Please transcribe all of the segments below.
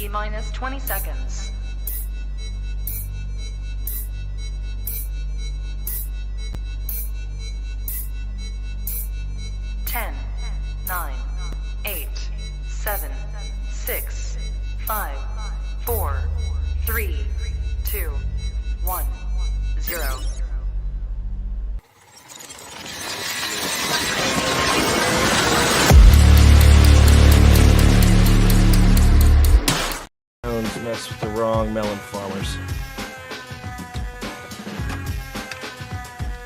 T-minus 20 seconds. 10, 9, 8, 7, 6, 5, 4, 3, 2, 1, 0. Don't mess with the wrong melon farmers.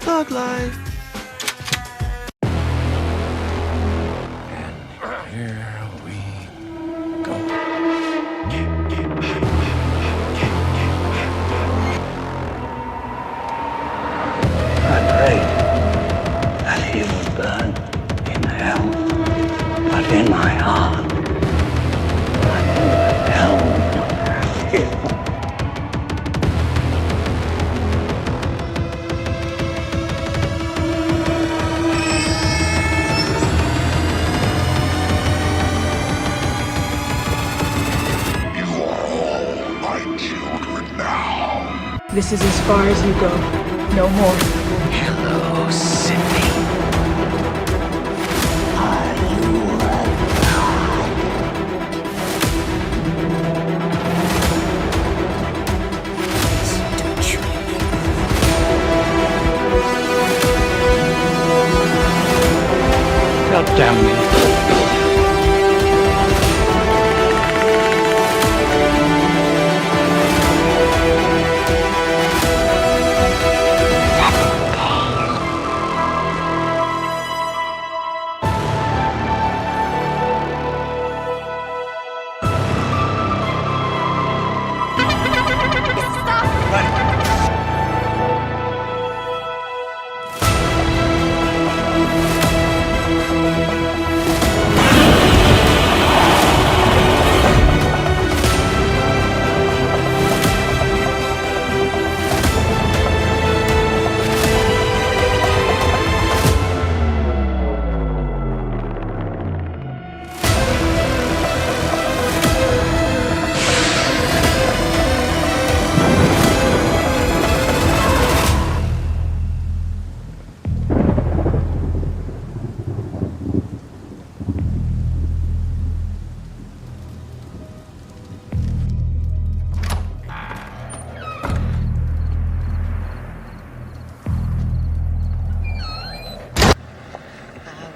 Thug life. And here we go. I prayed that he would burn in hell, but in my heart, I know hell would not have him. You are all my children now. This is as far as you go. No more. Hello, Sydney. Are you God damn me.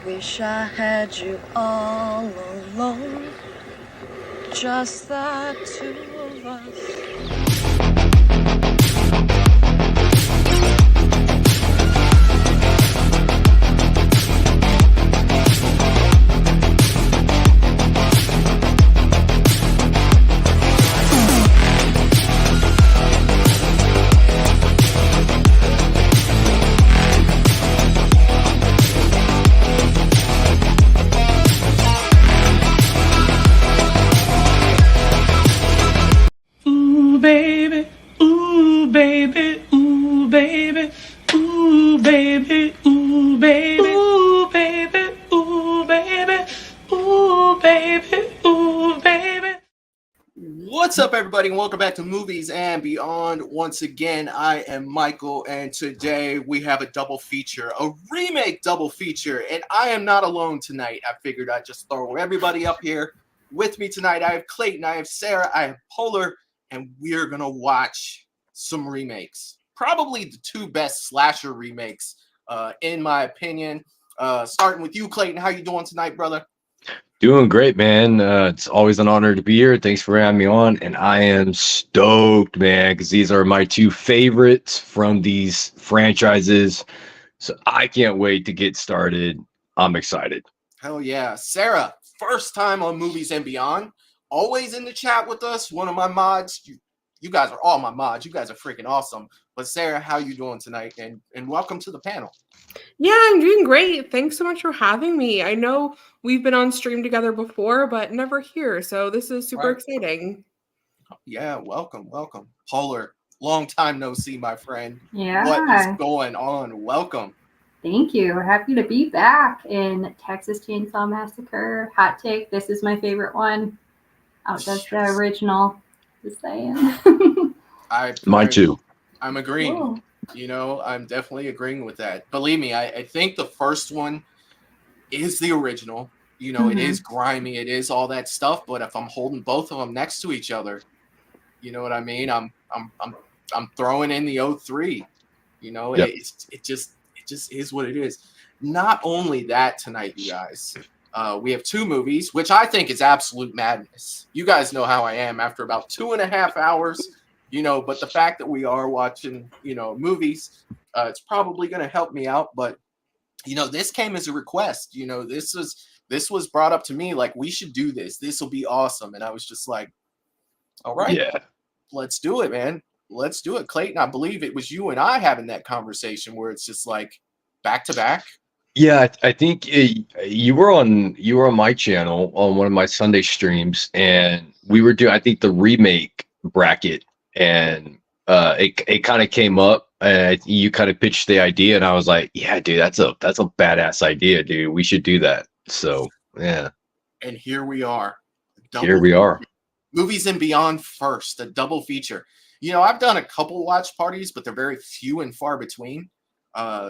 Wish I had you all alone, just the two of us. Ooh, baby. Ooh, baby. Ooh, baby. Ooh, baby. Ooh, baby. Ooh, baby. Ooh, baby. Ooh, baby. Ooh, baby. What's up, everybody, and welcome back to Movies and Beyond. Once again, I am Michael, and today we have a double feature, a remake double feature, and I am not alone tonight. I figured I'd just throw everybody up here with me tonight. I have Clayton, I have Sarah, I have Polar, and we're going to watch some remakes. Probably the two best slasher remakes, in my opinion. Starting with you, Clayton. How you doing tonight, brother? Doing great, man. It's always an honor to be here. Thanks for having me on. And I am stoked, man, because these are my two favorites from these franchises. So I can't wait to get started. I'm excited. Hell yeah. Sarah, first time on Movies and Beyond. Always in the chat with us. One of my mods. You guys are all my mods. You guys are freaking awesome. But Sarah, how you doing tonight? And welcome to the panel. Yeah, I'm doing great. Thanks so much for having me. I know we've been on stream together before, but never here. So this is super exciting. Yeah, welcome. Polar, long time no see, my friend. Yeah. What is going on? Welcome. Thank you. Happy to be back in Texas Chainsaw Massacre. Hot take, this is my favorite one. outdoes the original. Just saying. Mine too. I'm agreeing. Cool. You know, I'm definitely agreeing with that. Believe me, I think the first one is the original. You know, it is grimy, it is all that stuff. But if I'm holding both of them next to each other, you know what I mean? I'm throwing in the 03. You know, Yep. it just is what it is. Not only that tonight, you guys. We have two movies, which I think is absolute madness. You guys know how I am after about 2.5 hours, you know, but the fact that we are watching, you know, movies, it's probably going to help me out. But, you know, this came as a request. You know, this was brought up to me like, we should do this. This will be awesome. And I was just like, all right, Yeah. let's do it, man. Let's do it. Clayton, I believe it was you and I having that conversation where it's just like back to back. Yeah, I think you were on my channel on one of my Sunday streams, and we were doing, I think, the remake bracket, and it kind of came up, and you kind of pitched the idea, and I was like, yeah, dude, that's a badass idea, dude. We should do that. So yeah, And here we are. here we are. Movies and Beyond first, a double feature. You know, I've done a couple watch parties, but they're very few and far between.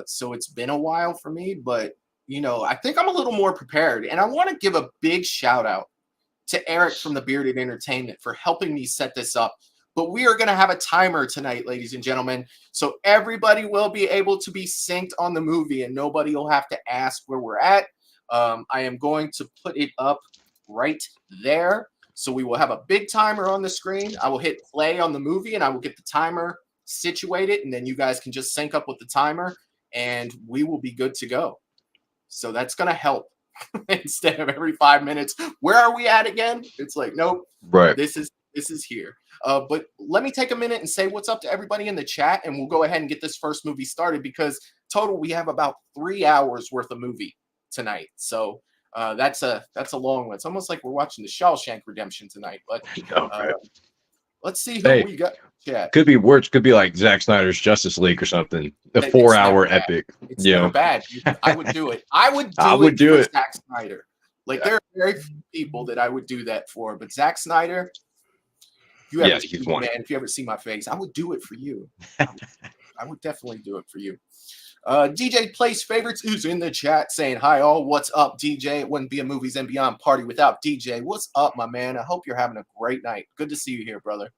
So it's been a while for me, but you know, I think I'm a little more prepared. And I want to give a big shout out to Eric from the Bearded Entertainment for helping me set this up. But we are going to have a timer tonight, ladies and gentlemen. So everybody will be able to be synced on the movie and nobody will have to ask where we're at. I am going to put it up right there. So we will have a big timer on the screen. I will hit play on the movie and I will get the timer situated. And then you guys can just sync up with the timer and we will be good to go. So that's going to help instead of every 5 minutes. Where are we at again? It's like, nope, Right. this is here. But let me take a minute and say what's up to everybody in the chat. And we'll go ahead and get this first movie started because total, we have about 3 hours worth of movie tonight. So that's a long one. It's almost like we're watching the Shawshank Redemption tonight. But Right. let's see who we got. Chat. Could be worse. Could be like Zack Snyder's Justice League or something. The It's 4-hour never bad. epic. It's You never know. bad. I would do it. I would do it for Zack Snyder. Like there are very few people that I would do that for, but Zack Snyder, you ever he's see, one. man, if you ever see my face, I would do it for you. I would definitely do it for you. DJ Place Favorites is in the chat saying, hi all, what's up, DJ? It wouldn't be a Movies and Beyond party without DJ. What's up, my man? I hope you're having a great night. Good to see you here, brother.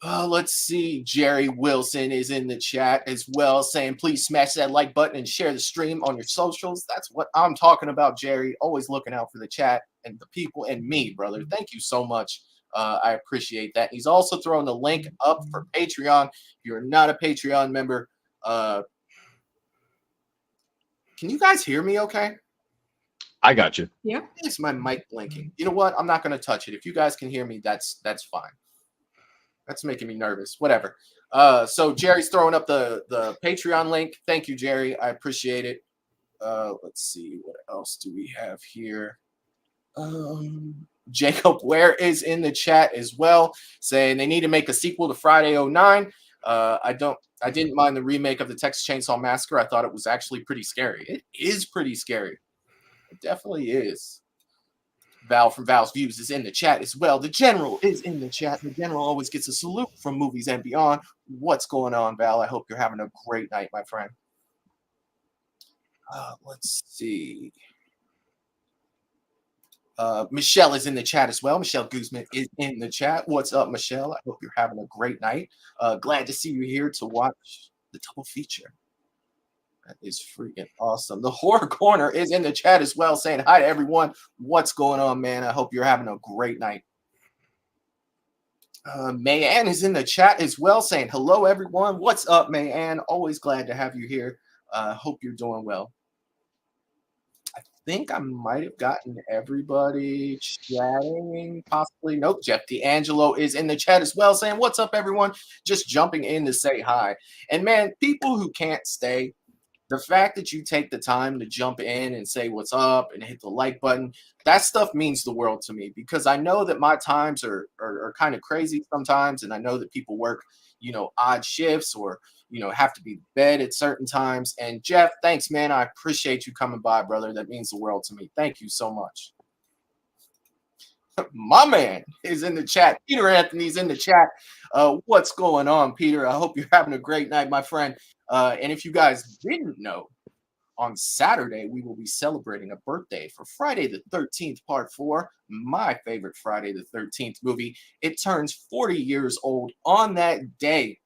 Let's see. Jerry Wilson is in the chat as well, saying, please smash that like button and share the stream on your socials. That's what I'm talking about, Jerry. Always looking out for the chat and the people and me, brother. Thank you so much. I appreciate that. He's also throwing the link up for Patreon. If you're not a Patreon member, can you guys hear me okay? I got you. Yeah. It's my mic blinking. You know what? I'm not going to touch it. If you guys can hear me, that's fine. That's making me nervous. Whatever. So Jerry's throwing up the Patreon link. Thank you, Jerry. I appreciate it. Let's see. What else do we have here? Jacob Ware is in the chat as well, saying they need to make a sequel to Friday 09. I didn't mind the remake of the Texas Chainsaw Massacre. I thought it was actually pretty scary. It is pretty scary. It definitely is. Val from Val's Views is in the chat as well. The General is in the chat. The General always gets a salute from Movies and Beyond. What's going on, Val? I hope you're having a great night, my friend. Let's see. Michelle is in the chat as well. Michelle Guzman is in the chat. What's up, Michelle? I hope you're having a great night. Glad to see you here to watch the double feature. That is freaking awesome. The Horror Corner is in the chat as well, saying hi to everyone. What's going on, man? I hope you're having a great night. Mayanne is in the chat as well, saying hello, everyone. What's up, Mayanne? Always glad to have you here. Hope you're doing well. I think I might have gotten everybody chatting, possibly. Nope. Jeff D'Angelo is in the chat as well, saying what's up, everyone? Just jumping in to say hi. And man, people who can't stay, the fact that you take the time to jump in and say what's up and hit the like button, that stuff means the world to me because I know that my times are kind of crazy sometimes. And I know that people work, odd shifts or, have to be in bed at certain times. And Jeff, thanks, man. I appreciate you coming by, brother. That means the world to me. Thank you so much. My man is in the chat. Peter Anthony's in the chat. What's going on, Peter? I hope you're having a great night, my friend. And if you guys didn't know, on Saturday, we will be celebrating a birthday for Friday the 13th, Part 4, my favorite Friday the 13th movie. It turns 40 years old on that day.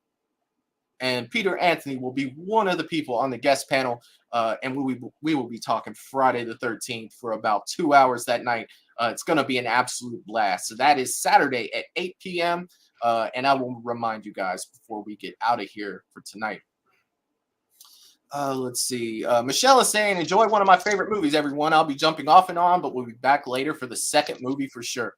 And Peter Anthony will be one of the people on the guest panel, and we will be talking Friday the 13th for about 2 hours that night. It's going to be an absolute blast. So that is Saturday at 8 p.m., and I will remind you guys before we get out of here for tonight. Let's see. Michelle is saying, enjoy one of my favorite movies, everyone. I'll be jumping off and on, but we'll be back later for the second movie for sure.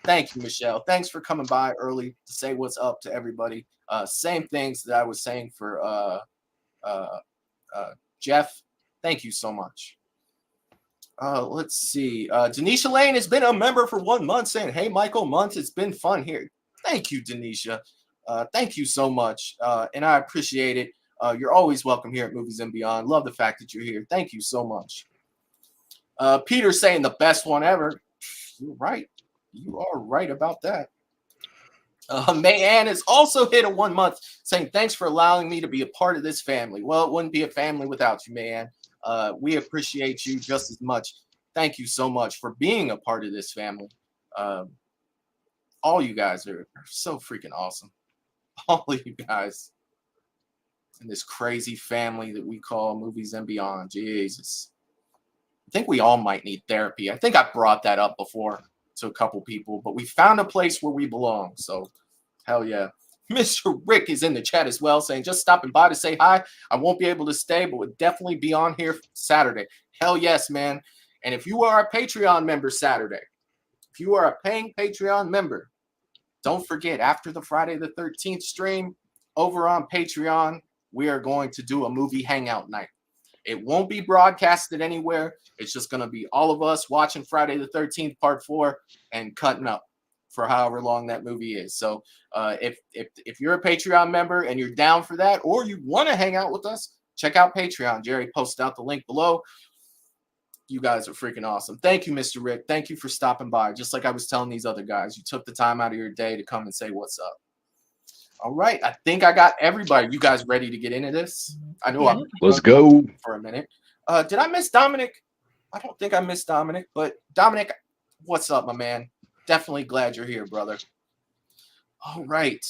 Thank you, Michelle. Thanks for coming by early to say what's up to everybody. Same things that I was saying for Jeff. Thank you so much. Let's see. Denisha Lane has been a member for 1 month saying, hey, Michael, month. It's been fun here. Thank you, Denisha. Thank you so much. And I appreciate it. You're always welcome here at Movies and Beyond. Love the fact that you're here. Thank you so much. Peter saying the best one ever. You're right. You are right about that. Mayanne has also hit a 1 month saying, thanks for allowing me to be a part of this family. Well, it wouldn't be a family without you, Mayanne. We appreciate you just as much. Thank you so much for being a part of this family. All you guys are so freaking awesome. All of you guys in this crazy family that we call Movies and Beyond. Jesus. I think we all might need therapy. I think I brought that up before to a couple people, but we found a place where we belong. So, hell yeah. Mr. Rick is in the chat as well, saying, just stopping by to say hi. I won't be able to stay, but would definitely be on here Saturday. Hell yes, man. And if you are a Patreon member Saturday, if you are a paying Patreon member, don't forget, after the Friday the 13th stream over on Patreon, we are going to do a movie hangout night. It won't be broadcasted anywhere. It's just going to be all of us watching Friday the 13th, Part 4, and cutting up for however long that movie is. So if you're a Patreon member and you're down for that, or you want to hang out with us, check out Patreon. Jerry posted out the link below. You guys are freaking awesome. Thank you, Mr. Rick. Thank you for stopping by. Just like I was telling these other guys, you took the time out of your day to come and say what's up. All right. I think I got everybody. You guys ready to get into this? I know I'm Let's go for a minute. Did I miss Dominic? I don't think I missed Dominic, but Dominic, what's up, my man? Definitely glad you're here, brother. All right.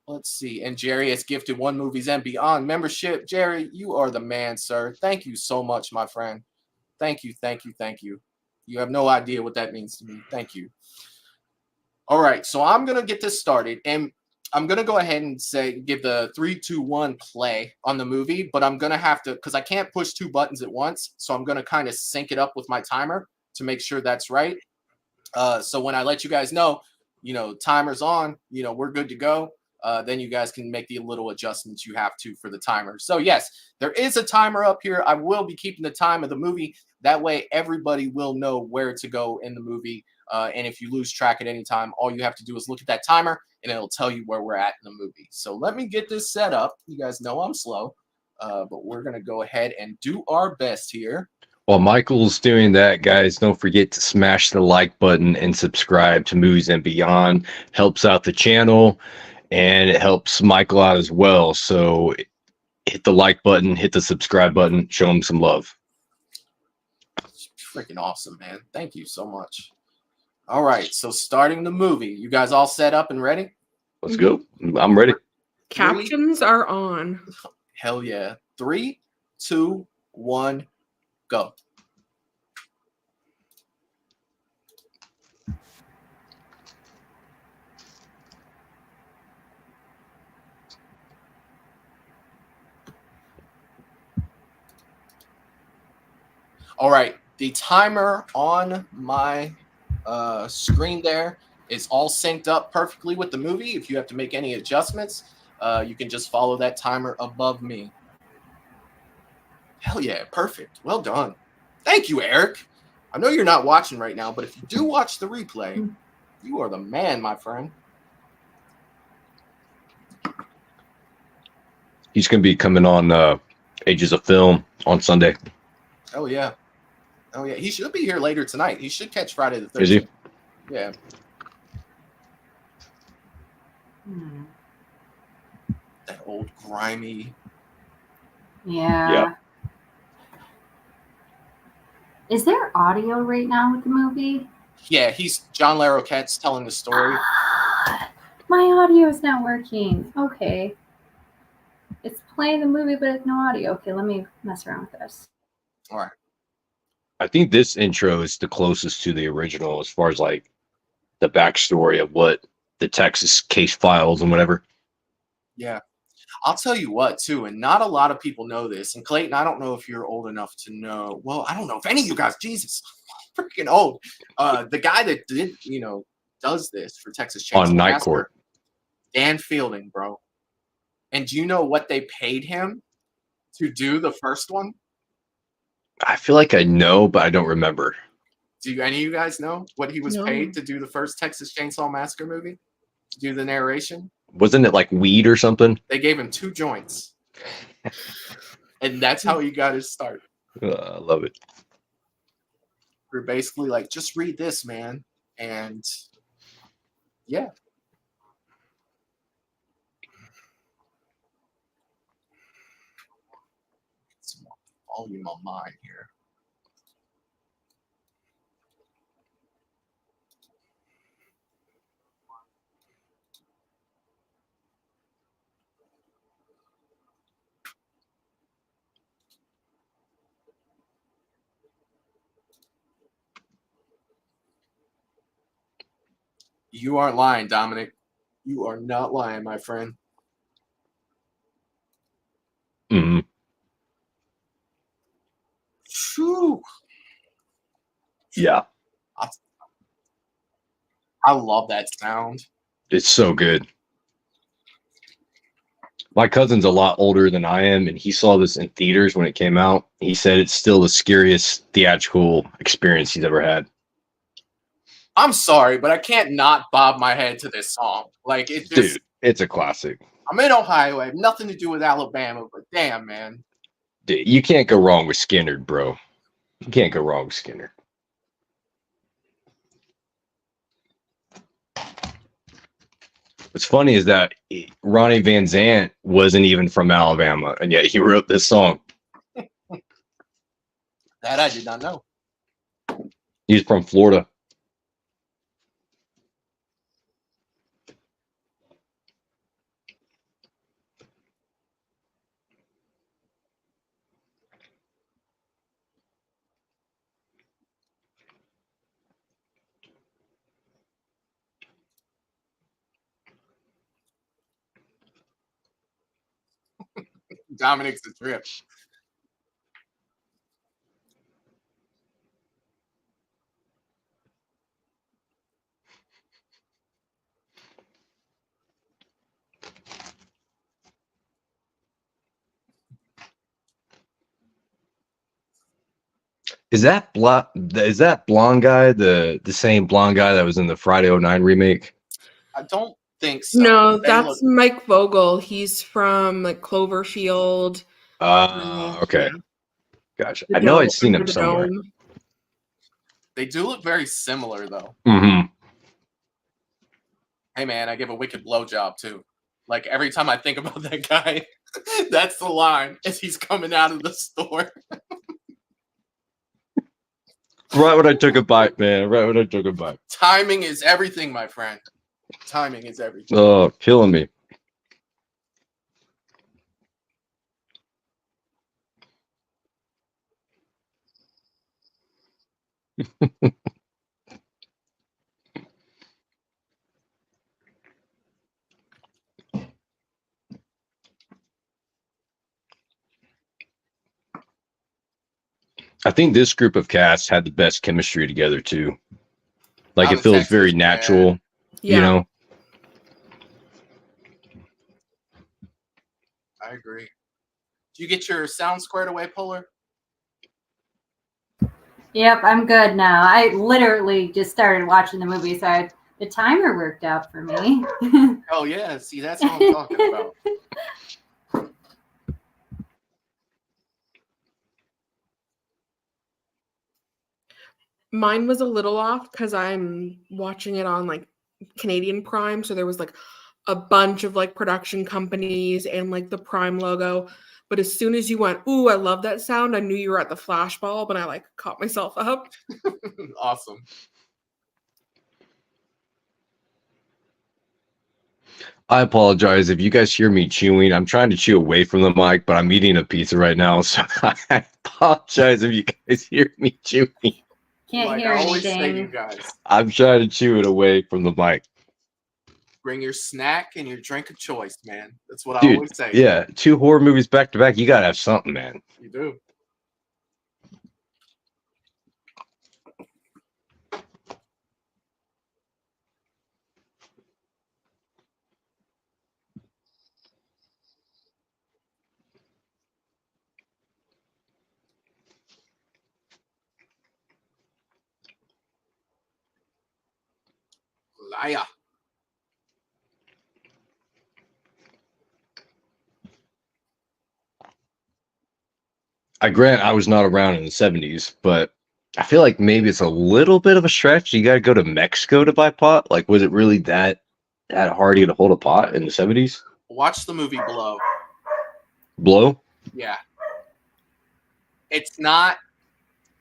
Let's see. And Jerry has gifted one Movies and Beyond membership. Jerry, you are the man, sir. Thank you so much, my friend. Thank you, thank you, thank you. You have no idea what that means to me. Thank you. All right, so I'm going to get this started, and I'm going to go ahead and give the 3, 2, 1 play on the movie, but I'm going to have to, because I can't push 2 buttons at once, so I'm going to kind of sync it up with my timer to make sure that's right. So when I let you guys know, timer's on, we're good to go. Then you guys can make the little adjustments you have to for the timer. So yes, there is a timer up here. I will be keeping the time of the movie. That way everybody will know where to go in the movie. And if you lose track at any time, all you have to do is look at that timer and it'll tell you where we're at in the movie. So let me get this set up. You guys know I'm slow, but we're going to go ahead and do our best here. While Michael's doing that, guys, don't forget to smash the like button and subscribe to Movies and Beyond. Helps out the channel. And it helps Michael out as well. So hit the like button, hit the subscribe button, show him some love. Freaking awesome, man. Thank you so much. All right. So starting the movie. You guys all set up and ready? Let's go. I'm ready. Captions are on. Hell yeah. 3, 2, 1, go. All right, the timer on my screen there is all synced up perfectly with the movie. If you have to make any adjustments, you can just follow that timer above me. Hell yeah, perfect. Well done. Thank you, Eric. I know you're not watching right now, but if you do watch the replay, you are the man, my friend. He's going to be coming on Ages of Film on Sunday. Oh, yeah. Oh, yeah. He should be here later tonight. He should catch Friday the 13th. Is he? Yeah. That old grimy. Yeah. Yeah. Is there audio right now with the movie? Yeah, he's John Larroquette's telling the story. My audio is not working. Okay. It's playing the movie, but it's no audio. Okay, let me mess around with this. All right. I think this intro is the closest to the original as far as like the backstory of what the Texas case files and whatever. Yeah. I'll tell you what, too, and not a lot of people know this. And Clayton, I don't know if you're old enough to know. Well, I don't know if any of you guys, Jesus, I'm freaking old. The guy that does this for Texas Chainsaw On Night Massacre, Court. Dan Fielding, bro. And do you know what they paid him to do the first one? I feel like I know, but I don't remember. Do any of you guys know what he was paid to do the first Texas Chainsaw Massacre movie? To do the narration? Wasn't it like weed or something? They gave him 2 joints. And that's how he got his start. I love it. We're basically like, just read this, man. And yeah. Some more volume on mine here. You aren't lying, Dominic. You are not lying, my friend. Mm-hmm. Whew. Yeah. I love that sound. It's so good. My cousin's a lot older than I am, and he saw this in theaters when it came out. He said it's still the scariest theatrical experience he's ever had. I'm sorry, but I can't not bob my head to this song. Like, it just... Dude, it's a classic. I'm in Ohio. I have nothing to do with Alabama, but damn, man. Dude, you can't go wrong with Skinner, bro. You can't go wrong with Skinner. What's funny is that Ronnie Van Zant wasn't even from Alabama, and yet he wrote this song. That I did not know. He's from Florida. Dominic's a trip. Is that blonde guy the same blonde guy that was in the Friday 09 remake? I don't think so. No, They that's Mike Vogel. He's from like Cloverfield. Okay. Yeah. Gotcha. I know I'd seen him somewhere. They do look very similar, though. Mm-hmm. Hey, man, I give a wicked blowjob, too. Like, every time I think about that guy, that's the line as he's coming out of the store. Right when I took a bite, man. Right when I took a bite. Timing is everything, my friend. Timing is everything. Oh, killing me. I think this group of cast had the best chemistry together too. Like it feels very natural, you know. I agree. Do you get your sound squared away, Polar? Yep, I'm good now. I literally just started watching the movie, so the timer worked out for me. Oh, yeah. See, that's what I'm talking about. Mine was a little off because I'm watching it on like Canadian Prime, so there was like a bunch of like production companies and like the Prime logo. But as soon as you went, "Ooh, I love that sound," I knew you were at the flashbulb, and I like caught myself up. Awesome. I apologize if you guys hear me chewing. I'm trying to chew away from the mic, but I'm eating a pizza right now, so I apologize if you guys hear me chewing. Can't Like hear I always say to you anything. guys, I'm trying to chew it away from the mic. bring your snack and your drink of choice, man. That's what I Dude, always say. yeah, 2 horror movies back to back. You gotta have something, man. You do. Liar. I grant I was not around in the 70s, but I feel like maybe it's a little bit of a stretch. You gotta go to Mexico to buy pot. Like, was it really that hard to get a hold of pot in the 70s? Watch the movie Blow. Blow? Yeah. It's not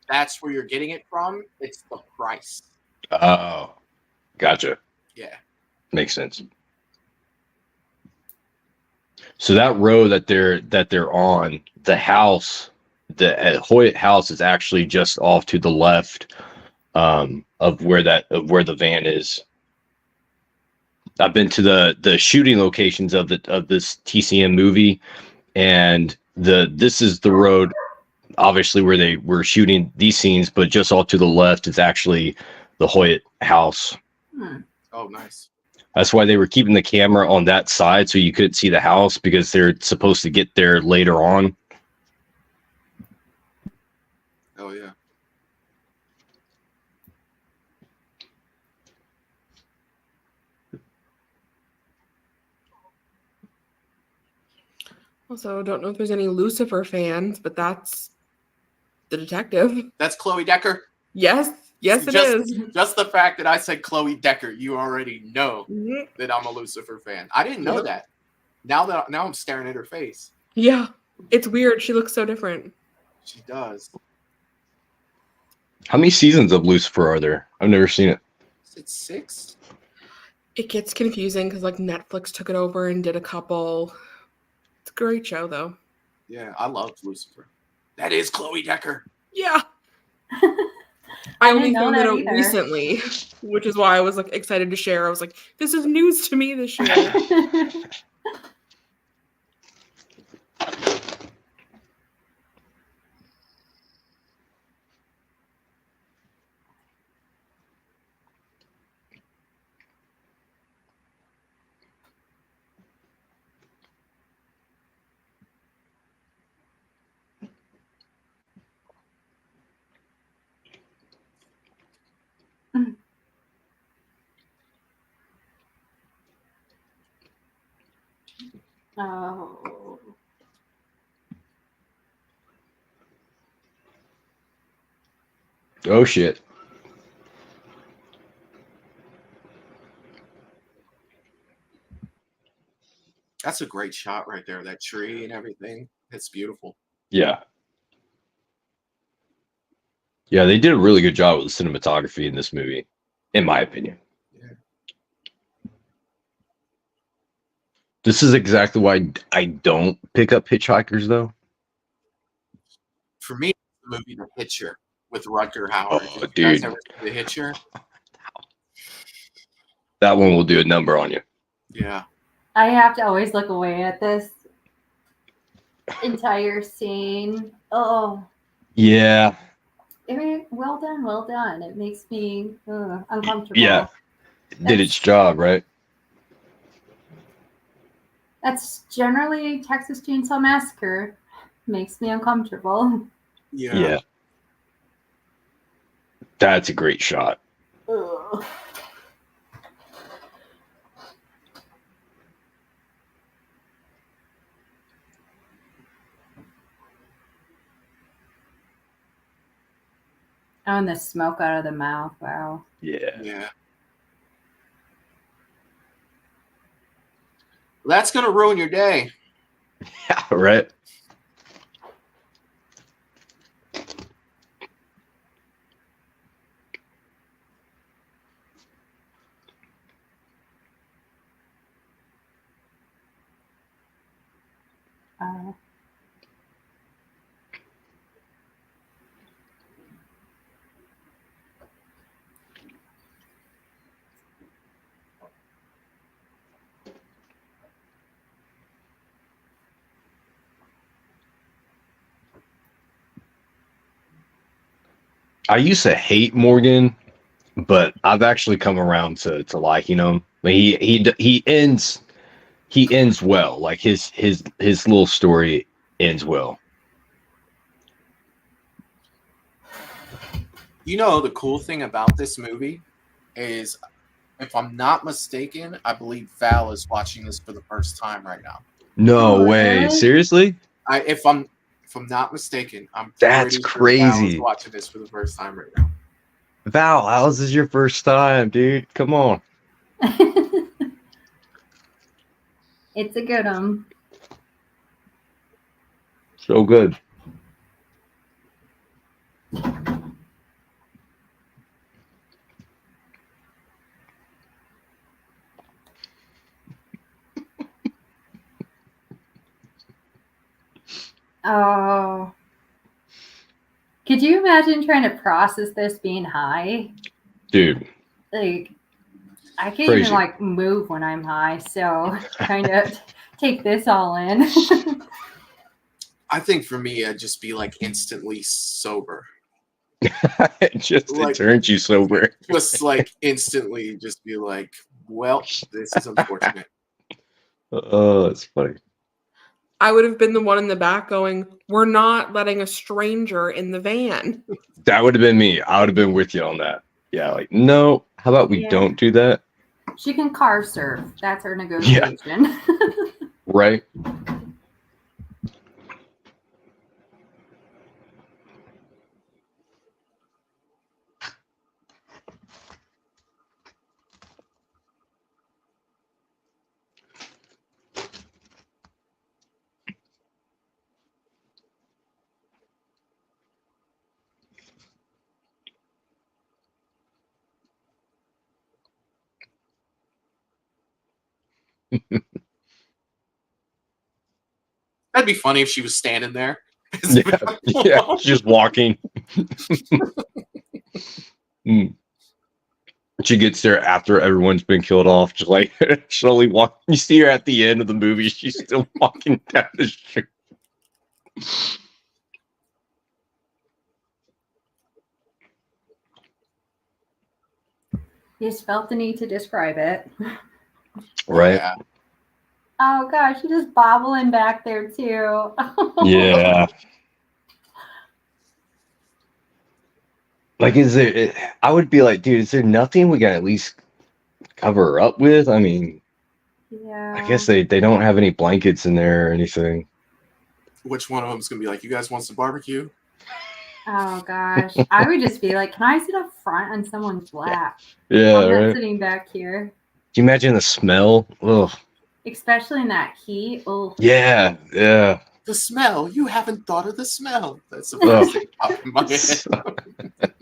that's where you're getting it from. It's the price. Oh, gotcha. Yeah. Makes sense. So that road that they're on, the house, the Hoyt house is actually just off to the left of where the van is. I've been to the shooting locations of this TCM movie, and this is the road, obviously, where they were shooting these scenes, but just all to the left is actually the Hoyt house. Oh, nice. That's why they were keeping the camera on that side so you couldn't see the house, because they're supposed to get there later on. Oh, yeah. Also, don't know if there's any Lucifer fans, but that's the detective. That's Chloe Decker. Yes, it is. Just the fact that I said Chloe Decker, you already know Mhm. that I'm a Lucifer fan. I didn't know that. Now I'm staring at her face. Yeah, it's weird. She looks so different. She does. How many seasons of Lucifer are there? I've never seen it. Is it 6? It gets confusing because like Netflix took it over and did a couple. It's a great show though. Yeah, I love Lucifer. That is Chloe Decker. Yeah. I only didn't know found it that out either. recently, which is why I was like excited to share. I was like, this is news to me this year. Oh. Oh shit. That's a great shot right there. That tree and everything. It's beautiful. Yeah. Yeah, they did a really good job with the cinematography in this movie, in my opinion. Yeah. This is exactly why I don't pick up Hitchhikers, though. For me, the movie The Hitcher with Rutger Hauer. Oh, Did you guys dude. ever see The Hitcher? That one will do a number on you. Yeah. I have to always look away at this entire scene. Oh. Yeah. I mean, well done. It makes me uncomfortable. Yeah. It did its job, right? That's generally Texas Chainsaw Massacre. Makes me uncomfortable. Yeah. That's a great shot. Ugh. Oh, and the smoke out of the mouth. Wow. Yeah. Yeah. That's gonna ruin your day. Yeah, right. I used to hate Morgan, but I've actually come around to liking him. Like he ends well. Like his little story ends well. You know, the cool thing about this movie is, if I'm not mistaken, I believe Val is watching this for the first time right now. No way. Really? Seriously? If I'm not mistaken, I'm That's pretty sure Val is crazy. watching this for the first time right now. Val, how's this your first time, dude? Come on. It's a good one. So good. Oh. Could you imagine trying to process this being high? Dude. Like, I can't Crazy. even like move when I'm high, so trying to take this all in. I think for me, I'd just be like instantly sober. It Like- turns you sober. Just like instantly just be like, well, this is unfortunate. Oh, that's funny. I would have been the one in the back going, "We're not letting a stranger in the van." That would have been me. I would have been with you on that. Yeah, like, no, how about we Yeah. don't do that? She can car surf. That's her negotiation. Right? That'd be funny if she was standing there. Yeah, yeah, just walking. Mm. She gets there after everyone's been killed off, just like slowly walking. You see her at the end of the movie, she's still walking down the street. You just felt the need to describe it. Right? Yeah. Oh gosh, she's just bobbling back there too. Yeah. Like, is there? I would be like, dude, is there nothing we can at least cover her up with? I mean, Yeah. I guess they don't have any blankets in there or anything. Which one of them's gonna be like, you guys want some barbecue? Oh gosh, I would just be like, can I sit up front on someone's lap? Yeah, I'm not right. sitting back here, Do you imagine the smell? Ugh. especially in that heat. Oh, Yeah, yeah. The smell. You haven't thought of the smell. That's the Ugh. first thing popped in my head.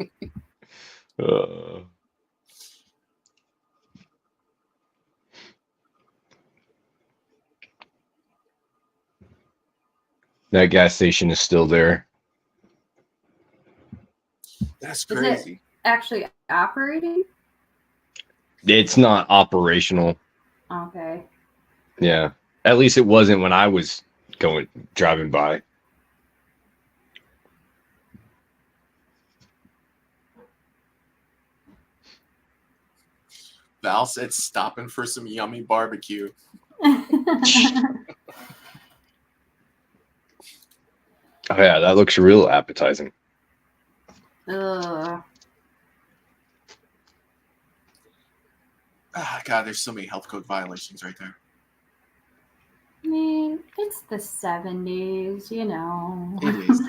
That gas station is still there. That's Is it- crazy. actually operating? It's not operational. Okay. Yeah. At least it wasn't when I was driving by. Val said stopping for some yummy barbecue. Oh yeah, that looks real appetizing. Ugh. Ah, God, there's so many health code violations right there. mean, it's the 70s, you know. It is.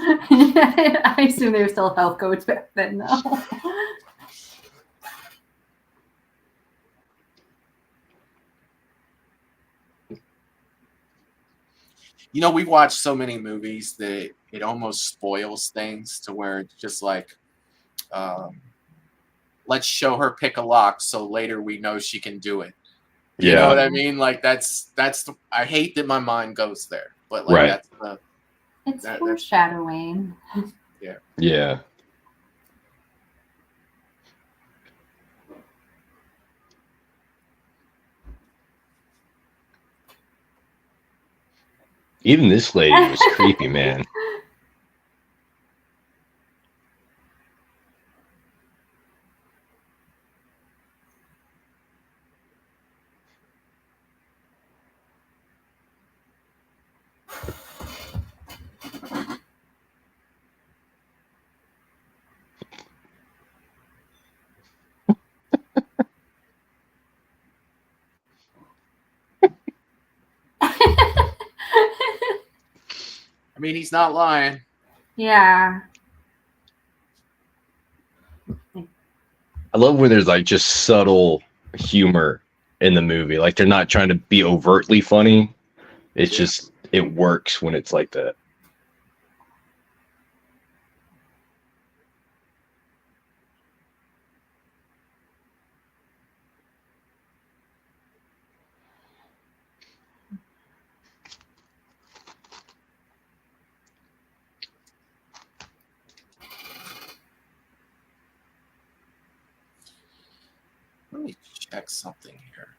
I assume there were still health codes back then, though. You know, we've watched so many movies that it almost spoils things to where it's just like, let's show her pick a lock so later we know she can do it. You know what I mean? Like that's I hate that my mind goes there, but like Right. that's It's foreshadowing. Yeah. Even this lady was creepy, man. I mean, he's not lying. Yeah. I love when there's like just subtle humor in the movie. Like they're not trying to be overtly funny. It's just it works when it's like that. Let me check something here.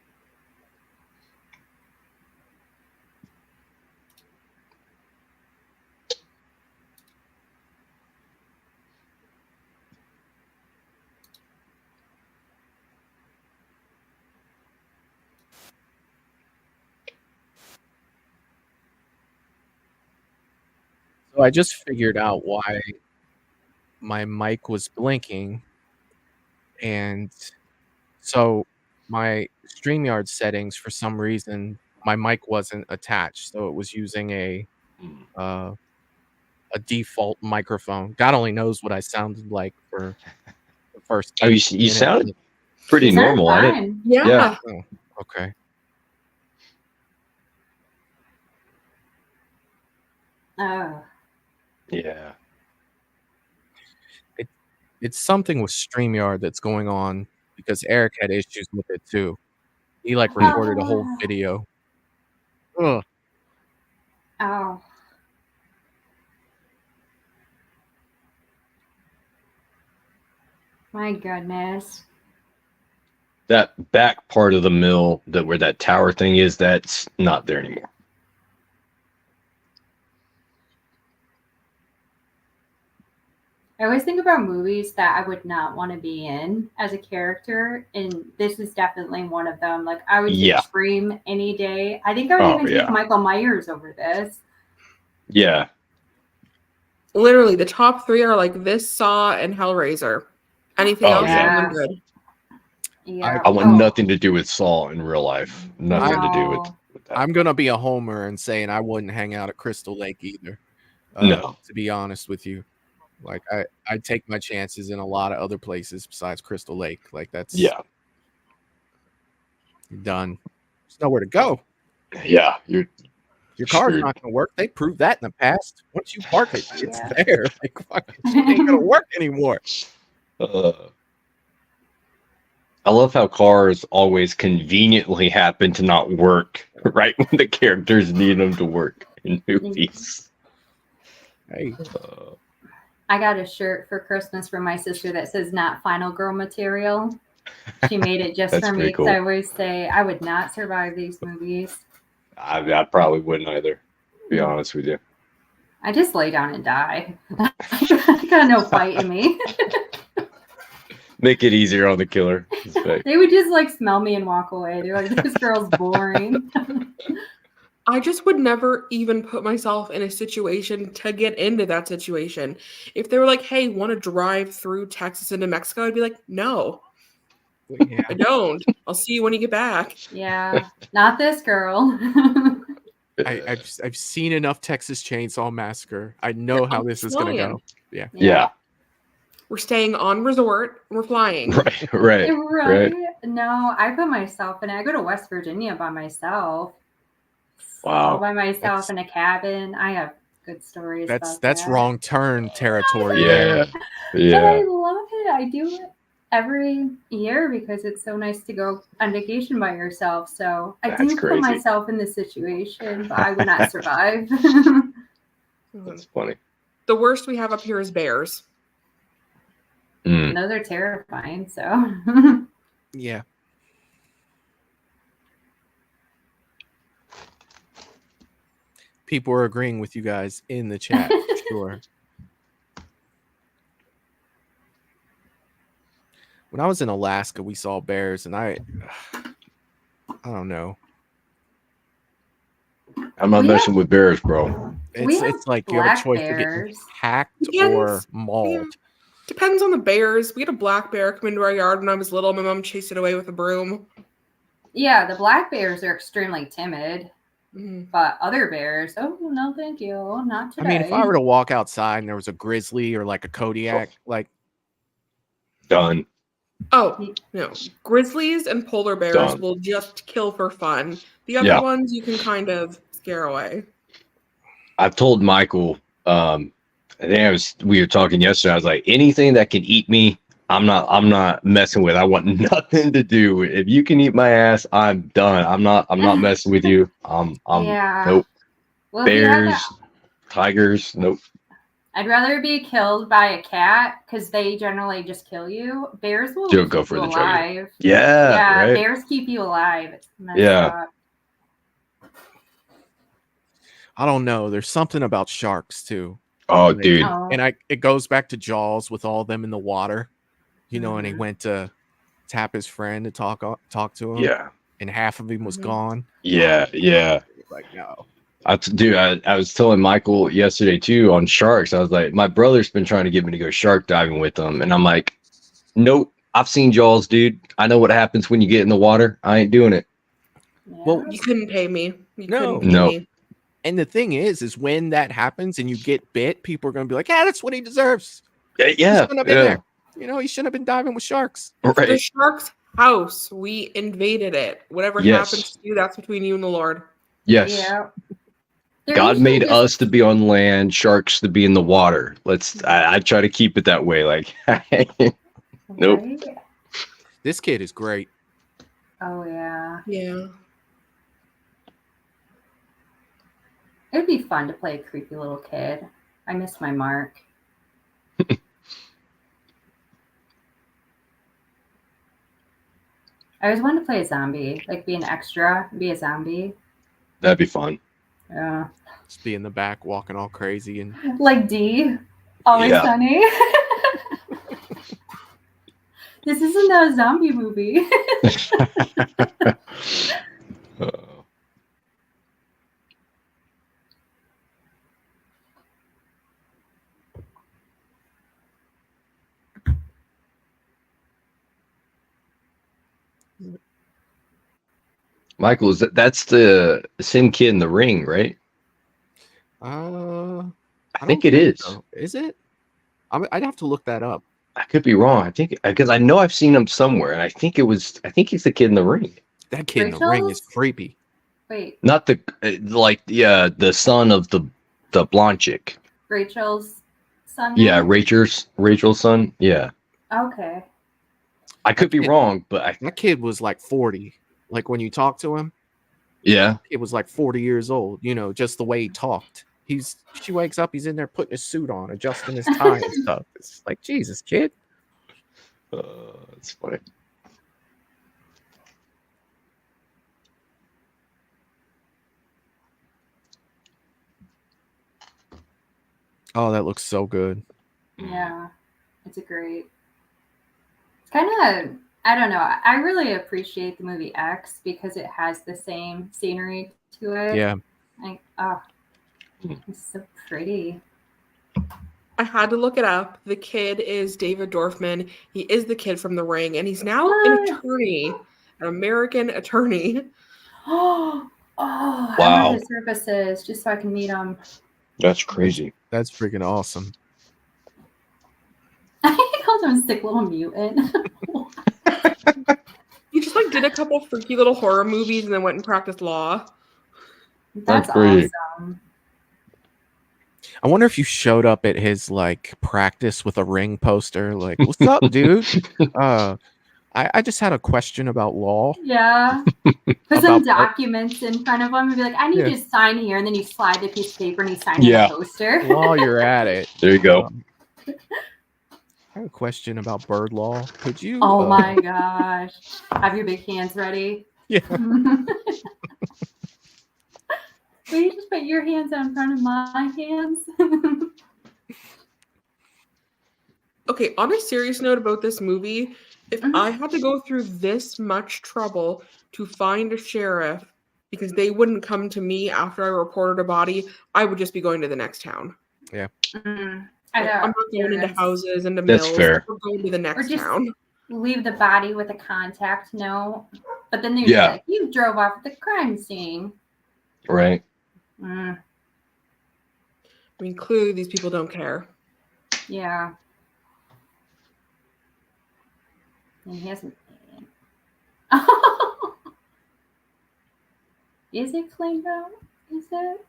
So I just figured out why my mic was blinking. And so my StreamYard settings, for some reason, my mic wasn't attached. So it was using a default microphone. God only knows what I sounded like for the first. Oh, you 8 minutes. sounded pretty You sound normal. I didn't. fine. Yeah. Oh, okay. Oh. Yeah. It's something with StreamYard that's going on because Eric had issues with it too. He like recorded a whole video. Ugh. Oh. My goodness. That back part of the mill that where that tower thing is, that's not there anymore. I always think about movies that I would not want to be in as a character, and this is definitely one of them. Like, I would take Scream any day. I think I would even take Michael Myers over this. Yeah. Literally, the top 3 are like this, Saw, and Hellraiser. Anything else, I'm good. Yeah. I want nothing to do with Saw in real life. Nothing to do with that. I'm gonna be a homer and saying I wouldn't hang out at Crystal Lake either. No. To be honest with you. Like I'd take my chances in a lot of other places besides Crystal Lake. Like that's you're done. There's nowhere to go. Yeah, your car's not gonna work. They proved that in the past. Once you park it, it's there. Like fucking shit ain't gonna work anymore. I love how cars always conveniently happen to not work right when the characters need them to work in movies. Hey. I got a shirt for Christmas from my sister that says "Not Final Girl Material." She made it just for me because I always say I would not survive these movies. I probably wouldn't either, to be honest with you. I just lay down and die. I got no fight in me. Make it easier on the killer. They would just like smell me and walk away. They're like, "This girl's boring." I just would never even put myself in a situation to get into that situation. If they were like, hey, want to drive through Texas into Mexico? I'd be like, no, I don't. I'll see you when you get back. Yeah, not this girl. I've seen enough Texas Chainsaw Massacre. I know how this is gonna go. Yeah. Yeah. We're staying on resort. We're flying. Right. No, I put myself in. I go to West Virginia by myself. Wow. All by myself in a cabin. I have good stories. That's that. wrong turn territory. Yeah. But I love it. I do it every year because it's so nice to go on vacation by yourself. So I do put myself in this situation, but I would not survive. That's funny. The worst we have up here is bears. And those are terrifying. So yeah. People are agreeing with you guys in the chat. Sure. When I was in Alaska, we saw bears, and I don't know. I'm not messing with bears, bro. It's like you have a choice to get hacked or mauled. Depends on the bears. We had a black bear come into our yard when I was little. My mom chased it away with a broom. Yeah, the black bears are extremely timid. But other bears, oh no, thank you, not today. I mean, if I were to walk outside and there was a grizzly or like a Kodiak, like done. Oh no, grizzlies and polar bears will just kill for fun. The other ones you can kind of scare away. I've told Michael. I think we were talking yesterday. I was like, anything that can eat me, I'm not messing with. I want nothing to do with. If you can eat my ass, I'm done. I'm not messing with you. Nope. Well, bears, tigers, nope. I'd rather be killed by a cat because they generally just kill you. Bears will keep go for you the alive. trigger. Yeah, right? Bears keep you alive. It's messed up. I don't know. There's something about sharks too. Oh, dude. And it goes back to Jaws with all them in the water. You know, and he went to tap his friend to talk to him. Yeah. And half of him was gone. Yeah. Like, no. I was telling Michael yesterday too on sharks. I was like, my brother's been trying to get me to go shark diving with him. And I'm like, nope, I've seen Jaws, dude. I know what happens when you get in the water. I ain't doing it. Yeah. Well, you couldn't pay me. No. And the thing is when that happens and you get bit, people are going to be like, yeah, that's what he deserves. Yeah. He shouldn't have been there. You know, he shouldn't have been diving with sharks. Right. The shark's house. We invaded it. Whatever happens to you, that's between you and the Lord. Yes. Yeah. God made us to be on land, sharks to be in the water. I try to keep it that way. Like, nope. Right? This kid is great. Oh, yeah. Yeah. It'd be fun to play a creepy little kid. I miss my Mark. I always wanted to play a zombie, like be an extra, be a zombie. That'd be fun. Yeah. Just be in the back walking all crazy and like D. Always Sunny. This isn't a zombie movie. Michael, that's the same kid in The Ring, right? I think it is. So. Is it? I'd have to look that up. I could be wrong. I think because I know I've seen him somewhere, and I think he's the kid in The Ring. That kid in The Ring is creepy. Wait. Not the son of the blonde chick. Rachel's son. Yeah, Rachel's son. Yeah. Okay. I could be wrong, but that kid was like 40. Like when you talk to him. Yeah. It was like 40 years old. You know, just the way he talked. She wakes up, he's in there putting his suit on, adjusting his tie and stuff. It's like, Jesus, kid. That's funny. Oh, that looks so good. Yeah, it's It's kind of, I don't know. I really appreciate the movie X because it has the same scenery to it. Yeah. It's so pretty. I had to look it up. The kid is David Dorfman. He is the kid from The Ring, and he's now an attorney, an American attorney. Oh, Oh, Wow. I want his services just so I can meet him. That's crazy. That's freaking awesome. I called him a sick little mutant. He just like did a couple freaky little horror movies and then went and practiced law. That's great. awesome. I wonder if you showed up at his like practice with a Ring poster, like, "What's up, dude? I just had a question about law." Yeah. Put some About- documents in front of him and be like, I need Yeah. you to sign here. And then you slide the piece of paper and you sign in Yeah. the poster. While you're at it, There you go. I have a question about bird law. Could you? Oh my gosh. Have your big hands ready. Yeah. Will you just put your hands out in front of my hands? Okay, on a serious note about this movie, if I had to go through this much trouble to find a sheriff because they wouldn't come to me after I reported a body, I would just be going to the next town. Yeah. I know. I'm not going into houses, into That's mills. fair. We're going to the next Or just town. leave the body with a contact note. But then they're Yeah. like, you drove off the crime scene. Right. Mm, I mean, clearly these people don't care. yeah. And he hasn't. Is it flamed out? Is it?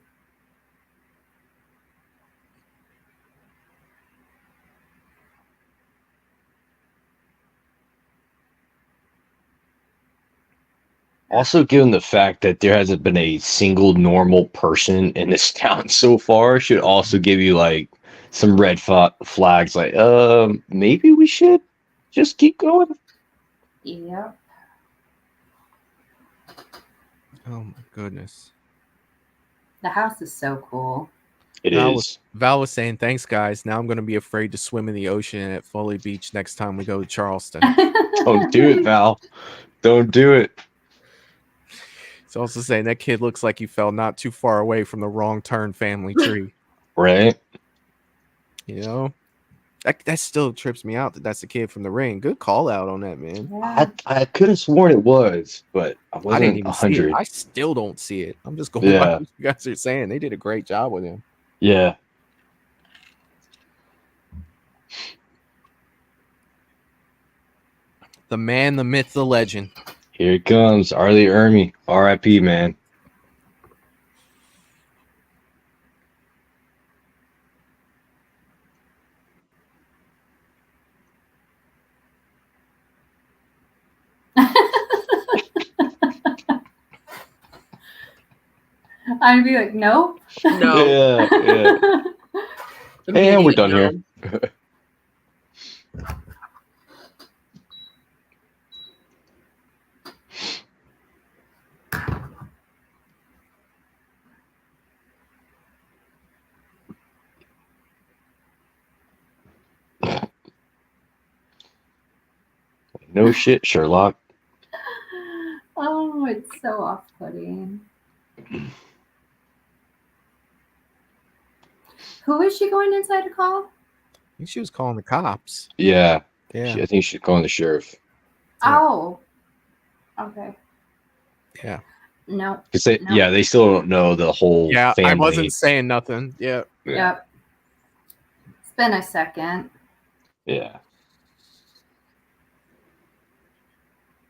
Also, given the fact that there hasn't been a single normal person in this town so far, should also give you like some red flags. Like, maybe we should just keep going. Yep. Oh my goodness. The house is so cool. It Val is. was saying, "Thanks, guys. Now I'm going to be afraid to swim in the ocean at Foley Beach next time we go to Charleston." Don't do it, Val. Don't do it. He's also saying that kid looks like he fell not too far away from the wrong turn family tree. Right. You know, that still trips me out that that's the kid from The Ring. Good call out on that, man. Yeah. I could have sworn it was, but I I didn't wasn't even see it. 100. I still don't see it. I'm just going by Yeah. what you guys are saying. They did a great job with him. Yeah. The man, the myth, the legend. Here it comes. Arlie Ermy. R.I.P., man. I'd be like, nope. No. Yeah. And we're done here. No shit, Sherlock. Oh, it's so off-putting. Who is she going inside to call? I think she was calling the cops. Yeah. Yeah. I think she's calling the sheriff. Yeah. Oh. Okay. Yeah. No. Because they, No. yeah, they still don't know the whole Yeah, family. I wasn't saying nothing. Yeah. Yep. It's been a second. Yeah.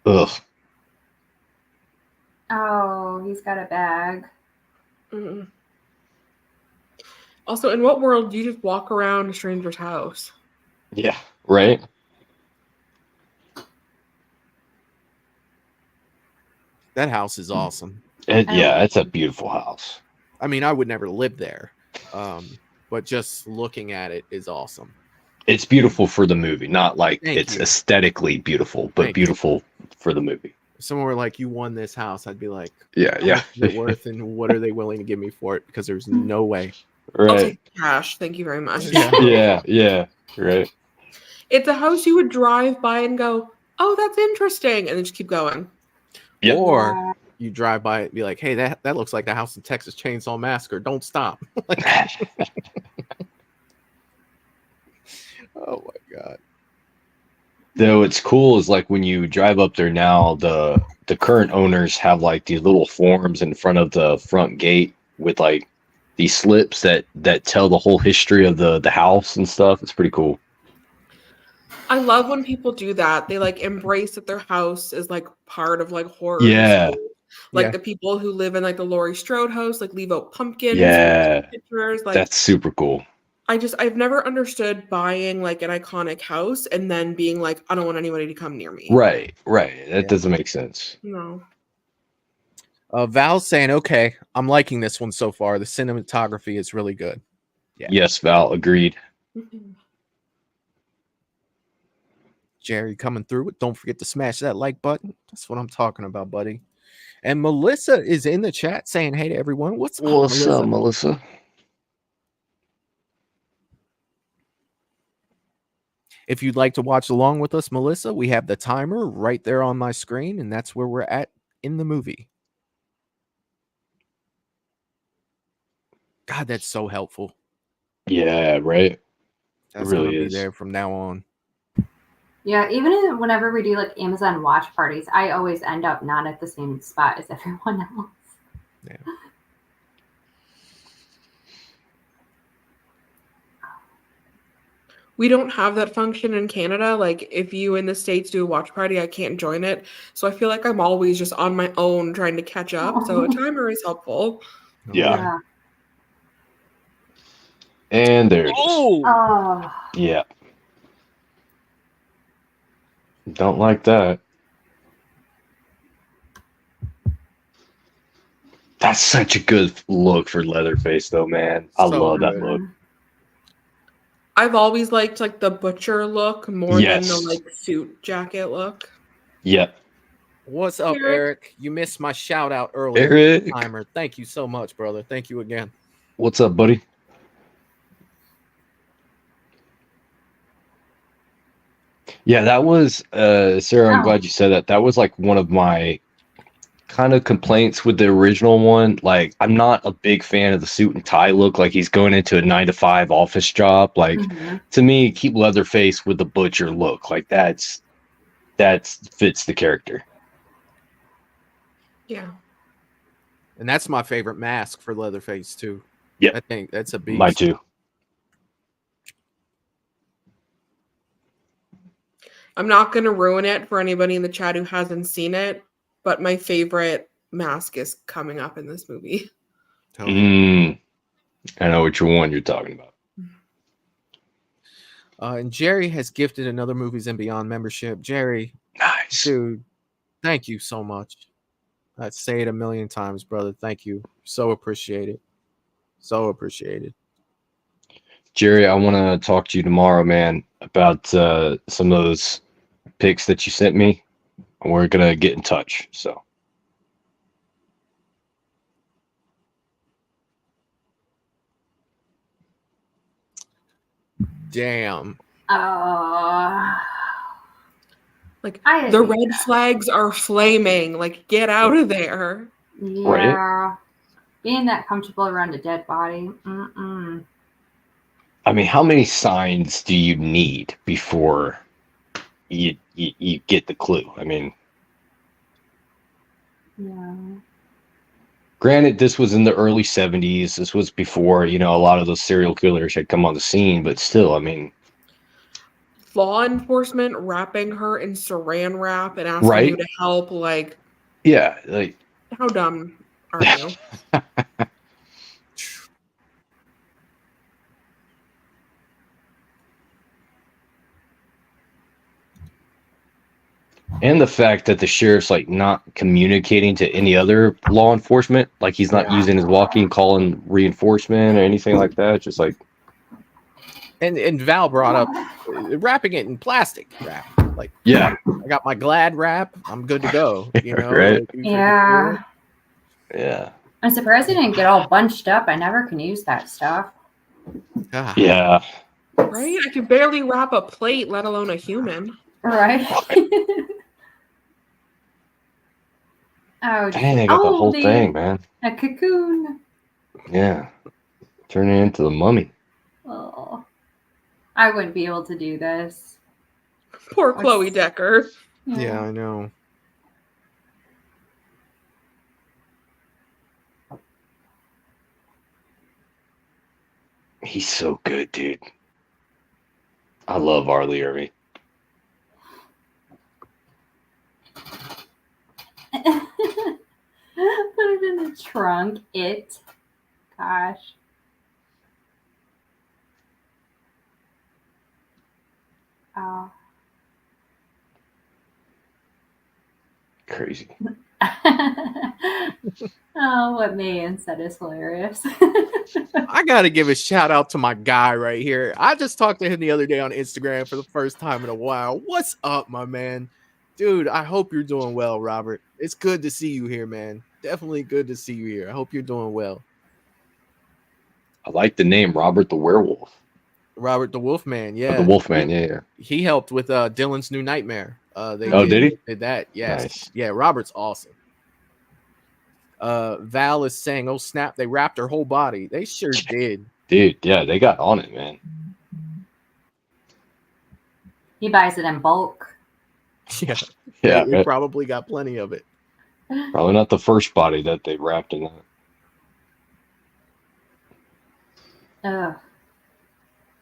Ugh. Oh, he's got a bag. Mm-mm. Also, in what world do you just walk around a stranger's house? Yeah. Right? That house is awesome. Yeah, it's a beautiful house. I mean, I would never live there. But just looking at it is awesome. It's beautiful for the movie, not like Thank it's you. aesthetically beautiful, but Thank you. beautiful for the movie. If someone were like, "You won this house," I'd be like, Yeah, "How yeah. much is it worth, and what are they willing to give me for it?" Because there's no way. I'll Right. take cash. Thank you very much. Yeah. Yeah. Right. It's a house you would drive by and go, oh, that's interesting. And then just keep going. Yep. Or you drive by it and be like, "Hey, that looks like the house in Texas Chainsaw Massacre. Don't stop." Oh my god. Though it's cool is like when you drive up there now, the current owners have like these little forms in front of the front gate with like these slips that tell the whole history of the house and stuff. It's pretty cool. I love when people do that. They like embrace that their house is like part of like horror Yeah. history. Like Yeah. the people who live in like the Laurie Strode house, like leave out pumpkins, Yeah. pictures. Like That's super cool. I've never understood buying like an iconic house and then being like, I don't want anybody to come near me. Right. That Yeah. doesn't make sense. No. Val's saying, okay, I'm liking this one so far. The cinematography is really good. Yeah. Yes, Val, agreed. Jerry coming through it. Don't forget to smash that like button. That's what I'm talking about, buddy. And Melissa is in the chat saying, hey to everyone. What's up, Melissa? Melissa? If you'd like to watch along with us, Melissa, we have the timer right there on my screen, and that's where we're at in the movie. God, that's so helpful. Yeah, right. That's really gonna be is. there from now on. Yeah, even whenever we do like Amazon watch parties, I always end up not at the same spot as everyone else. Yeah. We don't have that function in Canada. Like if you in the States do a watch party, I can't join it. So I feel like I'm always just on my own trying to catch up. So a timer is helpful. Yeah. And there it is. Oh. Yeah. Don't like that. That's such a good look for Leatherface, though, man. I So love that good. look. I've always liked like the butcher look more than the Yes. like suit jacket look. Yep. What's up, Eric? Eric? You missed my shout out earlier. Eric. Timer. Thank you so much, brother. Thank you again. What's up, buddy? Yeah, that was Sarah, I'm Oh. glad you said that. That was like one of my kind of complaints with the original one. Like, I'm not a big fan of the suit and tie look, like he's going into a 9-to-5 office job. Like, to me, keep Leatherface with the butcher look. Like that fits the character. Yeah. And that's my favorite mask for Leatherface, too. Yeah. I think that's a beast. Mine too. I'm not going to ruin it for anybody in the chat who hasn't seen it, but my favorite mask is coming up in this movie. I know which one you're talking about. And Jerry has gifted another Movies and Beyond membership. Jerry, nice, dude. Thank you so much. I'd say it a million times, brother. Thank you. So appreciated. So appreciated. Jerry, I want to talk to you tomorrow, man, about some of those pics that you sent me. We're gonna get in touch. So. Damn. Like I the hate red that. flags are flaming. Like get out of there. Yeah. Right? Being that comfortable around a dead body. Mm-mm. I mean, how many signs do you need before you get the clue? I mean, Yeah. granted, this was in the early 70s. This was before, a lot of those serial killers had come on the scene, but still, I mean. Law enforcement wrapping her in saran wrap and asking Right? you to help. Like, yeah, like. How dumb are you? And the fact that the sheriff's like not communicating to any other law enforcement, like he's not using his walkie and calling reinforcement or anything like that. Just like, and Val brought up wrapping it in plastic wrap. Like, yeah, I got my Glad wrap. I'm good to go. Right? Like, Yeah. Yeah. I'm surprised I didn't get all bunched up. I never can use that stuff. Yeah. Right? I can barely wrap a plate, let alone a human. Right. Oh, Dang, they got the whole thing, man. A cocoon. Yeah. Turning into the mummy. Oh, I wouldn't be able to do this. Poor Chloe Decker. Yeah, I know. He's so good, dude. I love Arlie Irving. Put it in the trunk. Gosh. Oh. Crazy. Oh, what Mayan said is hilarious. I gotta give a shout out to my guy right here. I just talked to him the other day on Instagram for the first time in a while. What's up, my man? Dude, I hope you're doing well, Robert. It's good to see you here, man. Definitely good to see you here. I hope you're doing well. I like the name Robert the Werewolf. Robert the Wolfman, yeah. The Wolfman, yeah. He helped with Dylan's New Nightmare. Did he? Did that, yes. Nice. Yeah, Robert's awesome. Val is saying, oh snap, they wrapped her whole body. They sure did. Dude, yeah, they got on it, man. He buys it in bulk. Yeah. Yeah, They probably got plenty of it. probably not the first body that they wrapped in that. Ugh.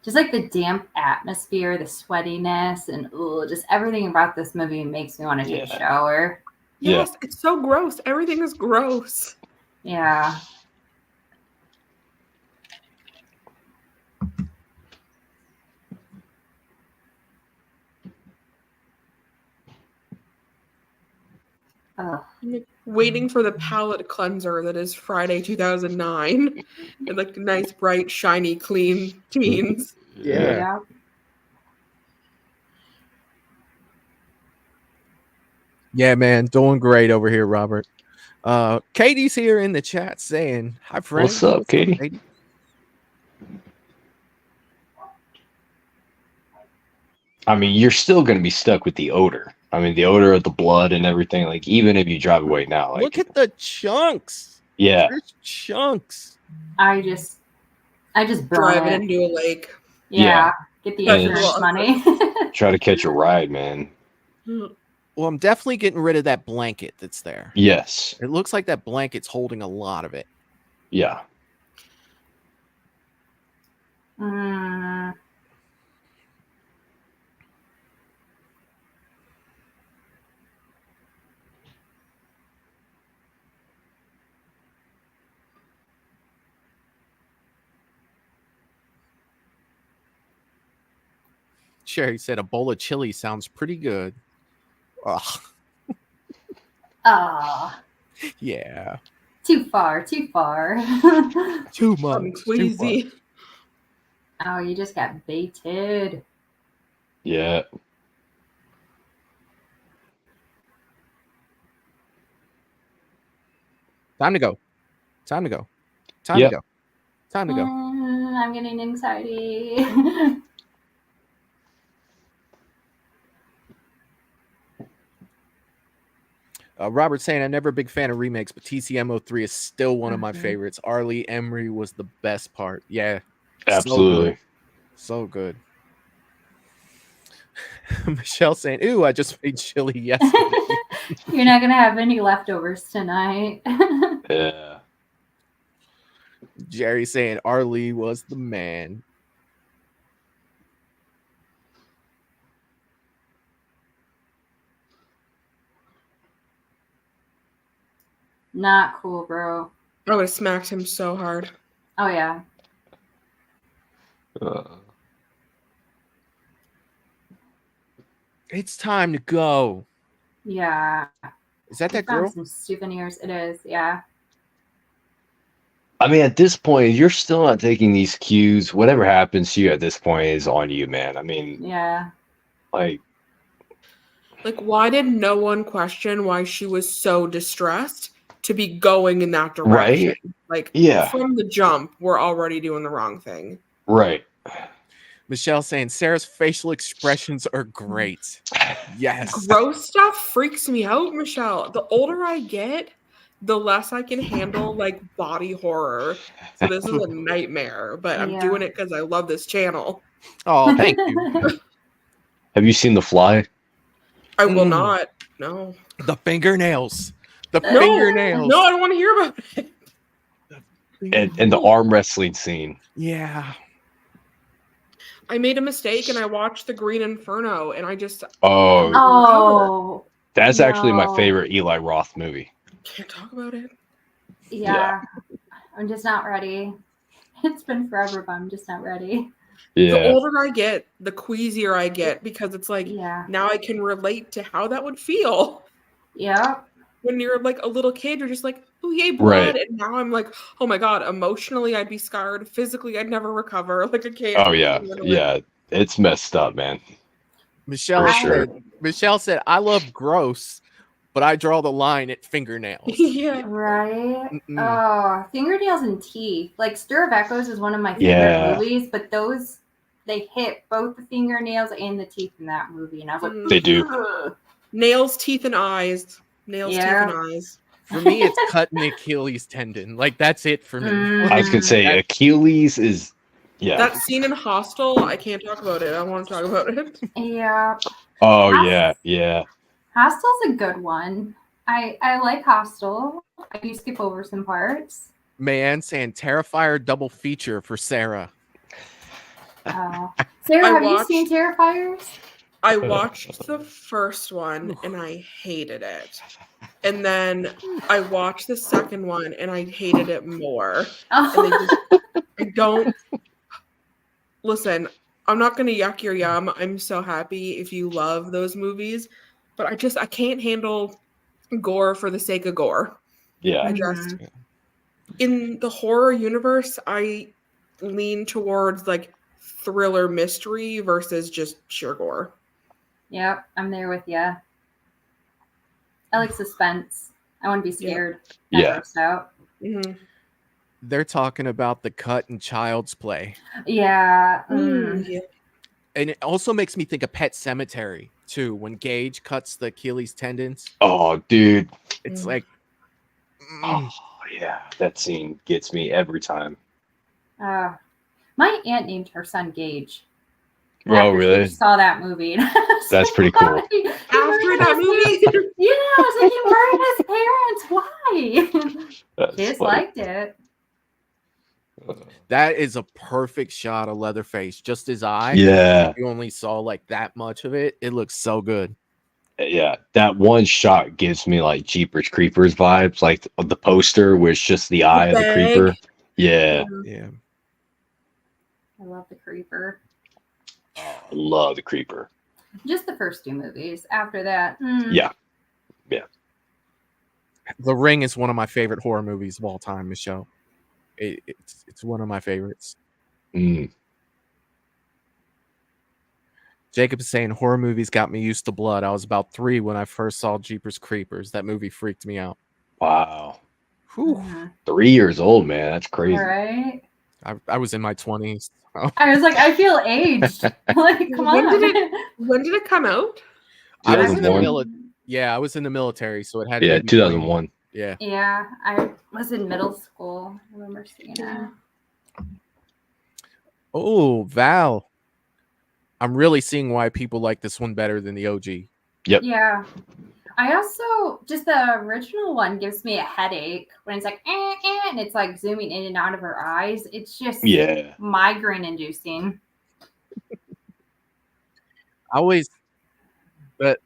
Just like the damp atmosphere, the sweatiness, and just everything about this movie makes me want to take a shower. Yes, it's so gross. Everything is gross. Yeah. Ugh. Waiting for the palette cleanser that is Friday 2009 and like nice, bright, shiny, clean teens. Yeah. Yeah, man, doing great over here, Robert. Katie's here in the chat saying, hi, friend. What's up, Katie? I mean, you're still going to be stuck with the odor. I mean, the odor of the blood and everything. Like, even if you drive away now. Like, look at the chunks. Yeah. There's chunks. I just burn drive it into a lake. Yeah. Get the insurance money. Try to catch a ride, man. Well, I'm definitely getting rid of that blanket that's there. Yes. It looks like that blanket's holding a lot of it. Yeah. Sherry said a bowl of chili sounds pretty good. Ugh. Oh. Yeah. Too far. Too much. Queasy. Oh, you just got baited. Yeah. Time to go. Time to go. I'm getting anxiety. Robert saying, I'm never a big fan of remakes, but TCM03 is still one of my favorites. Arlie Emery was the best part. Yeah. Absolutely. So good. Michelle saying, ooh, I just made chili yesterday. You're not going to have any leftovers tonight. Yeah. Jerry saying, Arlie was the man. Not cool, bro. I would have smacked him so hard. Oh, yeah. It's time to go. Yeah. Is that found girl? Some souvenirs. It is, yeah. I mean, at this point, you're still not taking these cues. Whatever happens to you at this point is on you, man. I mean, yeah. Like, why did no one question why she was so distressed to be going in that direction? Right? Like, yeah. From the jump, we're already doing the wrong thing. Right. Michelle saying, Sarah's facial expressions are great. Yes. Gross stuff freaks me out, Michelle. The older I get, the less I can handle, like, body horror. So this is a nightmare, but I'm doing it because I love this channel. Oh, thank you. Have you seen The Fly? I will not. No. The fingernails. The No. fingernails. No, I don't want to hear about it. And the arm wrestling scene. Yeah. I made a mistake and I watched The Green Inferno and I just Oh. That's actually my no. favorite Eli Roth movie. can't talk about it. Yeah. I'm just not ready. It's been forever, but I'm just not ready. Yeah. The older I get, the queasier I get because it's like Yeah. now I can relate to how that would feel. Yeah. When you're like a little kid, you're just like, oh yay, blood. Right. And now I'm like, oh my god, emotionally I'd be scarred. Physically, I'd never recover. Like I can't. Oh yeah. Yeah. It's messed up, man. Michelle For sure. said, I love gross, but I draw the line at fingernails. Yeah. Right. Mm-mm. Oh, fingernails and teeth. Like Stir of Echoes is one of my favorite Yeah. movies, but those they hit both the fingernails and the teeth in that movie, and I was like, They do. "Ugh." Nails, teeth, and eyes. Nails, Yeah. teeth, and eyes. For me, it's cutting the Achilles tendon. Like that's it for me. I was gonna say Achilles is That scene in Hostel, I can't talk about it. I want to talk about it. Yeah. Oh yeah. Hostel's a good one. I like Hostel. I do skip over some parts. Man, saying Terrifier double feature for Sarah. Oh. Sarah, have you seen Terrifiers? I watched the first one and I hated it. And then I watched the second one and I hated it more. And they just, I don't listen, I'm not gonna yuck your yum. I'm so happy if you love those movies, but I can't handle gore for the sake of gore. Yeah. I just in the horror universe, I lean towards like thriller mystery versus just sheer gore. Yep, I'm there with you. I like suspense. I want to be scared. Yeah. Out. Mm-hmm. They're talking about the cut in Child's Play. Yeah. Yeah. And it also makes me think of Pet Cemetery too, when Gage cuts the Achilles tendons. Oh, dude. It's like Oh yeah. That scene gets me every time. My aunt named her son Gage. Oh, after really? she saw that movie. That's pretty cool. After that movie? Yeah, I was like, you weren't his parents. Why? That's Kids funny. liked it. that is a perfect shot of Leatherface, just his eye. Yeah. You only saw like that much of it. It looks so good. Yeah, that one shot gives me like Jeepers Creepers vibes, like the poster where it's just the eye of the bag. creeper. Yeah, Yeah. I love the creeper. I love the creeper. Just the first two movies. After that, Yeah, The Ring is one of my favorite horror movies of all time, Michelle. It's one of my favorites. Mm. Jacob is saying horror movies got me used to blood. I was about 3 when I first saw Jeepers Creepers. That movie freaked me out. Wow. Whew. 3 years old, man. That's crazy. Right? I was in my 20s. Oh. I was like, I feel aged. Like, come When on. When did it come out? I was in the 2001. I was in the military, so it had to Yeah, be 2001. Yeah. Yeah, I was in middle school. I remember seeing that. Oh, Val. I'm really seeing why people like this one better than the OG. Yep. Yeah. I also, just the original one gives me a headache when it's like, and it's like zooming in and out of her eyes. It's just migraine inducing. But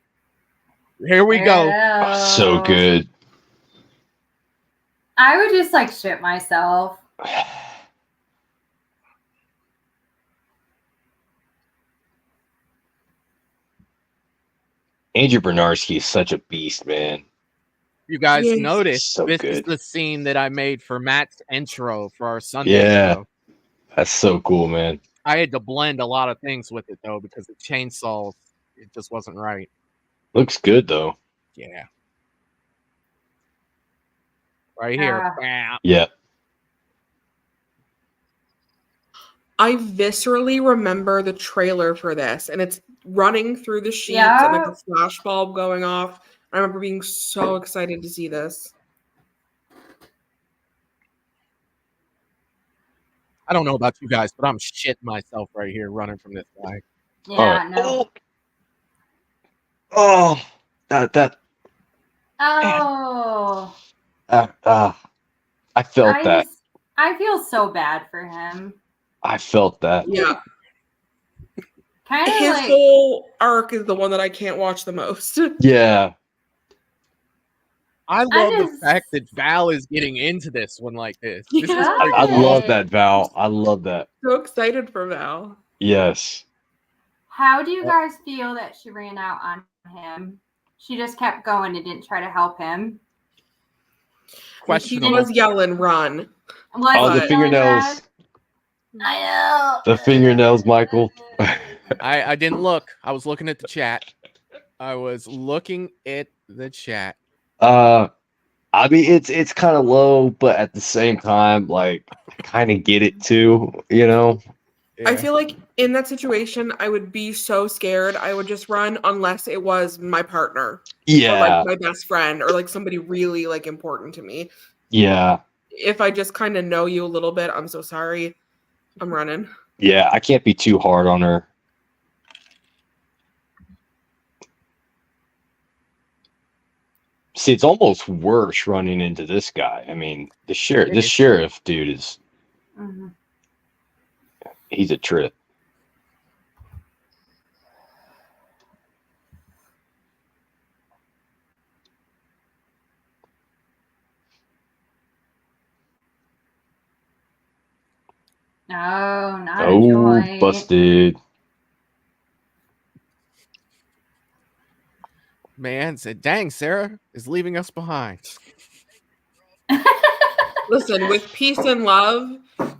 here we go. Oh, so good. I would just like shit myself. Andrew Bernarski is such a beast, man. You guys Yes. noticed So this is good. the scene that I made for Matt's intro for our Sunday show. That's so cool, man. I had to blend a lot of things with it though because the chainsaw, it just wasn't right. Looks good though. Yeah. Right here. Bam. Yeah. I viscerally remember the trailer for this, and it's running through the sheets and like a flash bulb going off. I remember being so excited to see this. I don't know about you guys, but I'm shitting myself right here running from this guy. Yeah, no. Oh, that Oh, I felt that. I feel so bad for him. I felt that. Yeah. Kind of His like whole arc is the one that I can't watch the most. Yeah. I love the just- fact that Val is getting into this one like this. This is Yeah. freaking I love awesome. that, Val. I love that. So excited for Val. Yes. How do you guys feel that she ran out on him? She just kept going and didn't try to help him. He Questionable. was yelling, "Run!" Was Oh, he the But- feeling fingernails. bad? I know. The fingernails, Michael. I didn't look. I was looking at the chat. I was looking at the chat. I mean, it's kind of low, but at the same time, like, I kind of get it too, you know? I Yeah. feel like in that situation, I would be so scared. I would just run unless it was my partner or Yeah, like my best friend or like somebody really like important to me. yeah, If I just kind of know you a little bit, I'm so sorry. I'm running. yeah. I can't be too hard on her. See, it's almost worse running into this guy. I mean, this sheriff dude is Mhm. he's a trip. No, not a Oh, joint. busted. Man said, dang, Sarah is leaving us behind. Listen, with peace and love,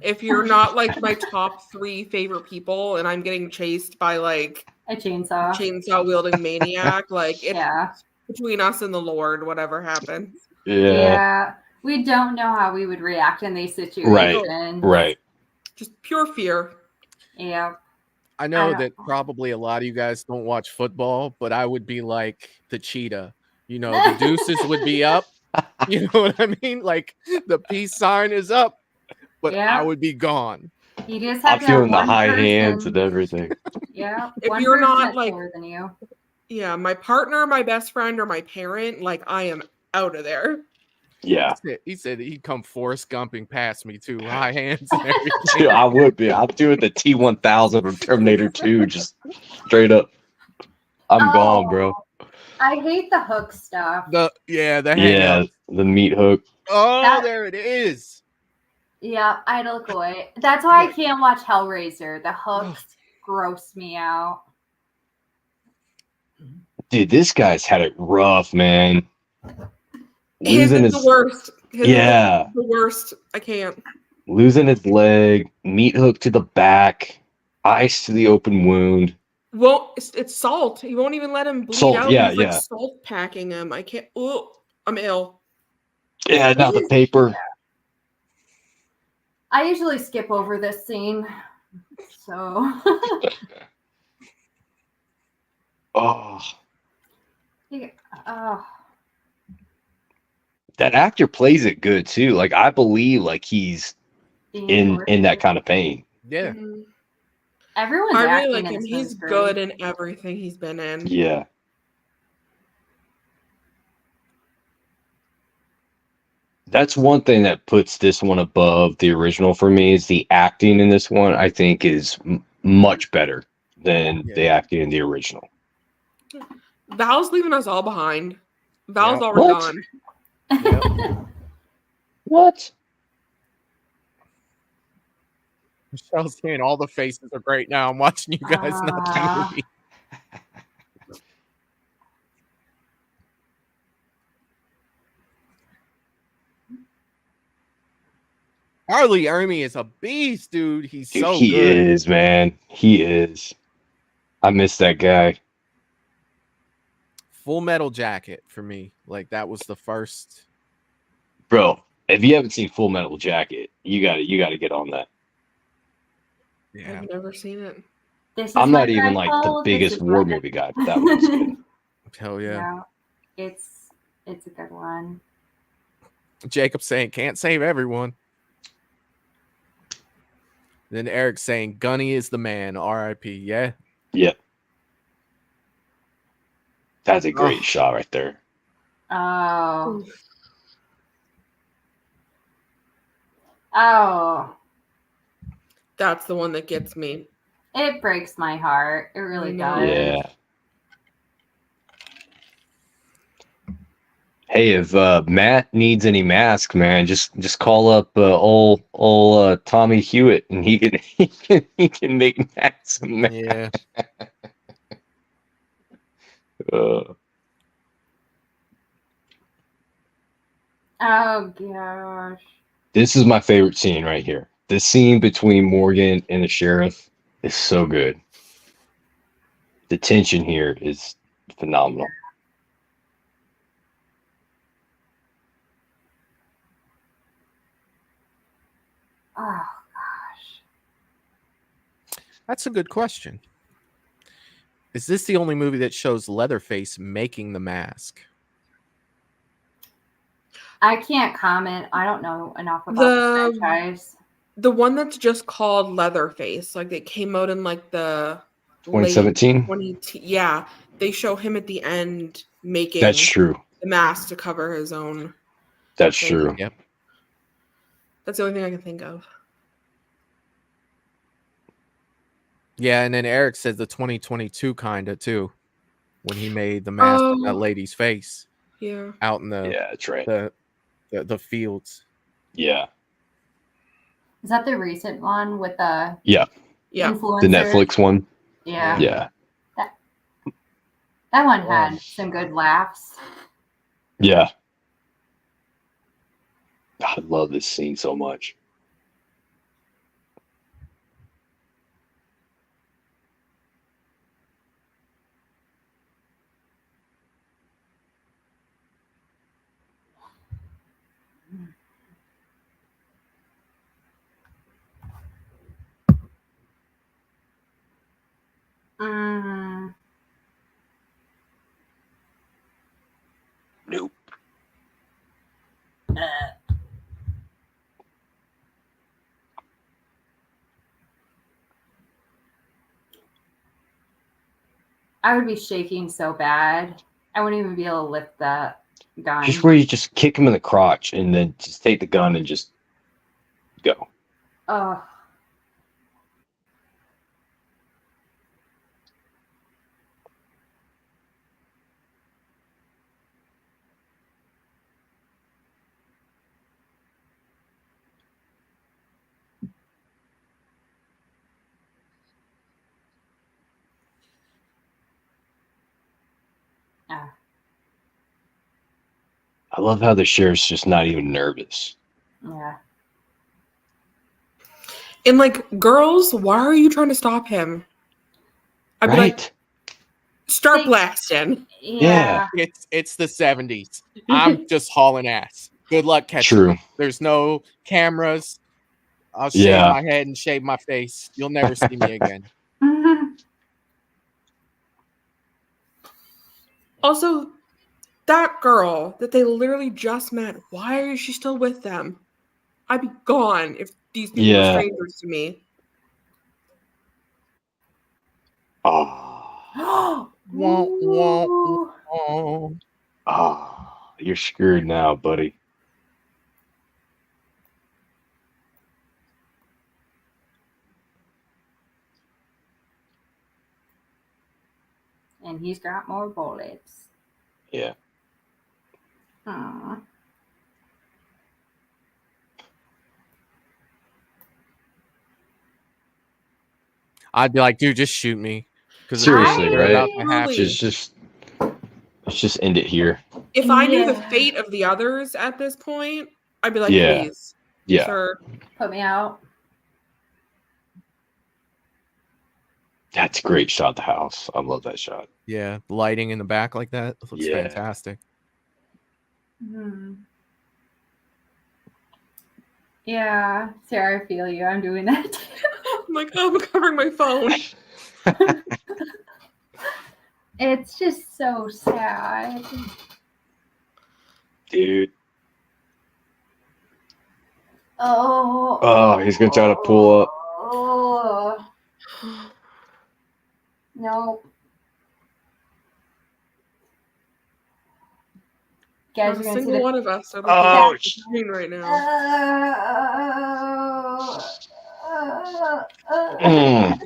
if you're not like my top 3 favorite people and I'm getting chased by like A chainsaw. chainsaw wielding maniac, like it's Yeah. between us and the Lord, whatever happens. Yeah, We don't know how we would react in these situations. right. Just pure fear. Yeah. I know don't- that probably a lot of you guys don't watch football, but I would be like the cheetah. You know, the deuces would be up. You know what I mean? Like the peace sign is up, but Yeah. I would be gone. You just I'm have to have feeling the one high person. hands and everything. Yeah. If one you're person not, that's like- slower than you. Yeah, my partner, my best friend, or my parent, like I am out of there. Yeah, He said he'd come Forrest Gumping past me too, high hands and everything. dude, I would be. I'm doing the T-1000 from Terminator 2, just straight up. I'm gone, bro. I hate the hook stuff. The hang Yeah, up. the meat hook. Oh, That- there it is. Yeah, I look away. That's why I can't watch Hellraiser. The hooks gross me out. Dude, this guy's had it rough, man. His Losing is the worst. His is yeah, the worst. I can't. losing his leg, meat hook to the back, ice to the open wound. Well, it's salt. He won't even let him bleed Salt, out. yeah, He's like yeah. salt packing him. I can't. Oh, I'm ill. Yeah, now the paper. I usually skip over this scene. So Oh, oh, that actor plays it good too. Like I believe, like he's in that kind of pain. Yeah. Mhm. Everyone's I acting really like in him. this He's one's great. good in everything he's been in. Yeah. That's one thing that puts this one above the original for me is the acting in this one, I think, is much better than Yeah. the acting in the original. Val's leaving us all behind. Val's Yeah. already What? gone. Yep. What? Michelle's saying all the faces are great now. I'm watching you guys, not the Ah. movie. Harley Ermey is a beast, dude. He's Dude, so he good. is, man. He is. I miss that guy. Full Metal Jacket for me. Like that was the first. Bro, if you haven't seen Full Metal Jacket, you gotta get on that. Yeah. I've never seen it. This is I'm my not even like the cycle, this biggest is war my- movie guy, but that one's good. Hell yeah. No, it's a good one. Jacob saying can't save everyone. Then Eric saying Gunny is the man. R.I.P. Yeah. Yep. That's a great shot right there. Oh. Oh. That's the one that gets me. It breaks my heart. It really does. Yeah. Hey, if Matt needs any mask, man, just call up old Tommy Hewitt, and he can make masks. Yeah. Oh gosh. This is my favorite scene right here. This scene between Morgan and the sheriff is so good. The tension here is phenomenal. Oh gosh. That's a good question. Is this the only movie that shows Leatherface making the mask? I can't comment. I don't know enough about the franchise. The one that's just called Leatherface, like it came out in like the 2017? Yeah, they show him at the end making That's true. the mask to cover his own. That's thing. true. Yep. That's the only thing I can think of. Yeah, and then Eric says the 2022 kinda too, when he made the mask on that lady's face. Yeah. Out in the that's right. The fields. Yeah. Is that the recent one with the influencer? The Netflix one. Yeah. Yeah. That one had some good laughs. Yeah. I love this scene so much. Nope. I would be shaking so bad. I wouldn't even be able to lift that gun. Just where you just kick him in the crotch and then just take the gun and just go. Oh. I love how the sheriff's just not even nervous. Yeah. And like, girls, why are you trying to stop him? I'd be like, start blasting. Yeah. It's the 70s. I'm just hauling ass. Good luck catching True. me. There's no cameras. I'll shave my head and shave my face. You'll never see me again. Also, that girl that they literally just met, why is she still with them? I'd be gone if these people were strangers to me. Oh, you're screwed now, buddy. And he's got more bullets. Yeah. Aww. I'd be like, dude, just shoot me. Seriously, right? Let's just end it here. If I knew the fate of the others at this point, I'd be like, please, sir. Put me out. That's a great shot. The house. I love that shot. Yeah, lighting in the back like that. It looks fantastic. Yeah, Sarah, I feel you. I'm doing that too. I'm like, oh, I'm covering my phone. It's just so sad. Dude. Oh, he's gonna try to pull up. Oh. No. guys Not are a gonna see single the one of us are Oh, looking at the screen right now. Mm.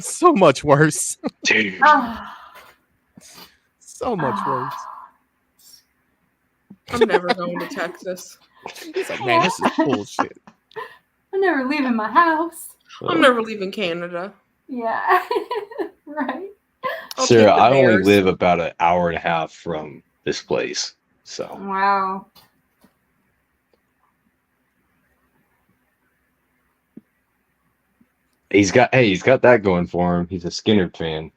So much worse. Dude. So much worse. I'm never going to Texas. He's like, man, this is bullshit. I'm never leaving my house. I'm never leaving Canada. Yeah. Right. I'll Sarah, take the I only Bears. live about an hour and a half from this place. So Wow. he's got that going for him. He's a Skinner fan.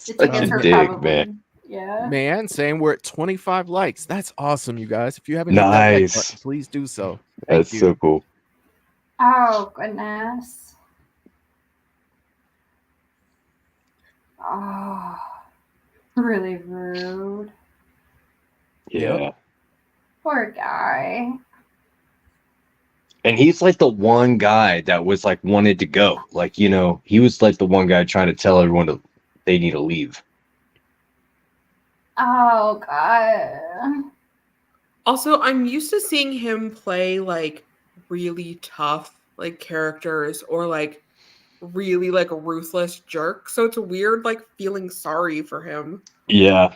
The Such tickets a are dig, probably, man. yeah. Man, saying we're at 25 likes. That's awesome, you guys. If you haven't hit that like Nice. button, please do so. Thank That's you. so cool. Oh goodness. Oh, really rude. Yeah. Yep. Poor guy. And he's like the one guy that was like wanted to go. Like, you know, he was like the one guy trying to tell everyone they need to leave. Oh god. Also, I'm used to seeing him play like really tough like characters or like really like a ruthless jerk. So it's weird like feeling sorry for him. Yeah.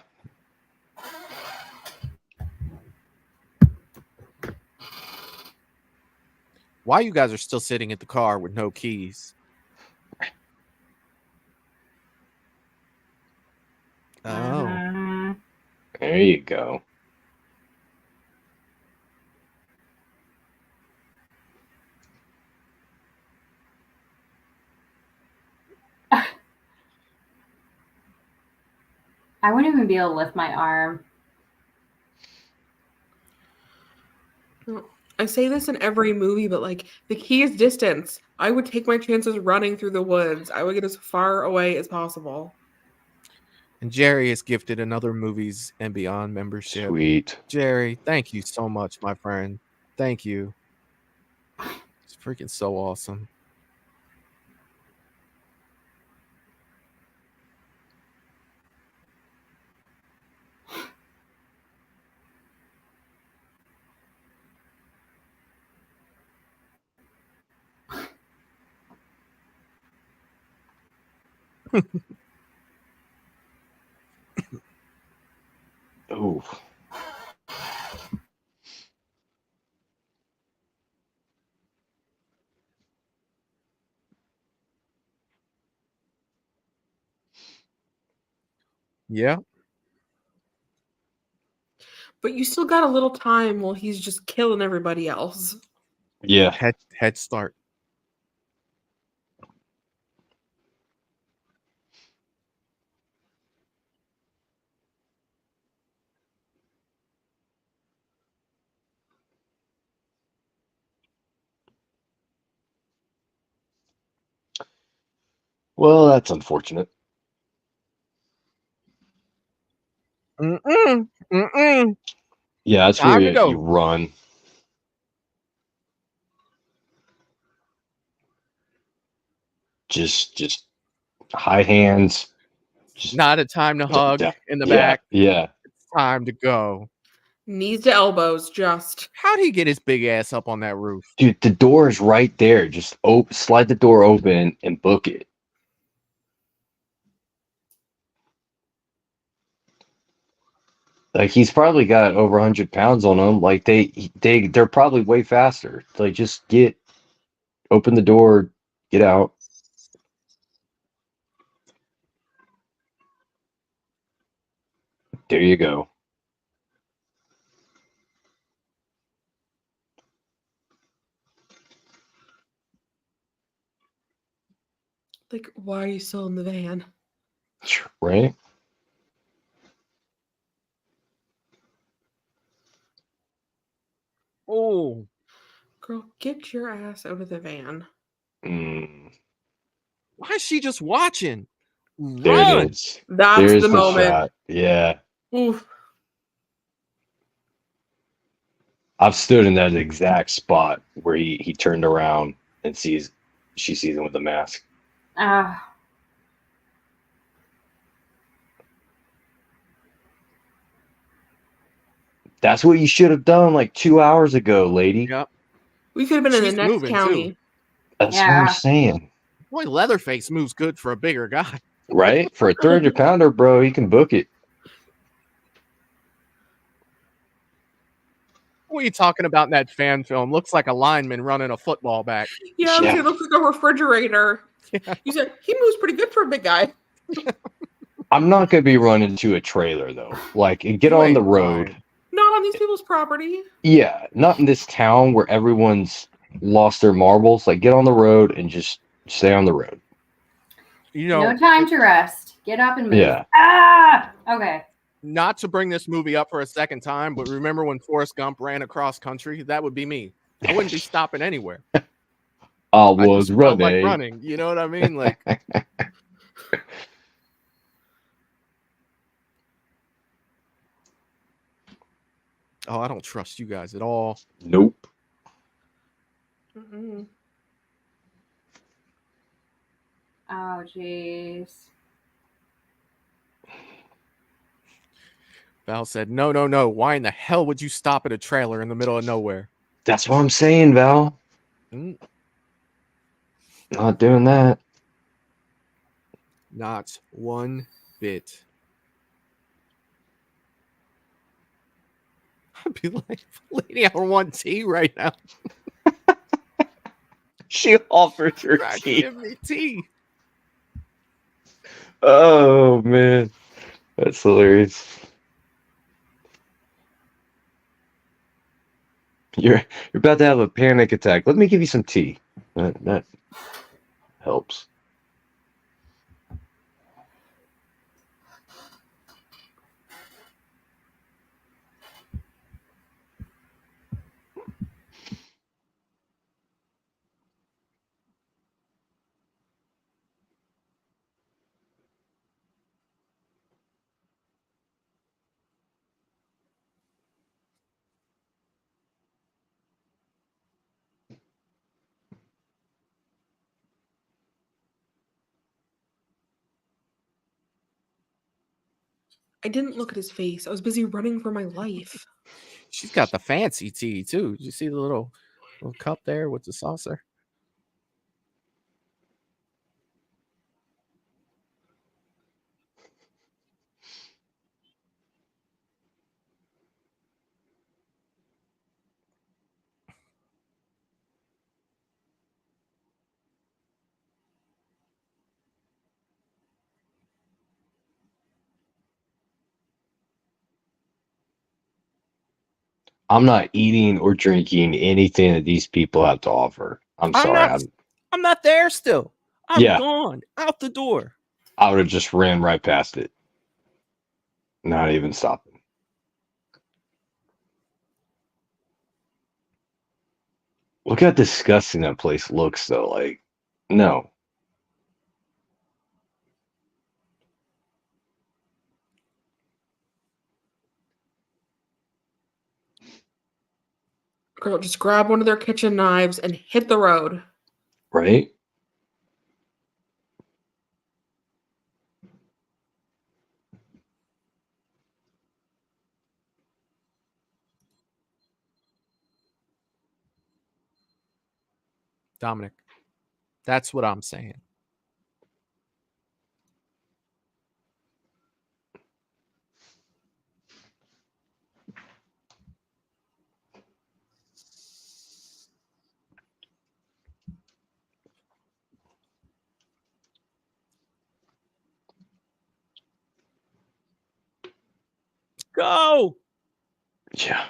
Why you guys are still sitting at the car with no keys? Oh. There you go. I wouldn't even be able to lift my arm. I say this in every movie, but like the key is distance. I would take my chances running through the woods. I would get as far away as possible. And Jerry has gifted another Movies and Beyond membership. Sweet. Jerry, thank you so much, my friend. Thank you. It's freaking so awesome. Oh. Yeah. But you still got a little time while he's just killing everybody else. Yeah. Head start. Well, that's unfortunate. Mm-mm. Mm-mm. Yeah, that's Time where to go. you run. Just high hands. Just Not a time to hug down. in the Yeah, back. yeah. It's time to go. Knees to elbows, just. How'd he get his big ass up on that roof? Dude, the door is right there. Just slide the door open and book it. Like he's probably got over 100 pounds on him. Like they're probably way faster. Like just open the door, get out. There you go. Like, why are you still in the van? Right? Oh. Girl, get your ass out of the van. Why is she just watching? There Run. it is. That's There's the moment. shot. Yeah. Oof. I've stood in that exact spot where he turned around and she sees him with the mask. That's what you should have done like 2 hours ago, lady. Yep. We could have been She's in the next moving, county. too. That's what I'm saying. Boy, Leatherface moves good for a bigger guy. Right? For a 300-pounder, bro, he can book it. What are you talking about in that fan film? Looks like a lineman running a football back. Yeah, it looks like a refrigerator. Yeah. You said he moves pretty good for a big guy. I'm not going to be running to a trailer, though. Like, get on the road. Not on these people's property. Yeah, not in this town where everyone's lost their marbles. Like, get on the road and just stay on the road. You know, no time to rest. Get up and move. Yeah. Okay. Not to bring this movie up for a second time, but remember when Forrest Gump ran across country? That would be me. I wouldn't be stopping anywhere. I was running. Like running. You know what I mean? Like. Oh, I don't trust you guys at all. Nope. Mm-hmm. Oh, jeez. Val said, no. Why in the hell would you stop at a trailer in the middle of nowhere? That's what I'm saying, Val. Not doing that. Not one bit. I'd be like, lady, I want tea right now. She offered her tea. Give me tea. Oh, man. That's hilarious. You're about to have a panic attack. Let me give you some tea. That helps. I didn't look at his face. I was busy running for my life. She's got the fancy tea, too. Did you see the little cup there with the saucer? I'm not eating or drinking anything that these people have to offer. I'm sorry. I'm not there still. I'm gone. Out the door. I would have just ran right past it. Not even stopping. Look how disgusting that place looks, though. Like, no. Girl, just grab one of their kitchen knives and hit the road. Right? Dominic, that's what I'm saying. Go. Yeah.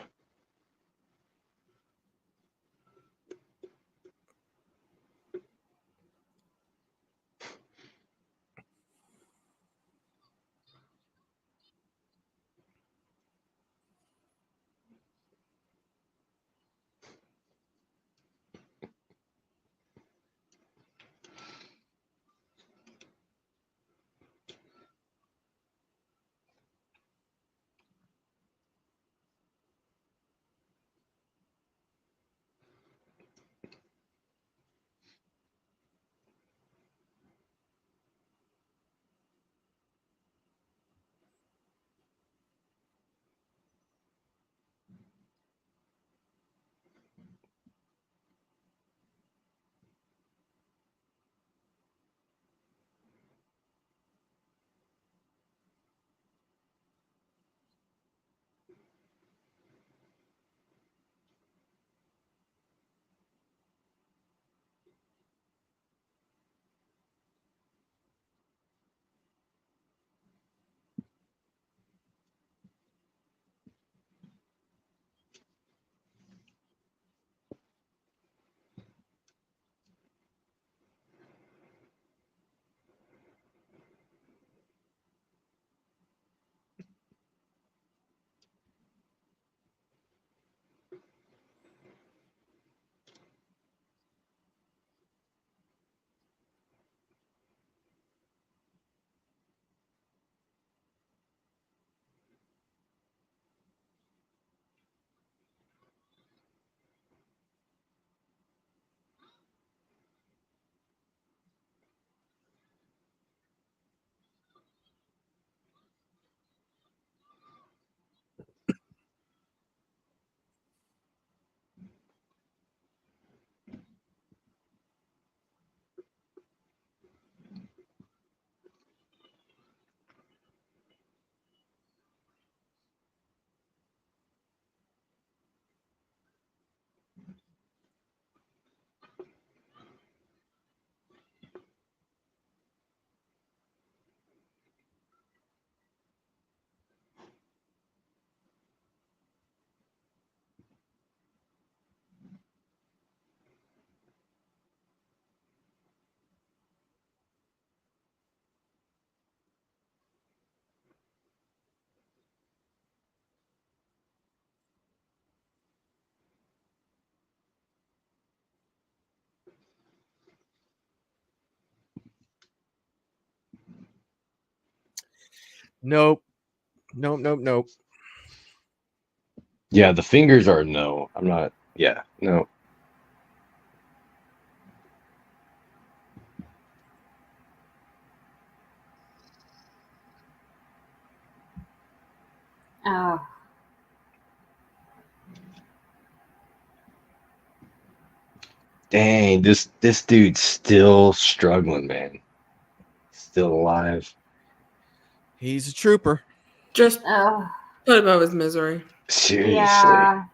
Nope. Nope. Yeah, the fingers are no. I'm not. Yeah, no. Oh, Dang, this dude's still struggling, man. Still alive. He's a trooper. Just oh, put him out of his misery. Seriously. yeah.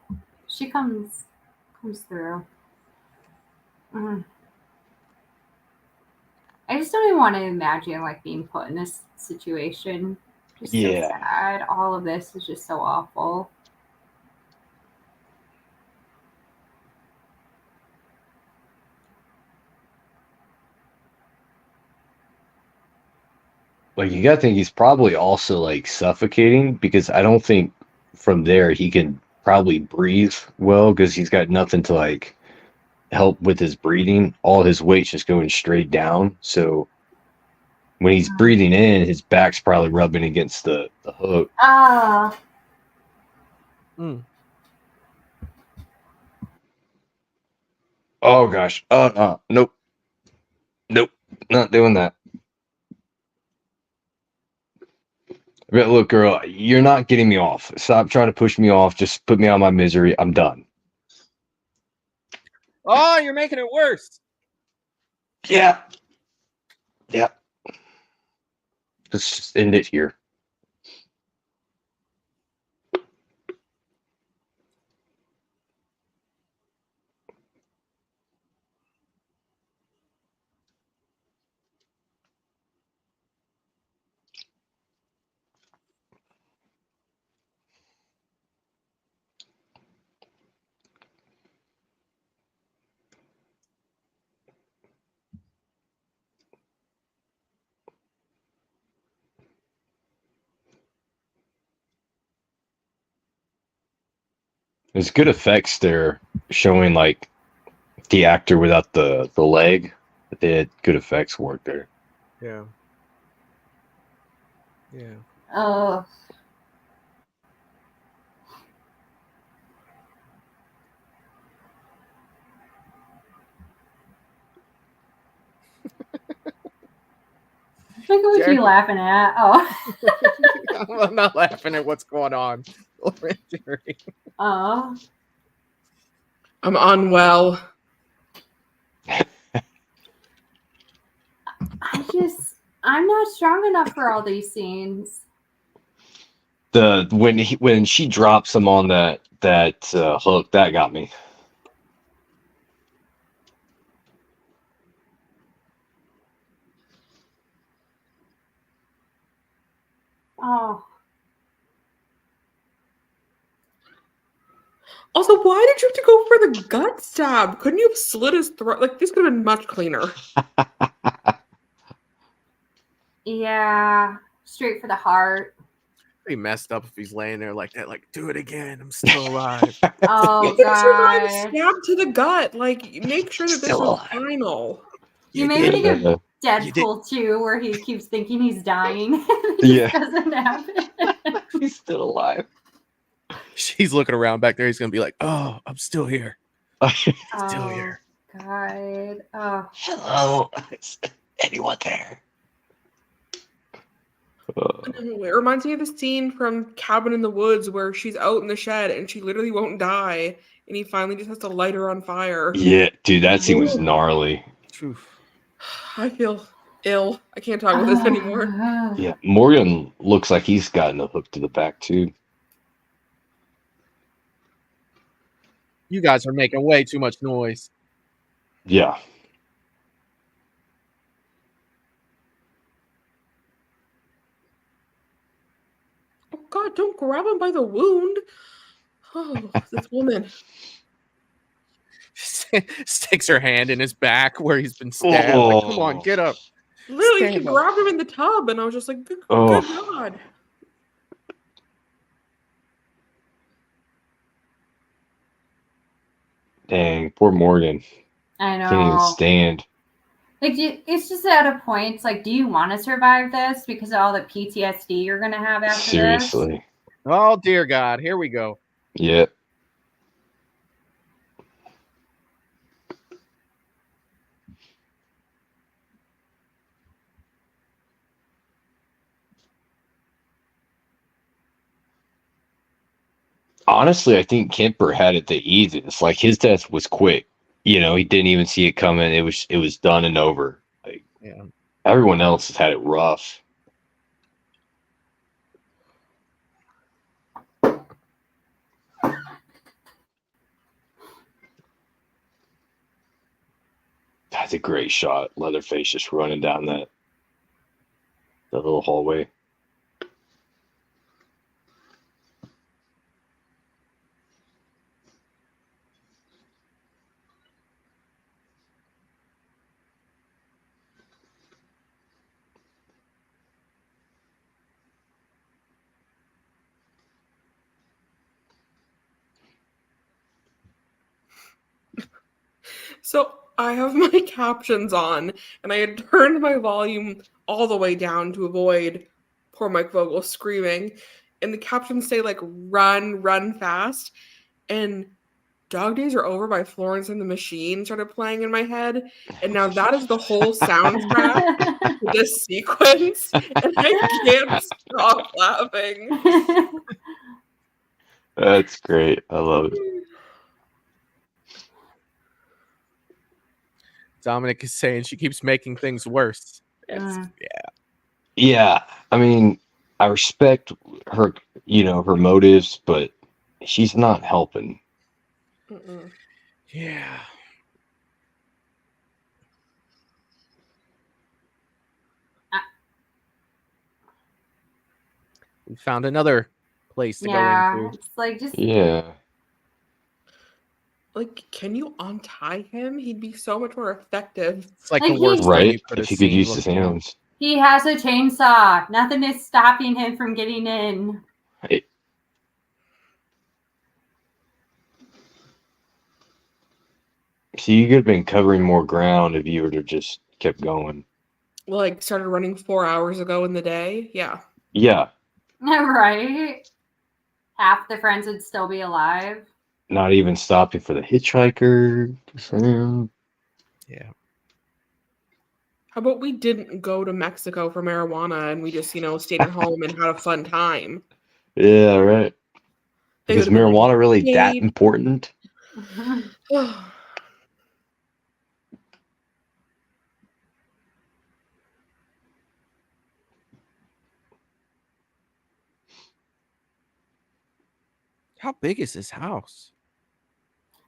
She comes through. Mm. I just don't even want to imagine like being put in this situation. Just so Yeah. sad. All of this is just so awful. Like you gotta think he's probably also like suffocating because I don't think from there he can probably breathe well because he's got nothing to like help with his breathing. All his weight's just going straight down. So when he's breathing in, his back's probably rubbing against the hook. Ah. Mm. Oh gosh. Nope. Nope. Not doing that. But look, girl, you're not getting me off. Stop trying to push me off. Just put me out of my misery. I'm done. Oh, you're making it worse. Yeah. Yeah. Let's just end it here. There's good effects there showing like the actor without the leg. But they had good effects work there. Yeah. Yeah. Oh. Look at what Jerry. you laughing at. Oh. I'm not laughing at what's going on. Jerry. Oh. I'm unwell. I'm not strong enough for all these scenes. When she drops him on that hook, that got me. Oh. Also, why did you have to go for the gut stab? Couldn't you have slit his throat? Like, this could have been much cleaner. Yeah. Straight for the heart. Pretty messed up if he's laying there like that. Like, do it again. I'm still alive. Oh, You survived a God. stab to the gut. Like, make sure that this Still was alive. final. You made me think of Yeah. Deadpool 2, where he keeps thinking he's dying. Yeah. Doesn't happen. He's still alive. She's looking around back there. He's gonna be like, "Oh, I'm still here. Still here." God. Oh. Hello. Is anyone there? It reminds me of the scene from Cabin in the Woods where she's out in the shed and she literally won't die, and he finally just has to light her on fire. Yeah, dude, that scene was gnarly. I feel ill. I can't talk about this anymore. Yeah, Morgan looks like he's gotten a hook to the back too. You guys are making way too much noise. Yeah. Oh God, don't grab him by the wound. Oh, this woman. Sticks her hand in his back where he's been stabbed. Like, come on, get up. Literally, she Stand up. grabbed him in the tub, and I was just like, good Oh. God. Dang, poor Morgan. I Can't even know. stand. Like, it's just at a point, it's like, do you want to survive this because of all the PTSD you're going to have after this? Seriously. Oh, dear God. Here we go. Yeah. Honestly, I think Kemper had it the easiest. Like his death was quick. You know, he didn't even see it coming. It was done and over. Like Yeah. everyone else has had it rough. That's a great shot. Leatherface just running down that little hallway. So I have my captions on, and I had turned my volume all the way down to avoid poor Mike Vogel screaming. And the captions say, like, run, run fast. And Dog Days Are Over by Florence and the Machine started playing in my head. And now that is the whole soundtrack to this sequence. And I can't stop laughing. That's great. I love it. Dominic is saying she keeps making things worse. Yeah. Yeah. I mean, I respect her, you know, her motives, but she's not helping. Mm-mm. Yeah. We found another place to go into. It's like just Yeah. Like, can you untie him? He'd be so much more effective. It's like Like the worst thing Right? you could If have he could seen. use his looking out. hands. he has a chainsaw. Nothing is stopping him from getting in. Hey. See, you could have been covering more ground if you would have just kept going. Like, started running 4 hours ago in the day. Yeah. Yeah. Right? Half the friends would still be alive. Not even stopping for the hitchhiker. Yeah. How about we didn't go to Mexico for marijuana and we just, stayed at home and had a fun time? Yeah, right. They Is would've been marijuana really that paid. important? How big is this house?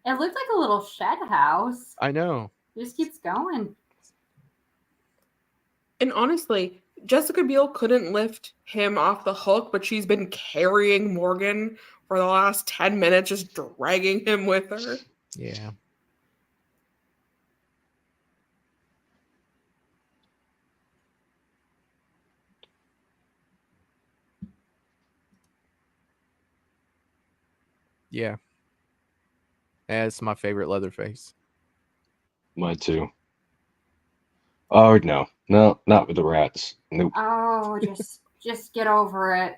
It looked like a little shed house. I know. It just keeps going. And honestly, Jessica Biel couldn't lift him off the hook, but she's been carrying Morgan for the last 10 minutes, just dragging him with her. Yeah. Yeah. That's my favorite Leatherface. Mine too. Oh no, not with the rats. Nope. Oh, just get over it.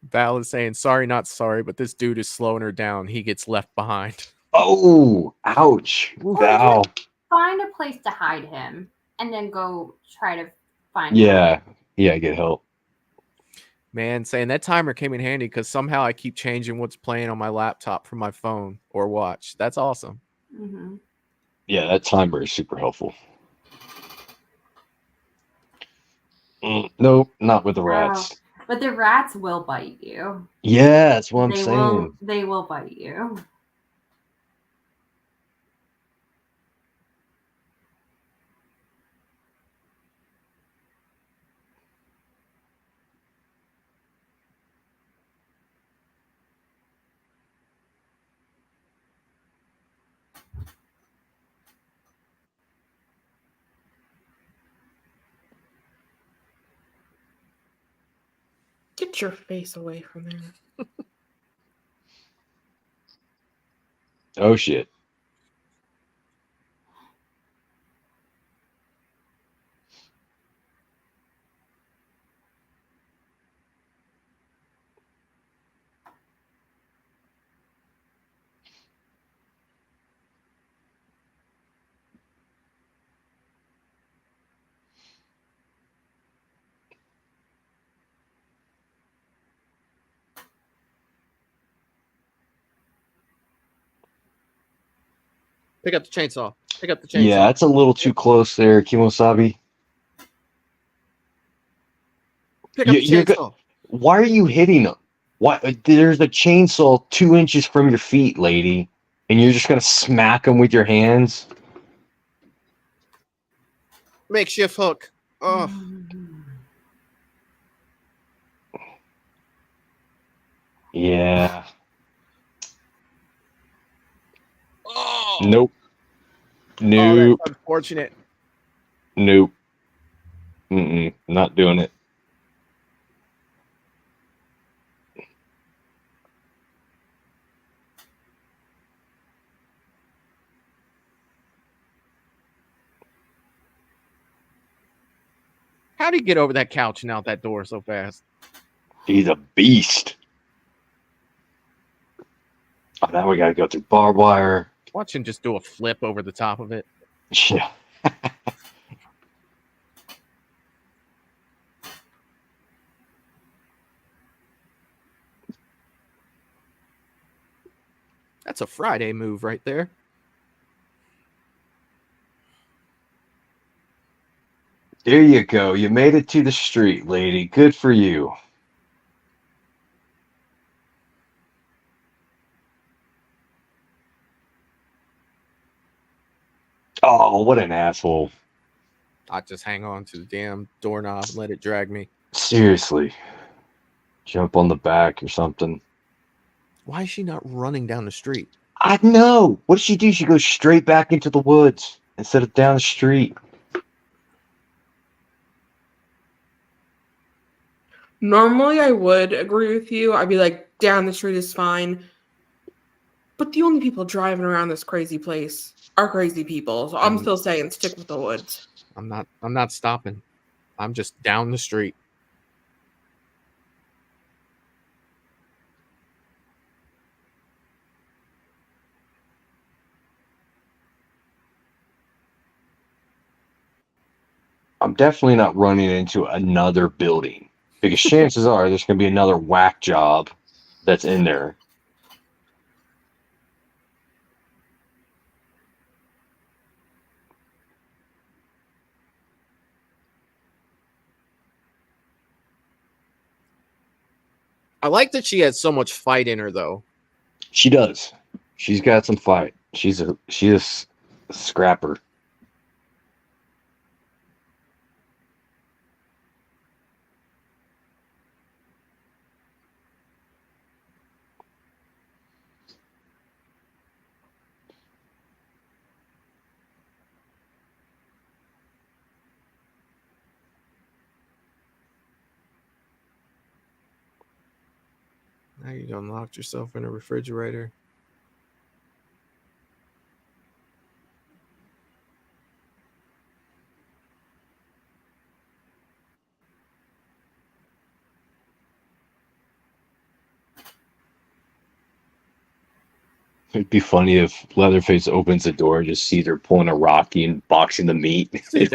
Val is saying, sorry, not sorry, but this dude is slowing her down. He gets left behind. Oh, ouch, Val. Find a place to hide him and then go try to find Yeah, get help. Man, saying that timer came in handy because somehow I keep changing what's playing on my laptop from my phone or watch. That's awesome. Mm-hmm. Yeah, that timer is super helpful. Nope, not with the rats. But the rats will bite you. Yeah, that's what I'm saying. They will bite you. Get your face away from there. Oh shit. Pick up the chainsaw. Pick up the chainsaw. Yeah, it's a little too close there, Kimosabi. Pick up the chainsaw. Why are you hitting them? Why? There's a chainsaw 2 inches from your feet, lady, and you're just gonna smack them with your hands. Makeshift hook. Oh. Yeah. Oh. Nope. Oh, Nope. that's unfortunate. Nope. Not doing it. How do you get over that couch and out that door so fast? He's a beast. Oh, now we gotta go through barbed wire. Watch him just do a flip over the top of it. Yeah. That's a Friday move right there. There you go. You made it to the street, lady. Good for you. Oh, what an asshole. I just hang on to the damn doorknob and let it drag me. Seriously. Jump on the back or something. Why is she not running down the street? I know. What does she do? She goes straight back into the woods instead of down the street. Normally, I would agree with you. I'd be like, down the street is fine. But the only people driving around this crazy place are crazy people. So I'm still saying stick with the woods. I'm not stopping. I'm just down the street. I'm definitely not running into another building because chances are there's going to be another whack job that's in there. I like that she has so much fight in her, though. She does. She's got some fight. She's a scrapper. Now you done locked yourself in a refrigerator. It'd be funny if Leatherface opens the door and just sees her pulling a Rocky and boxing the meat. He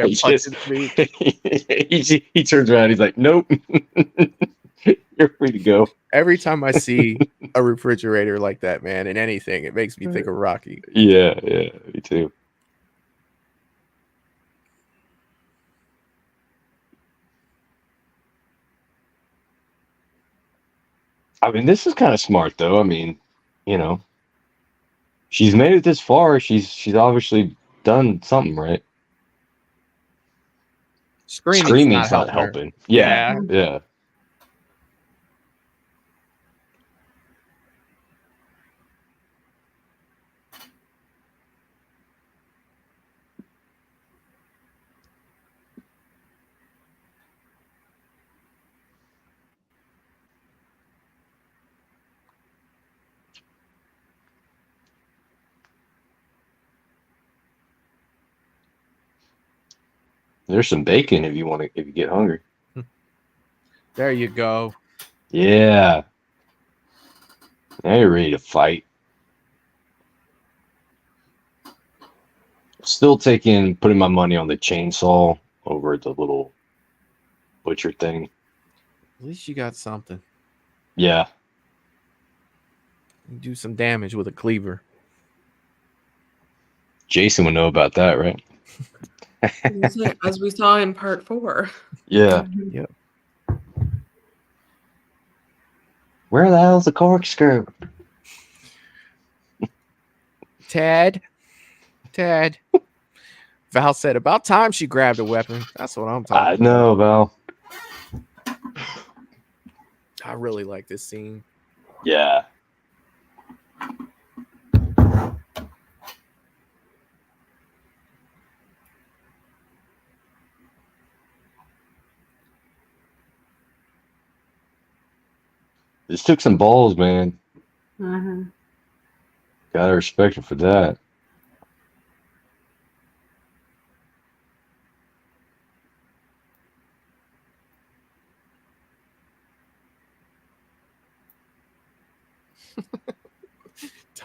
turns around. He's like, "Nope, you're free to go." Every time I see a refrigerator like that, man, in anything, it makes me think of Rocky. Yeah, me too. I mean, this is kind of smart, though. I mean, you know, she's made it this far. She's obviously done something right. Screaming's not helping. Yeah. There's some bacon if you get hungry. There you go. Yeah. Now you're ready to fight. Still putting my money on the chainsaw over the little butcher thing. At least you got something. Yeah. You do some damage with a cleaver. Jason would know about that, right? As we saw in part 4. Yeah. Yep. Where the hell's the corkscrew? Ted. Val said, about time she grabbed a weapon. That's what I'm talking about. I know, Val. I really like this scene. Yeah. This took some balls, man. Mm-hmm. Gotta respect her for that.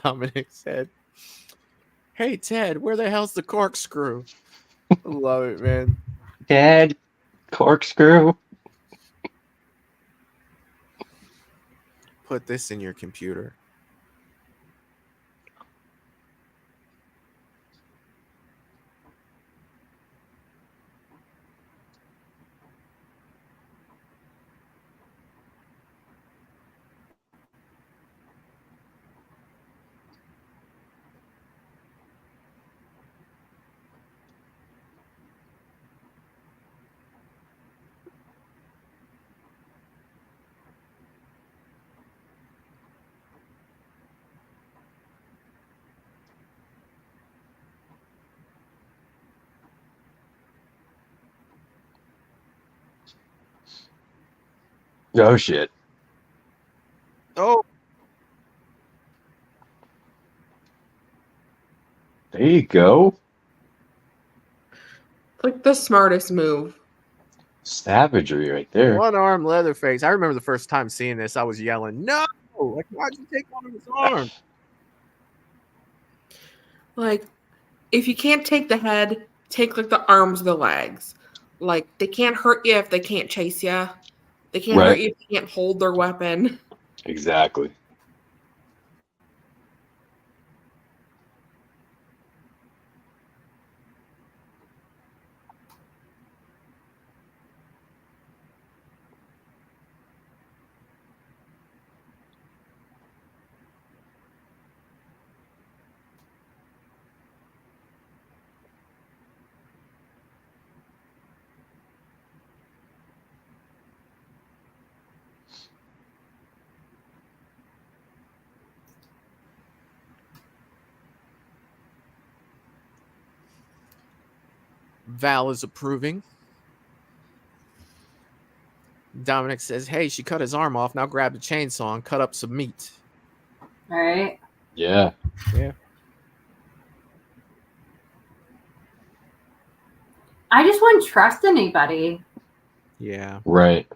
Dominic said, hey, Ted, where the hell's the corkscrew? I love it, man. Ted, corkscrew. Put this in your computer. Oh, shit. Oh, There you go. Like the smartest move. Savagery right there. one arm Leatherface. I remember the first time seeing this, I was yelling, no! Like, why'd you take one of his arms? Like, if you can't take the head, take like the arms or the legs. Like, they can't hurt you if they can't chase you. They can't hurt you if you can't hold their weapon. Exactly. Val is approving. Dominic says, hey, she cut his arm off. Now grab the chainsaw and cut up some meat. All right. Yeah. Yeah. I just wouldn't trust anybody. Yeah. Right.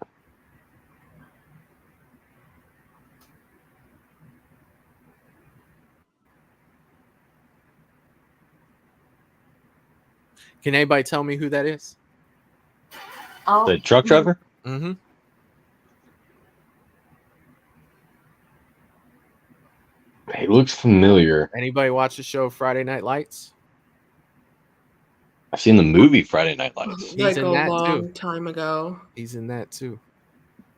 Can anybody tell me who that is? Oh, The truck driver? Mm-hmm. He looks familiar. Anybody watch the show Friday Night Lights? I've seen the movie Friday Night Lights. He's Like in a that long too. time ago. He's in that too.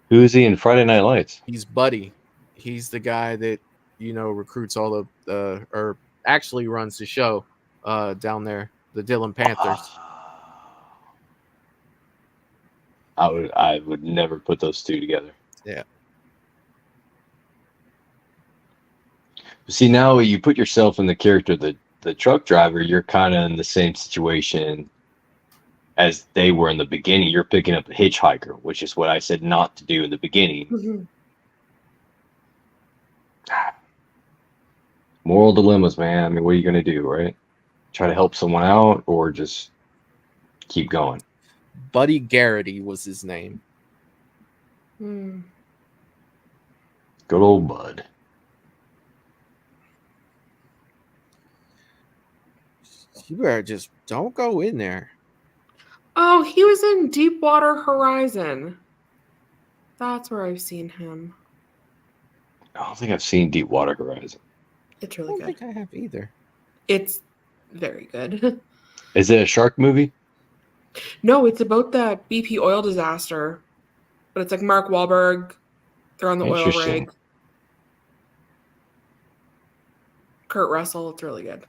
Who is he in Friday Night Lights? He's Buddy. He's the guy that, recruits all the or actually runs the show down there, the Dillon Panthers. I would never put those two together. Yeah. See, now you put yourself in the character of the truck driver, you're kind of in the same situation as they were in the beginning. You're picking up a hitchhiker, which is what I said not to do in the beginning. Mm-hmm. Moral dilemmas, man. I mean, what are you going to do, right? Try to help someone out or just keep going? Buddy Garrity was his name. Hmm. Good old Bud. You better just don't go in there. Oh, he was in Deepwater Horizon. That's where I've seen him. I don't think I've seen Deepwater Horizon. It's I really don't good. think I have either. It's very good. Is it a shark movie? No, it's about that BP oil disaster, but it's like Mark Wahlberg. They're on the oil Interesting. rig. Kurt Russell. It's really good.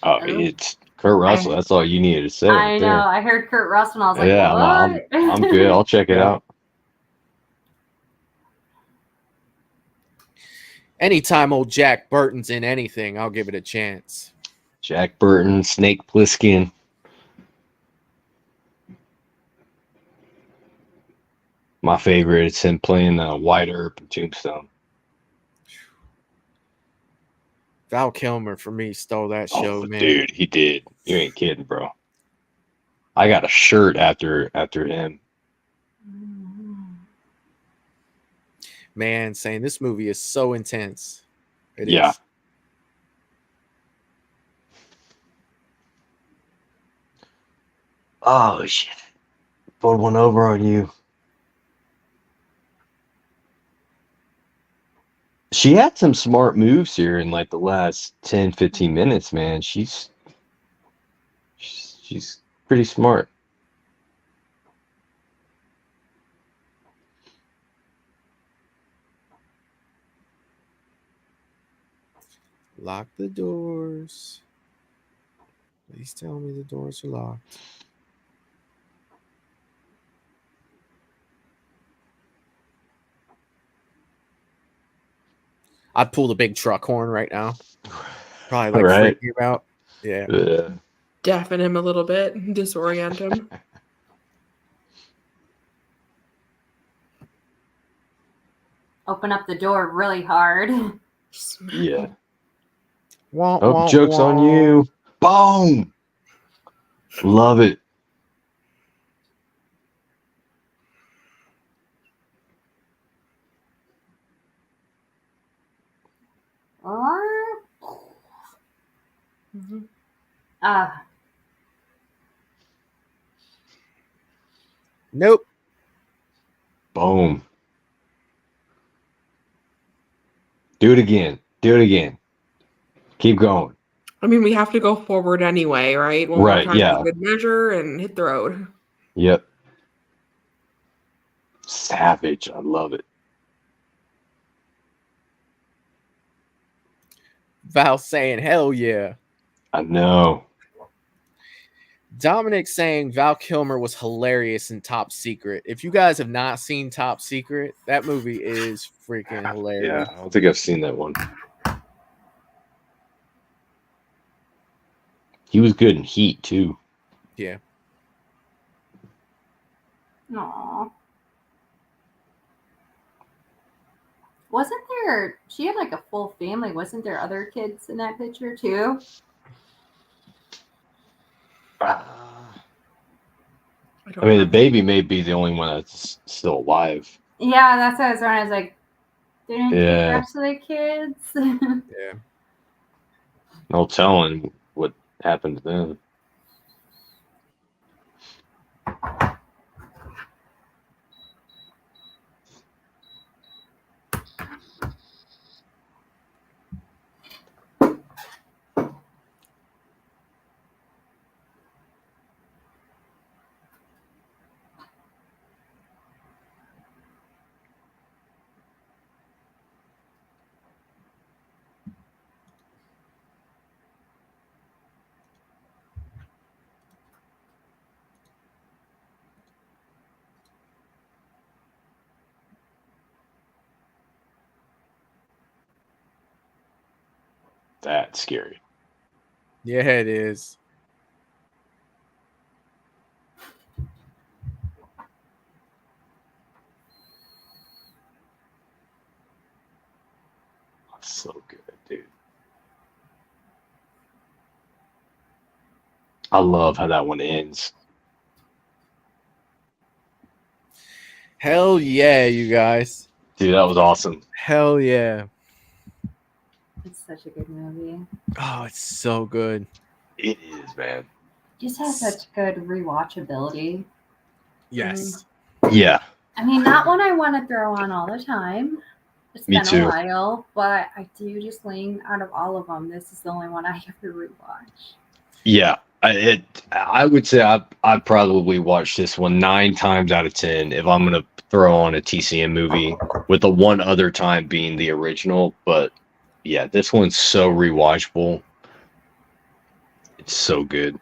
Oh, it's Kurt Russell. That's all you needed to say. I know. I heard Kurt Russell and I was like, yeah, what? I'm good. I'll check it out. Anytime old Jack Burton's in anything, I'll give it a chance. Jack Burton, Snake Plissken. My favorite is him playing White Earp and Tombstone. Val Kilmer, for me, stole that show, man. Dude, he did. You ain't kidding, bro. I got a shirt after him. Man, saying this movie is so intense. It Yeah. is. Oh, shit. Pulled one over on you. She had some smart moves here in like the last 10, 15 minutes, man. She's pretty smart. Lock the doors. Please tell me the doors are locked. I'd pull the big truck horn right now. Probably like freak you out. Yeah. Deafen him a little bit, disorient him. Open up the door really hard. Yeah. Wah, joke's on you. Boom. Love it. Nope. Boom. Do it again. Do it again. Keep going. I mean, we have to go forward anyway, right? One more time yeah. for good measure and hit the road. Yep. Savage. I love it. Val saying, hell yeah. I know. Dominic saying Val Kilmer was hilarious in Top Secret. If you guys have not seen Top Secret, that movie is freaking hilarious. Yeah, I don't think I've seen that one. He was good in Heat, too. Yeah. Aww. Wasn't there, she had like a full family. Wasn't there other kids in that picture too? I mean, the baby may be the only one that's still alive. Yeah, that's what I was wondering. I was like, didn't the Yeah. rest of the kids? Yeah. No telling what happened to them. That's scary. Yeah, it is. So good, dude. I love how that one ends. Hell yeah, you guys. Dude, that was awesome. Hell yeah. It's such a good movie. Oh, it's so good. It is, man. Just has such good rewatchability. Yes. Yeah. I mean, not one I want to throw on all the time. It's Me been too. a while, but I do just lean out of all of them. This is the only one I ever rewatch. Yeah, I would say I probably watched this one 9 times out of 10 if I'm gonna throw on a TCM movie, with the one other time being the original. But yeah, this one's so rewatchable. It's so good.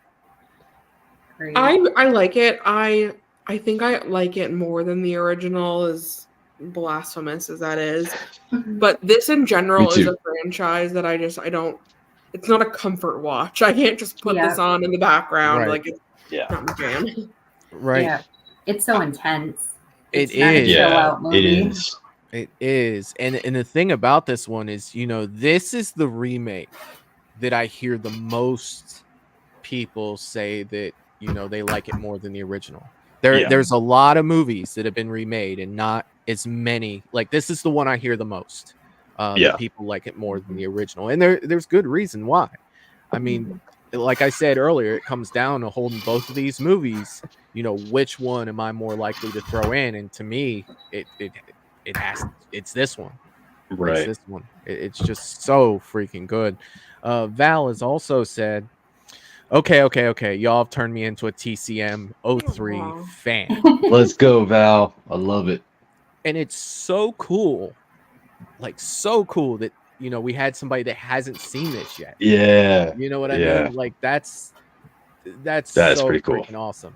Great. I like it. I think I like it more than the original, as blasphemous as that is. But this in general is a franchise that I don't. It's not a comfort watch. I can't just put this on in the background. Right. Like it's not my jam. Right. Yeah. It's so intense. It It's not a is. chill out movie. It is. It is. And the thing about this one is, this is the remake that I hear the most people say that, they like it more than the original. There's a lot of movies that have been remade and not as many. Like, this is the one I hear the most. That people like it more than the original. And there's good reason why. I mean, like I said earlier, it comes down to holding both of these movies. Which one am I more likely to throw in? And to me, it's this one. Right. It's this one. It's just so freaking good. Val has also said, okay. Y'all have turned me into a TCM 03 fan. Let's go, Val. I love it. And it's so cool. Like, so cool that, we had somebody that hasn't seen this yet. Yeah. You know what I mean? Like, that's so pretty cool. freaking awesome.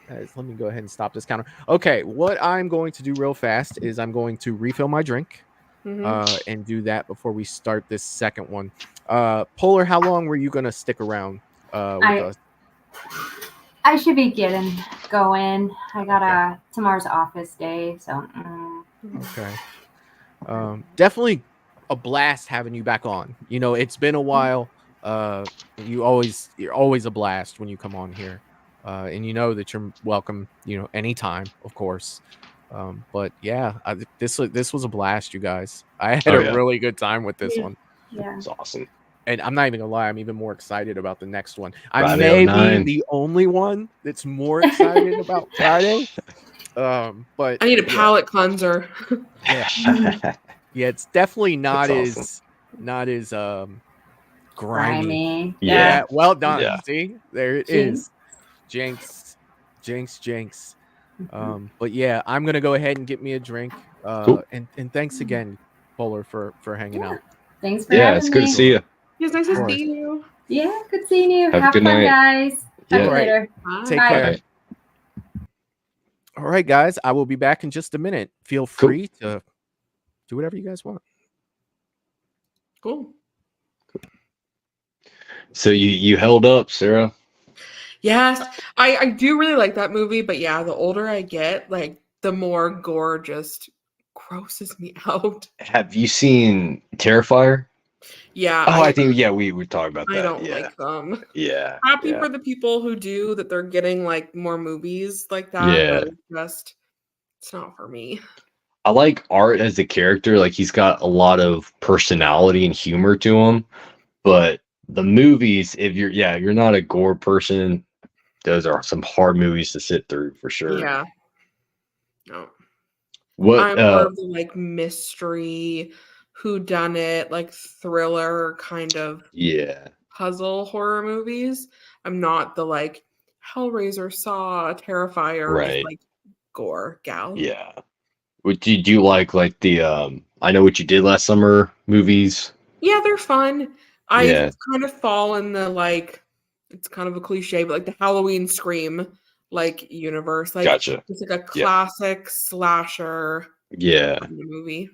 Guys, let me go ahead and stop this counter. Okay, what I'm going to do real fast is I'm going to refill my drink and do that before we start this second one. Polar, how long were you going to stick around with us? I should be getting going. I got tomorrow's office day, so. Okay. Definitely a blast having you back on. It's been a while. You're always a blast when you come on here. And that you're welcome, anytime, of course. But yeah, this was a blast, you guys. I had a really good time with this one. Yeah, it's awesome. And I'm not even gonna lie, I'm even more excited about the next one. I may be the only one that's more excited about Friday. But I need a palate cleanser. Yeah, it's definitely not as grimy. Yeah. Well done. Yeah. See, there it is. Jinx. But yeah, I'm gonna go ahead and get me a drink. Cool. And thanks again, Polar, for hanging out. Thanks for having it's good me. to see you. It's nice to see you. Yeah, good seeing you. Have a Have good fun, night. guys. Talk to you Right. later. Take Bye. care. All right, guys. I will be back in just a minute. Feel free to do whatever you guys want. Cool. So you held up, Sarah. Yes, I do really like that movie, but yeah, the older I get, like the more gore just grosses me out. Have you seen Terrifier? Yeah. Oh, I think we were talking about that. I don't like them. Yeah. Happy for the people who do, that they're getting like more movies like that. Yeah. But it's not for me. I like Art as a character. Like, he's got a lot of personality and humor to him. But the movies, if you're not a gore person, those are some hard movies to sit through for sure. Yeah. No. What I'm more of the like mystery, whodunit, like thriller kind of puzzle horror movies. I'm not the like Hellraiser, Saw, Terrifier, just like gore gal. Yeah. Did you like the I Know What You Did Last Summer movies? Yeah, they're fun. I kind of fall in the like, it's kind of a cliche, but like the Halloween Scream like universe. Like Gotcha. It's like a classic slasher movie.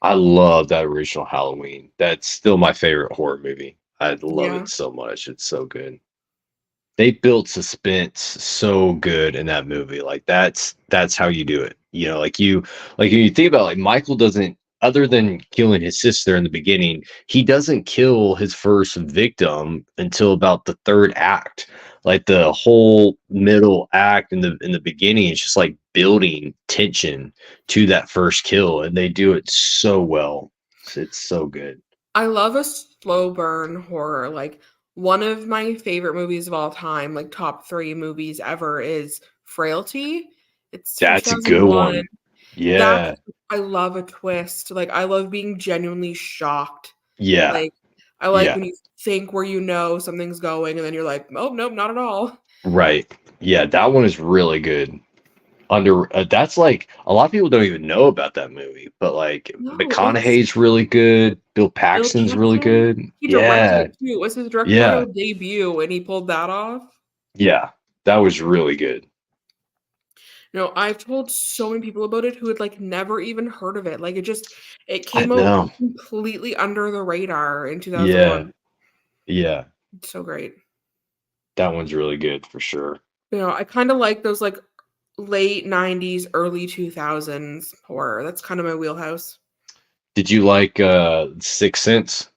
I love that original Halloween. That's still my favorite horror movie. I love it so much. It's so good. They built suspense so good in that movie. Like that's how you do it. Like you think about, like, Michael doesn't, other than killing his sister in the beginning, he doesn't kill his first victim until about the third act. Like the whole middle act in the beginning is just like building tension to that first kill, and they do it so well. It's so good. I love a slow burn horror. Like one of my favorite movies of all time, like top 3 movies ever, is Frailty. That's a good one. Yeah. I love a twist. Like I love being genuinely shocked. Yeah. Like I like Yeah. when you think where you know something's going, and then you're like, oh nope, not at all. Right. Yeah, that one is really good. That's like a lot of people don't even know about that movie, but like No, it's McConaughey's really good. Bill Bill Paxton's really Paxton. good. He directed Yeah. it too. It was his Yeah. directorial debut, and he pulled that off. Yeah. That was really good. I've told so many people about it who had like never even heard of it. Like it I came out know. completely under the radar in Yeah. 2001. Yeah. It's so great. That one's really good for sure. I kind of like those like late 90s, early 2000s horror. That's kind of my wheelhouse. Did you like Sixth Sense?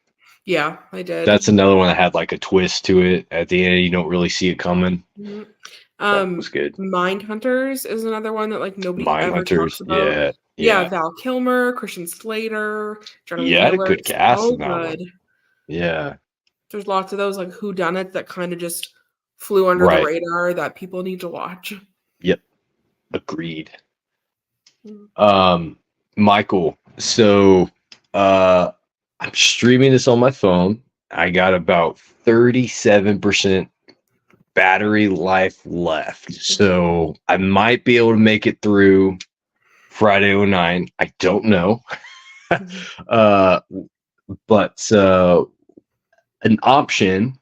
Yeah, I did. That's another one that had like a twist to it. At the end, you don't really see it coming. Mhm. That was good. Mindhunters is another one that like nobody ever talks Mindhunters. about. Yeah. Yeah, Yeah. Val Kilmer, Christian Slater, Genevieve Yeah, had a Miller. good cast So in that good. one. Yeah. There's lots of those like whodunits that kind of just flew under the Right. radar that people need to watch. Yep. Agreed. Mm. Michael, so I'm streaming this on my phone. I got about 37% battery life left. So I might be able to make it through Friday 09. I don't know. uh but an option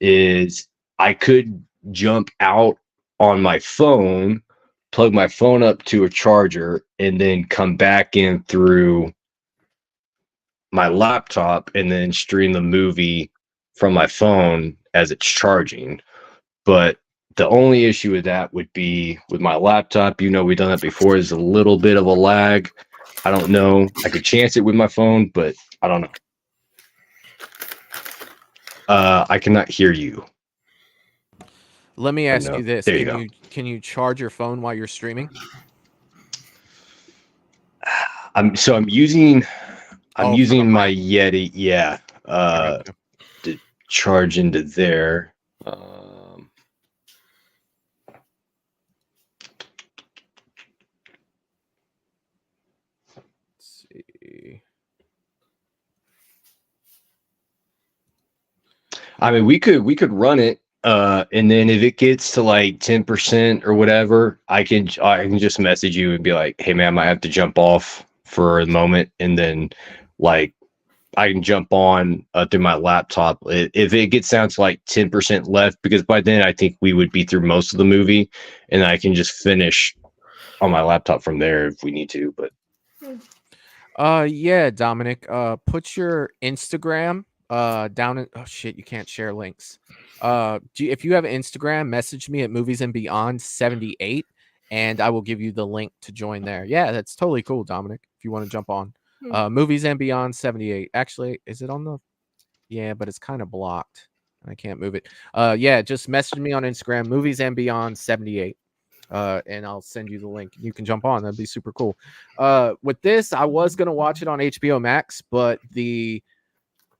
is I could jump out on my phone, plug my phone up to a charger, and then come back in through my laptop and then stream the movie from my phone as it's charging. But the only issue with that would be with my laptop. We've done that before. There's a little bit of a lag. I don't know. I could chance it with my phone, but I don't know. I cannot hear you. Let me ask you this: There you go. Can you charge your phone while you're streaming? I'm using from my Yeti, to charge into there. Let's see. I mean, we could run it, and then if it gets to like 10% or whatever, I can just message you and be like, "Hey, man, I might have to jump off for a moment," and then like I can jump on through my laptop. If it gets down to like 10% left, because by then I think we would be through most of the movie, and I can just finish on my laptop from there if we need to. But yeah, Dominic, put your Instagram down in, oh shit, you can't share links. If you have Instagram, message me at MoviesAndBeyond78 and I will give you the link to join there. Yeah, that's totally cool, Dominic, if you want to jump on. MoviesAndBeyond78. Actually, is it on the, yeah, but it's kind of blocked. I can't move it. Yeah, just message me on Instagram, MoviesAndBeyond78. And I'll send you the link. You can jump on. That'd be super cool. With this, I was gonna watch it on HBO Max, but the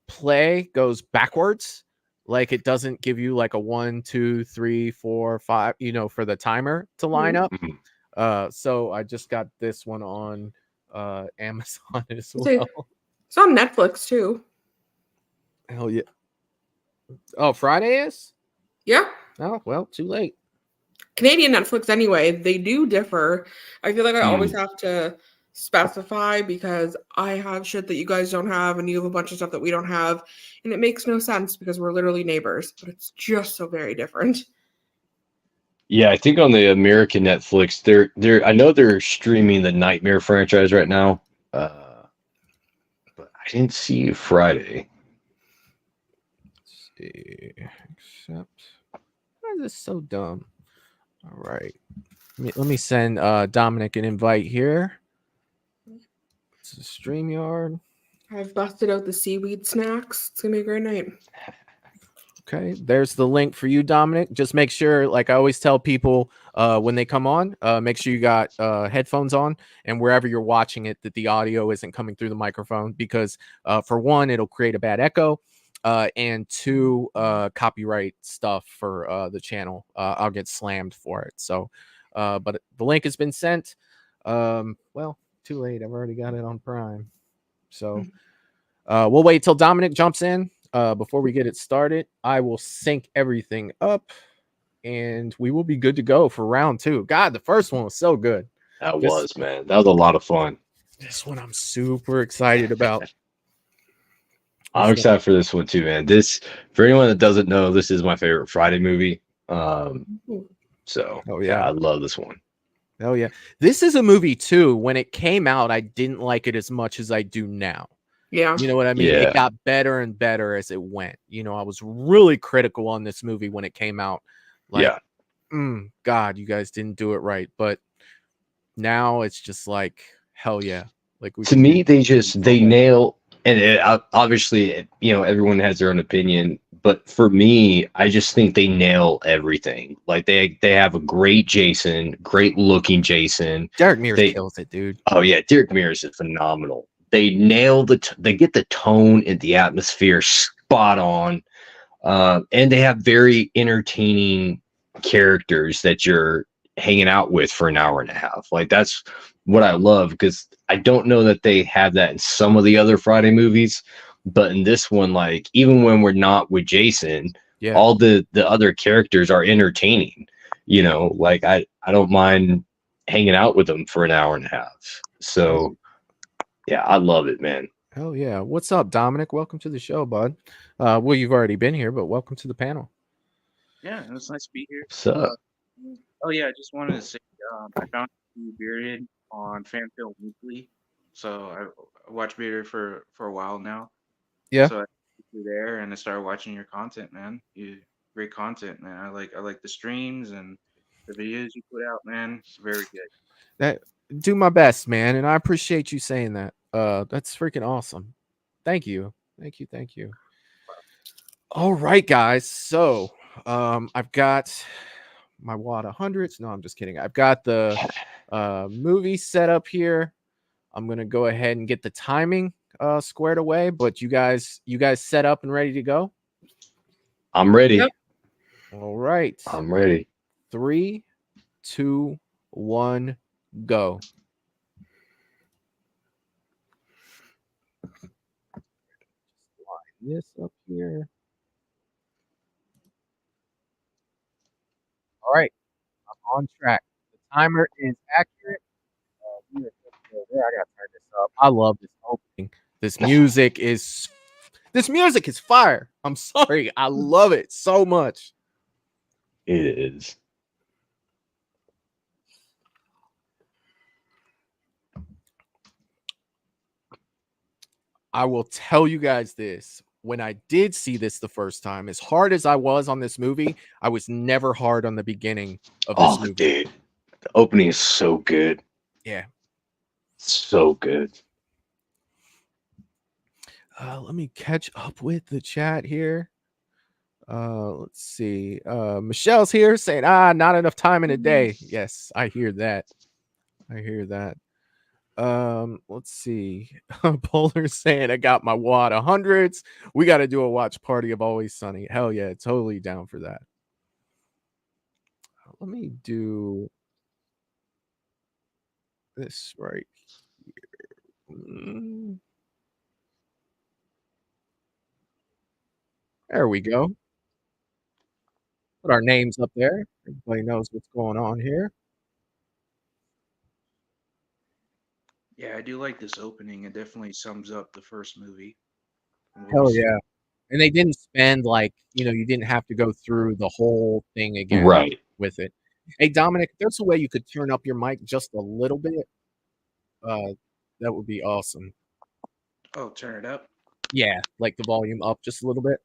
play goes backwards. Like it doesn't give you like a 1, 2, 3, 4, 5, for the timer to line up. So I just got this one on Amazon as well. It's on Netflix too. Hell yeah. Oh, Friday is? Yeah. Oh, well, too late. Canadian Netflix anyway, they do differ. I feel like I always have to specify because I have shit that you guys don't have and you have a bunch of stuff that we don't have, and it makes no sense because we're literally neighbors, but it's just so very different. Yeah, I think on the American Netflix, I know they're streaming the Nightmare franchise right now, but I didn't see Friday. Let's see. Except, why is this so dumb? All right. Let me send Dominic an invite here. It's a StreamYard. I've busted out the seaweed snacks. It's going to be a great night. Okay, there's the link for you, Dominic. Just make sure, like I always tell people when they come on, make sure you got headphones on, and wherever you're watching it, that the audio isn't coming through the microphone, because for one, it'll create a bad echo, and two, copyright stuff for the channel. I'll get slammed for it. So, but the link has been sent. Well, too late. I've already got it on Prime. So, We'll wait till Dominic jumps in. Before we get it started, I will sync everything up, and we will be good to go for round 2. God, the first one was so good. That was, man. That was a lot of fun. This one I'm super excited about. I'm excited for this one too, man. This, for anyone that doesn't know, this is my favorite Friday movie. So yeah, I love this one. Oh yeah, this is a movie too. When it came out, I didn't like it as much as I do now. Yeah, you know what I mean. Yeah. It got better and better as it went. I was really critical on this movie when it came out. Like, God, you guys didn't do it right. But now it's just like, hell yeah. Like, to me, they nail, and obviously, everyone has their own opinion. But for me, I just think they nail everything. Like they have a great Jason, great looking Jason. Derek Mears kills it, dude. Oh yeah, Derek Mears is phenomenal. They nail they get the tone and the atmosphere spot on, and they have very entertaining characters that you're hanging out with for an hour and a half. Like that's what I love, because I don't know that they have that in some of the other Friday movies, but in this one, like even when we're not with Jason, all the other characters are entertaining. Like I don't mind hanging out with them for an hour and a half. So yeah, I love it, man. Hell yeah. What's up, Dominic? Welcome to the show, bud. Well, you've already been here, but welcome to the panel. Yeah, it was nice to be here. What's up? Oh yeah, I just wanted to say I found you Bearded on Fan Film Weekly, so I watched Bearded for a while now. Yeah. So I went there and I started watching your content, man. You great content, man. I like the streams and the videos you put out, man. It's very good. Do my best, man, and I appreciate you saying that. That's freaking awesome. Thank you. All right, guys. So I've got my wad of hundreds. No, I'm just kidding. I've got the movie set up here. I'm gonna go ahead and get the timing squared away. But you guys set up and ready to go? I'm ready. Yep. All right. I'm ready. 3, 2, 1, go. Line this up here. All right, I'm on track. The timer is accurate. I gotta turn this up. I love this opening. This music is fire. I'm sorry, I love it so much. It is. I will tell you guys this. When I did see this the first time, as hard as I was on this movie, I was never hard on the beginning of this movie. Dude, the opening is so good. Yeah. So good. Let me catch up with the chat here. Let's see. Michelle's here saying, not enough time in a day. Yes, I hear that. Let's see. Polar's saying I got my wad of hundreds. We got to do a watch party of Always Sunny. Hell yeah, totally down for that. Let me do this right here. There we go. Put our names up there. Everybody knows what's going on here. Yeah, I do like this opening. It definitely sums up the first movie. Hell yeah. And they didn't spend you didn't have to go through the whole thing again with it. Hey, Dominic, if there's a way you could turn up your mic just a little bit, that would be awesome. Oh, turn it up? Yeah, like the volume up just a little bit.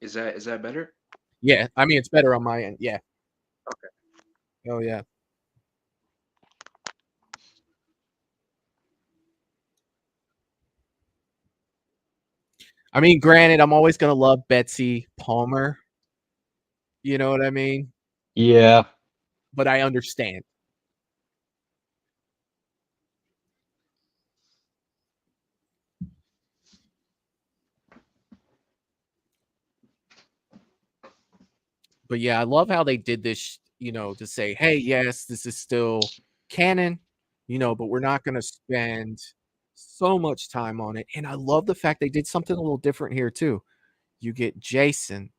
Is that better? Yeah, I mean, it's better on my end. Yeah. Okay. Oh, yeah. I mean, granted, I'm always going to love Betsy Palmer. You know what I mean? Yeah. But I understand. But yeah, I love how they did this, to say, hey, yes, this is still, canon, but we're not going to spend so much time on it. And I love the fact they did something a little different here too. You get Jason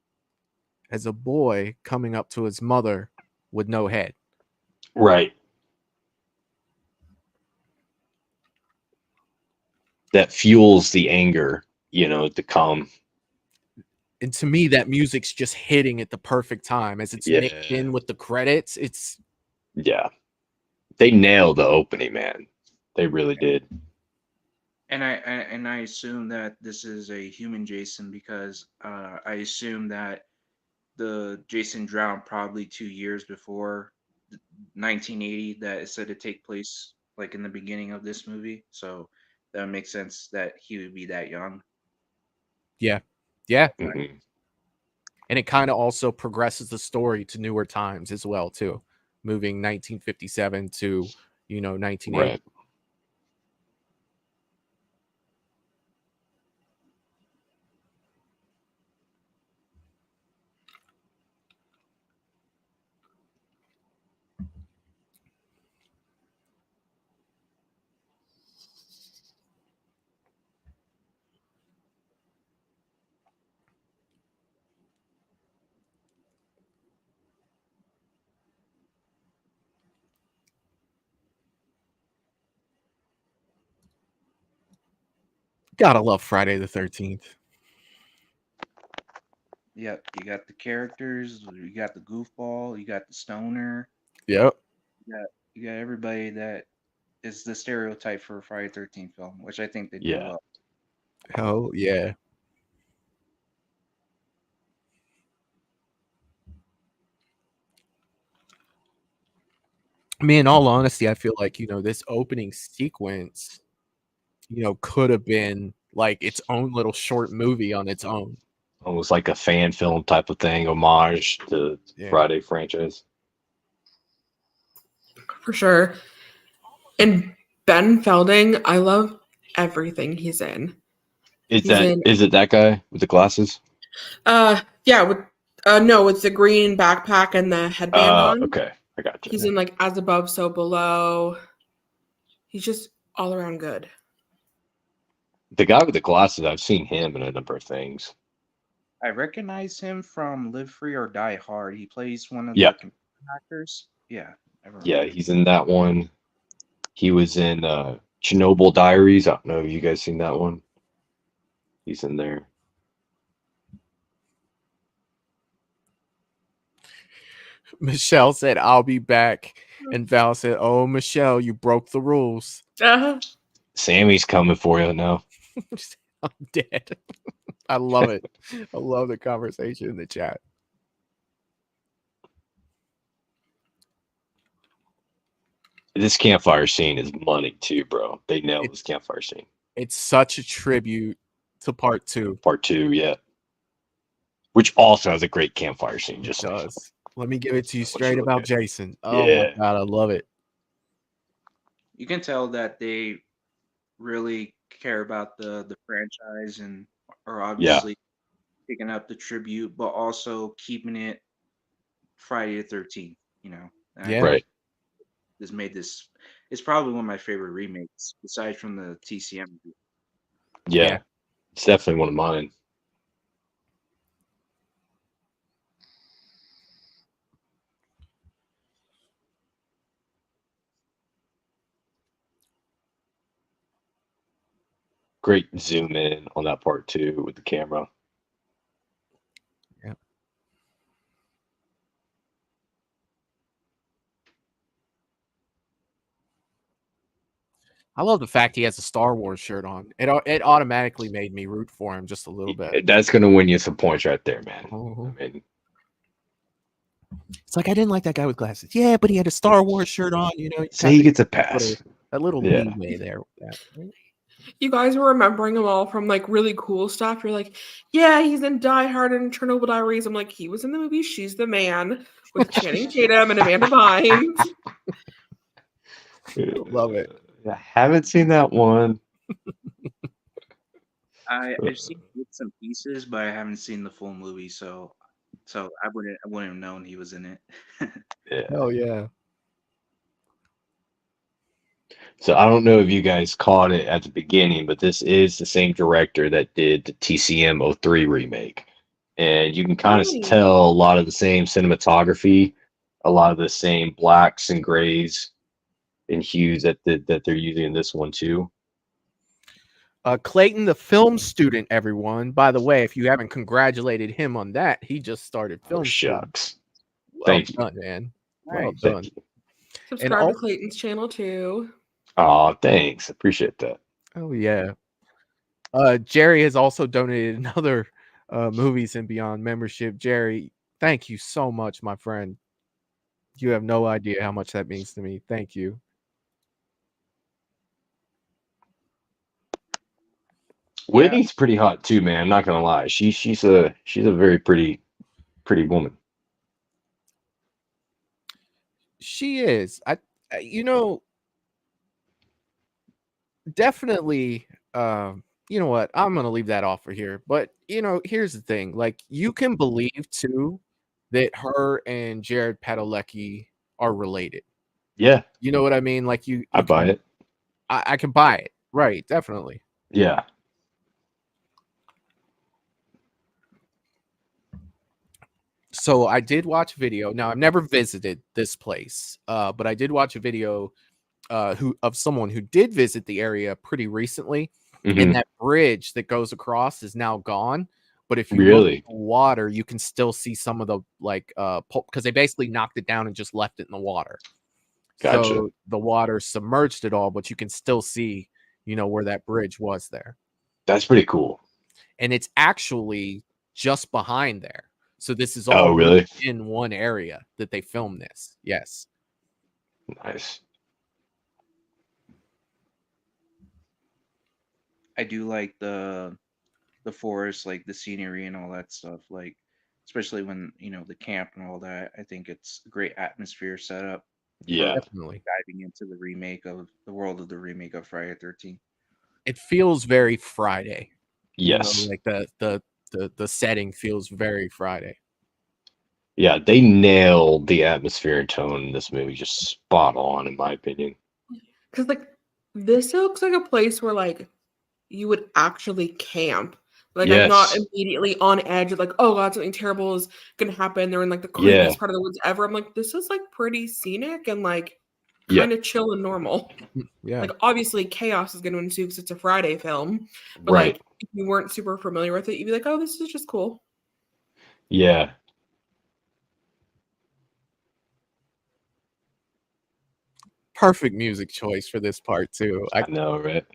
as a boy coming up to his mother with no head. Right. That fuels the anger, to come. And to me, that music's just hitting at the perfect time as it's mixed in with the credits. Yeah. They nailed the opening, man. They really did. And I assume that this is a human Jason because I assume that the Jason drowned probably 2 years before 1980 that is said to take place like in the beginning of this movie. So that makes sense that he would be that young. Yeah. Mm-hmm. And it kind of also progresses the story to newer times as well too, moving 1957 to 1980. Right. Gotta love Friday the 13th. Yep, you got the characters, you got the goofball, you got the stoner. Yep. You got everybody that is the stereotype for a Friday 13th film, which I think they do well. Hell yeah. I mean, in all honesty, I feel like, this opening sequence, could have been like its own little short movie on its own. Almost like a fan film type of thing, homage to Friday franchise. For sure. And Ben Felding, I love everything he's in. Is it that guy with the glasses? Yeah, with with the green backpack and the headband on. Okay. I got you. He's in like As Above, So Below. He's just all around good. The guy with the glasses, I've seen him in a number of things. I recognize him from Live Free or Die Hard. He plays one of the actors. Yeah. Yeah, he's in that one. He was in Chernobyl Diaries. I don't know if you guys seen that one. He's in there. Michelle said, "I'll be back." And Val said, "Oh, Michelle, you broke the rules." Sammy's coming for you now. I'm dead. I love it. I love the conversation in the chat. This campfire scene is money too, bro. They nailed this campfire scene. It's such a tribute to part 2. Part 2, yeah. Which also has a great campfire scene. Just does. Let me give it to you straight about Jason. Oh my God, I love it. You can tell that they really care about the franchise and are obviously picking up the tribute, but also keeping it Friday the 13th. Right. This made this. It's probably one of my favorite remakes, aside from the TCM. Yeah, it's definitely one of mine. Great zoom in on that part too with the camera. Yeah. I love the fact he has a Star Wars shirt on. It automatically made me root for him just a little bit. That's gonna win you some points right there, man. Uh-huh. I mean, it's like I didn't like that guy with glasses. Yeah, but he had a Star Wars shirt on. So he gets a pass. That little leeway there. You guys were remembering them all from like really cool stuff. You're like, yeah, he's in Die Hard and Chernobyl Diaries. I'm like, he was in the movie She's the Man with Channing Tatum and Amanda Bynes. Love it. I haven't seen that one. I've seen bits and pieces, but I haven't seen the full movie, so I wouldn't have known he was in it. Yeah. Oh yeah. So I don't know if you guys caught it at the beginning, but this is the same director that did the TCM '03 remake. And you can kind of Right. tell a lot of the same cinematography, a lot of the same blacks and grays and hues that they're using in this one too. Clayton, the film student, everyone. By the way, if you haven't congratulated him on that, he just started Oh film school. shucks. Well Thank you. done, man. Well Nice. done. Thank you. And Subscribe to Clayton's channel too. Oh, thanks. Appreciate that. oh yeah. Jerry has also donated another Movies and Beyond membership. Jerry, thank you so much, my friend. You have no idea how much that means to me. Thank you. Whitney's pretty hot too, man. I'm not gonna lie. She's a very pretty woman. She is. You know, definitely you know what? I'm gonna leave that off for here. But you know, here's the thing: like, you can believe too that her and Jared Padalecki are related. Yeah, You know what I mean? Like, I buy can, it. I can buy it, right? Definitely. Yeah. So I did watch a video. Now I've never visited this place, but I did watch a video of someone who did visit the area pretty recently, and Hmm. that bridge that goes across is now gone. But if you look at Really? the water, you can still see some of the because they basically knocked it down and just left it in the water. Gotcha. So the water submerged it all, but you can still see, where that bridge was there. That's pretty cool. And it's actually just behind there. So this is Oh, all really? in one area that they filmed this. Yes. Nice. I do like the forest, like the scenery and all that stuff. Like, especially when the camp and all that. I think it's a great atmosphere setup Yeah. for Definitely. diving into the world of the remake of Friday 13th. It feels very Friday. Yes. Like the setting feels very Friday. Yeah, they nailed the atmosphere and tone in this movie just spot on, in my opinion. Because like this looks like a place where like you would actually camp. Like I'm not Yes. immediately on edge of like, oh god, something terrible is gonna happen. They're in like the Yeah. creepiest part of the woods ever. I'm like, this is like pretty scenic and like Yeah. kind of chill and normal. Yeah. Like obviously chaos is gonna ensue because it's a Friday film. But Right. like if you weren't super familiar with it, you'd be like, oh, this is just cool. Yeah. Perfect music choice for this part too. I know, right?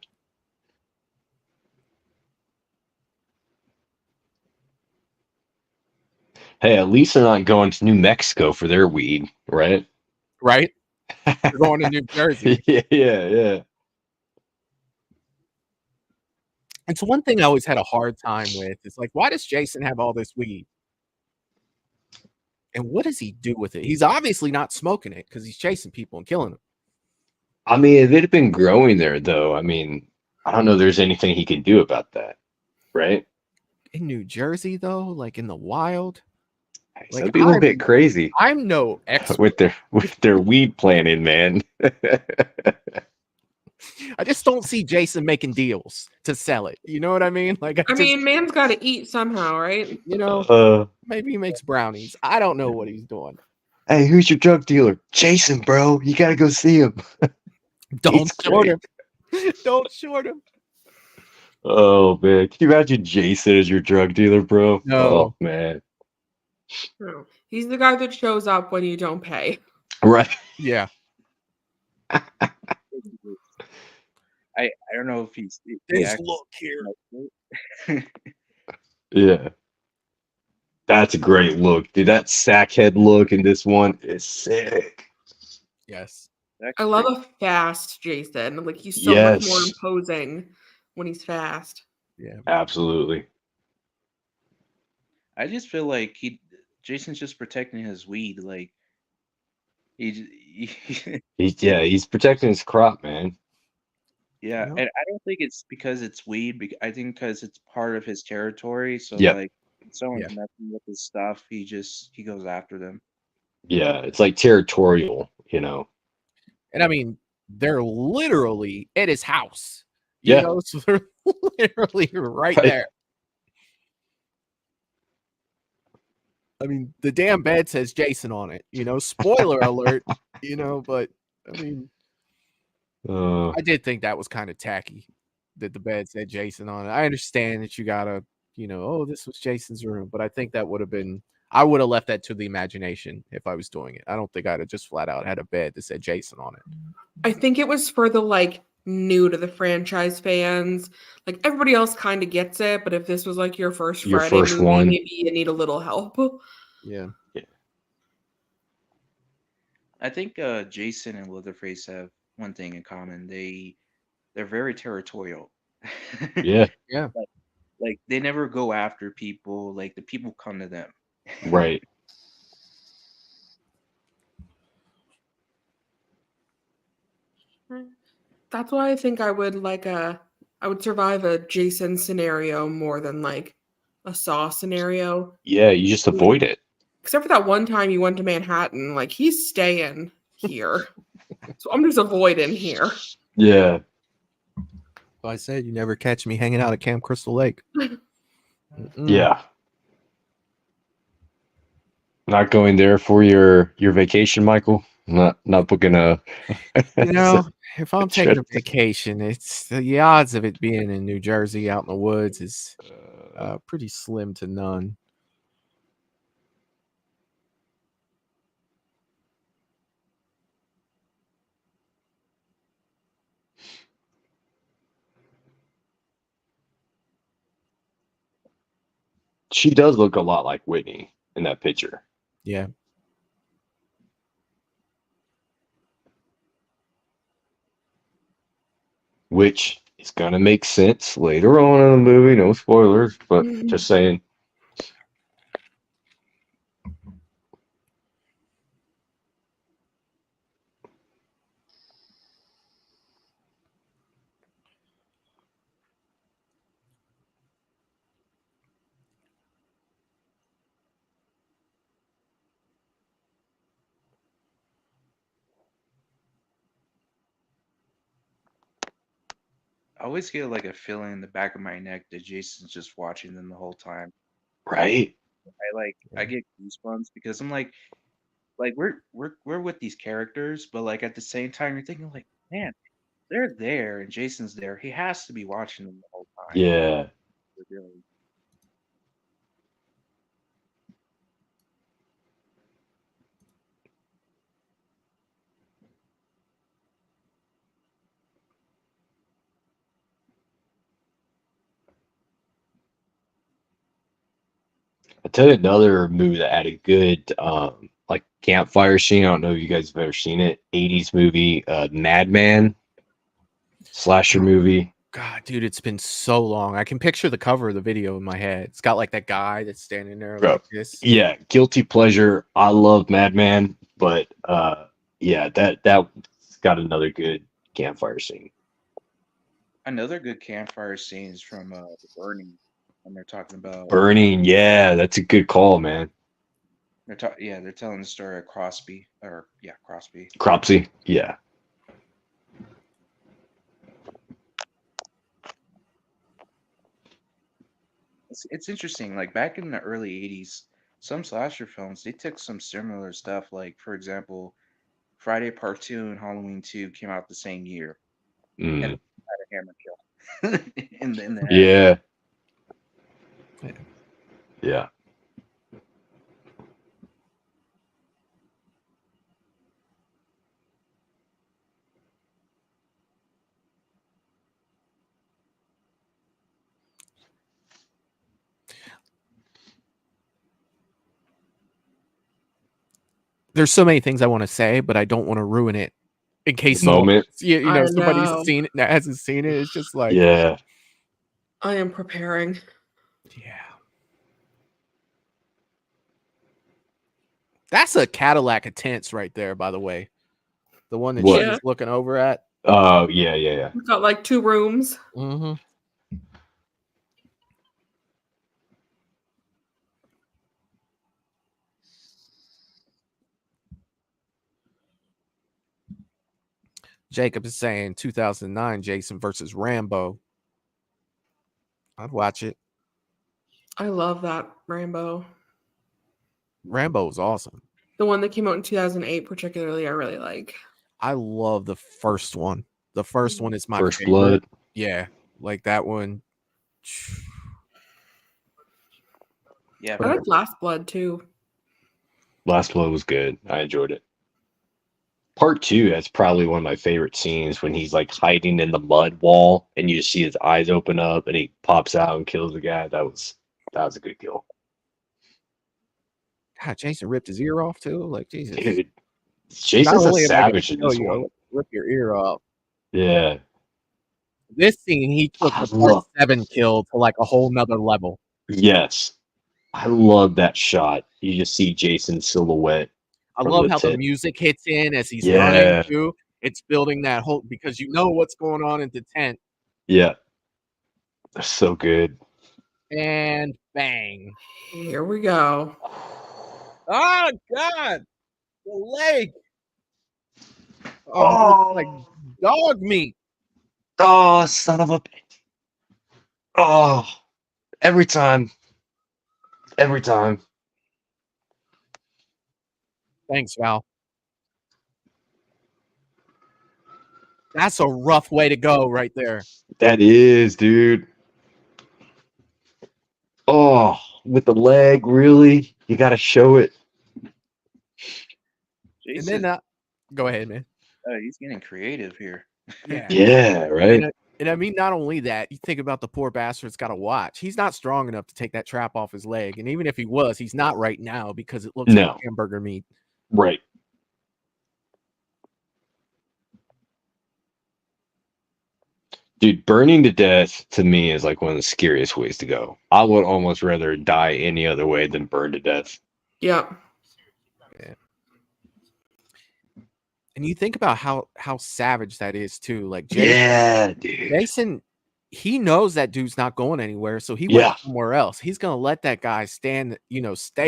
Hey, at least they're not going to New Mexico for their weed, right? Right? They're going to New Jersey. Yeah. It's one thing I always had a hard time with. It's like, why does Jason have all this weed? And what does he do with it? He's obviously not smoking it because he's chasing people and killing them. I mean, if it had been growing there, though, I mean, I don't know there's anything he can do about that, right? In New Jersey, though, like in the wild, Some people get crazy I'm no expert. with their weed planting, man. I just don't see Jason making deals to sell it. You know what I mean? Like, I mean, man's got to eat somehow, right? Maybe he makes brownies. I don't know what he's doing. Hey, who's your drug dealer? Jason, bro. You gotta go see him. Don't short him. Don't short him. Oh man, can you imagine Jason as your drug dealer, bro? No. Oh man. No. He's the guy that shows up when you don't pay. Right. Yeah. I don't know if he's This look here. Yeah. That's a great look, dude. That sackhead look in this one is sick. Yes. I love a fast Jason. Like he's so much more imposing when he's fast. Yeah. Absolutely. I just feel like Jason's just protecting his weed. Like he's protecting his crop, man. Yeah, and I don't think it's because it's weed. I think because it's part of his territory. So Yep. like, if someone's messing with his stuff, he goes after them. Yeah, it's like territorial, you know. And I mean, they're literally at his house. Yeah. You know, so they're literally right there. I mean, the damn bed says Jason on it, you know, spoiler alert, you know, but I mean, I did think that was kind of tacky that the bed said Jason on it. I understand that you gotta, you know, oh, this was Jason's room, but I think that would have been, I would have left that to the imagination if I was doing it. I don't think I'd have just flat out had a bed that said Jason on it. I think it was for the like new to the franchise fans. Like everybody else kind of gets it, but if this was like your first Friday movie, one, maybe you need a little help. Yeah. I think Jason and Leatherface have one thing in common. They're very territorial. Yeah. Yeah. Like they never go after people. Like the people come to them. Right. That's why I think I would I would survive a Jason scenario more than like a Saw scenario. Yeah, you just avoid it. Except for that one time you went to Manhattan, like he's staying here. So I'm just avoiding here. Yeah. I said you never catch me hanging out at Camp Crystal Lake. Yeah. Not going there for your vacation, Michael. Not booking a. You know, if I'm taking a vacation, it's the odds of it being in New Jersey out in the woods is pretty slim to none. She does look a lot like Whitney in that picture. Yeah. Which is gonna make sense later on in the movie. No spoilers, but just saying. I always get like a feeling in the back of my neck that Jason's just watching them the whole time. Right. I get goosebumps because I'm like we're with these characters, but like at the same time you're thinking like, man, they're there and Jason's there. He has to be watching them the whole time. Yeah. Really. I tell you another movie that had a good like campfire scene. I don't know if you guys have ever seen it. 80s movie, Madman slasher movie. God, dude, it's been so long. I can picture the cover of the video in my head. It's got like that guy that's standing there like this. Yeah, guilty pleasure. I love Madman, but yeah, that's got another good campfire scene. Another good campfire scene is from The Burning, when they're talking about Burning. Yeah, that's a good call, man. they're telling the story of Crosby. Cropsy. Yeah. It's interesting. Like back in the early '80s, some slasher films they took some similar stuff. Like for example, Friday Part 2 and Halloween 2 came out the same year, and had a hammer kill in the head. Yeah. Yeah. There's so many things I want to say, but I don't want to ruin it in case moment. somebody's seen it that hasn't seen it. It's just like, yeah, I am preparing. Yeah. That's a Cadillac of tents right there, by the way. The one that she's looking over at. Oh, yeah. We've got like 2 rooms. Mm-hmm. Jacob is saying 2009 Jason versus Rambo. I'd watch it. I love that Rambo. Rambo is awesome. The one that came out in 2008, particularly, I really like. I love the first one. The first one is my First favorite. Blood. Yeah, like that one. Yeah, I like Last Blood too. Last Blood was good. I enjoyed it. Part 2, that's probably one of my favorite scenes when he's like hiding in the mud wall and you just see his eyes open up and he pops out and kills the guy. That was a good kill. God, Jason ripped his ear off too. Like Jesus, Dude, Jason's Not a only am I gonna savage in kill this you, one. I'll rip your ear off. Yeah. This scene, he took I the part love- 7 kill to like a whole nother level. Yes. I love that shot. You just see Jason's silhouette. I from love how the tent. music hits in as he's Yeah. running too. It's building that whole because you know what's going on in the tent. Yeah. They're so good. And bang. Here we go. Oh God. The leg. Oh, it's like dog meat. Oh, son of a bitch. Oh, every time. Every time. Thanks, Val. That's a rough way to go right there. That is, dude. Oh, with the leg, really? You got to show it. And Jason, then go ahead, man. he's getting creative here. Yeah. Yeah, right? And I mean, not only that, you think about the poor bastard's got to watch. He's not strong enough to take that trap off his leg. And even if he was, he's not right now because it looks No. like hamburger meat. Right. Dude, burning to death to me is like one of the scariest ways to go. I would almost rather die any other way than burn to death. Yep. Yeah. And you think about how savage that is too. Like Yeah, dude. Jason, he knows that dude's not going anywhere, so he Yeah. went somewhere else. He's gonna let that guy stay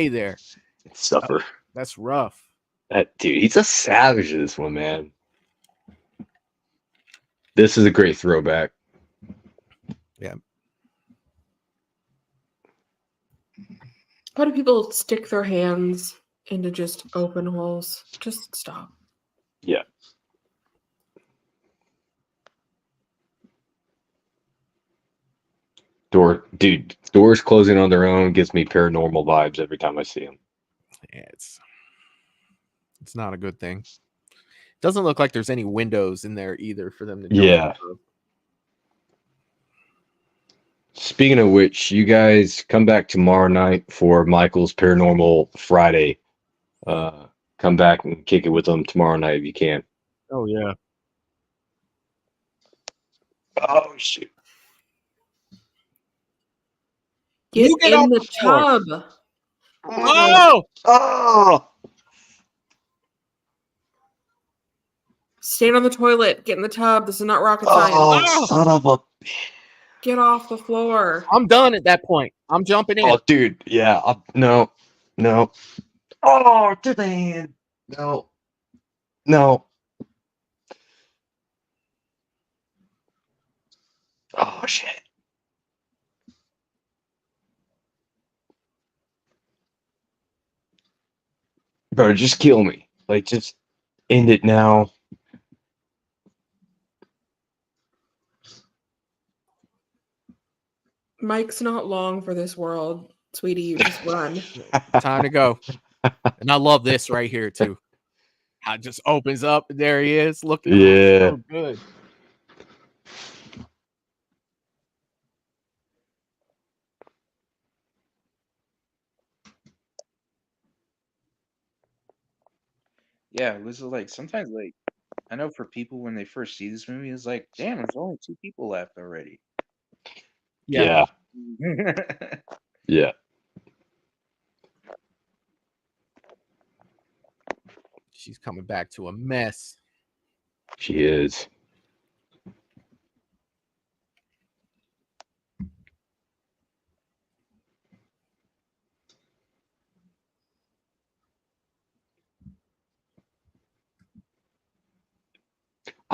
there. Suffer. That's rough. That dude, he's a savage in this one, man. This is a great throwback. Yeah. How do people stick their hands into just open holes? Just stop. Yeah. Doors closing on their own gives me paranormal vibes every time I see them. Yeah, it's not a good thing. Doesn't look like there's any windows in there either for them to jump Yeah. through. Speaking of which, you guys come back tomorrow night for Michael's Paranormal Friday. Come back and kick it with him tomorrow night if you can. Oh yeah. Oh shoot. Get You get in off the the floor. tub. Oh! Stand on the toilet. Get in the tub. This is not rocket science. Oh, son of a... Get off the floor. I'm done at that point. I'm jumping in. Oh, dude. Yeah. No. Oh, to the hand. No. Oh, shit. Bro, just kill me. Like, just end it now. Mike's not long for this world, sweetie. You just run. Time to go. And I love this right here too. How it just opens up and there he is. Look, Yeah. so good. Yeah, this is like sometimes like I know for people when they first see this movie, it's like, damn, there's only 2 people left already. Yeah. Yeah. She's coming back to a mess. She is.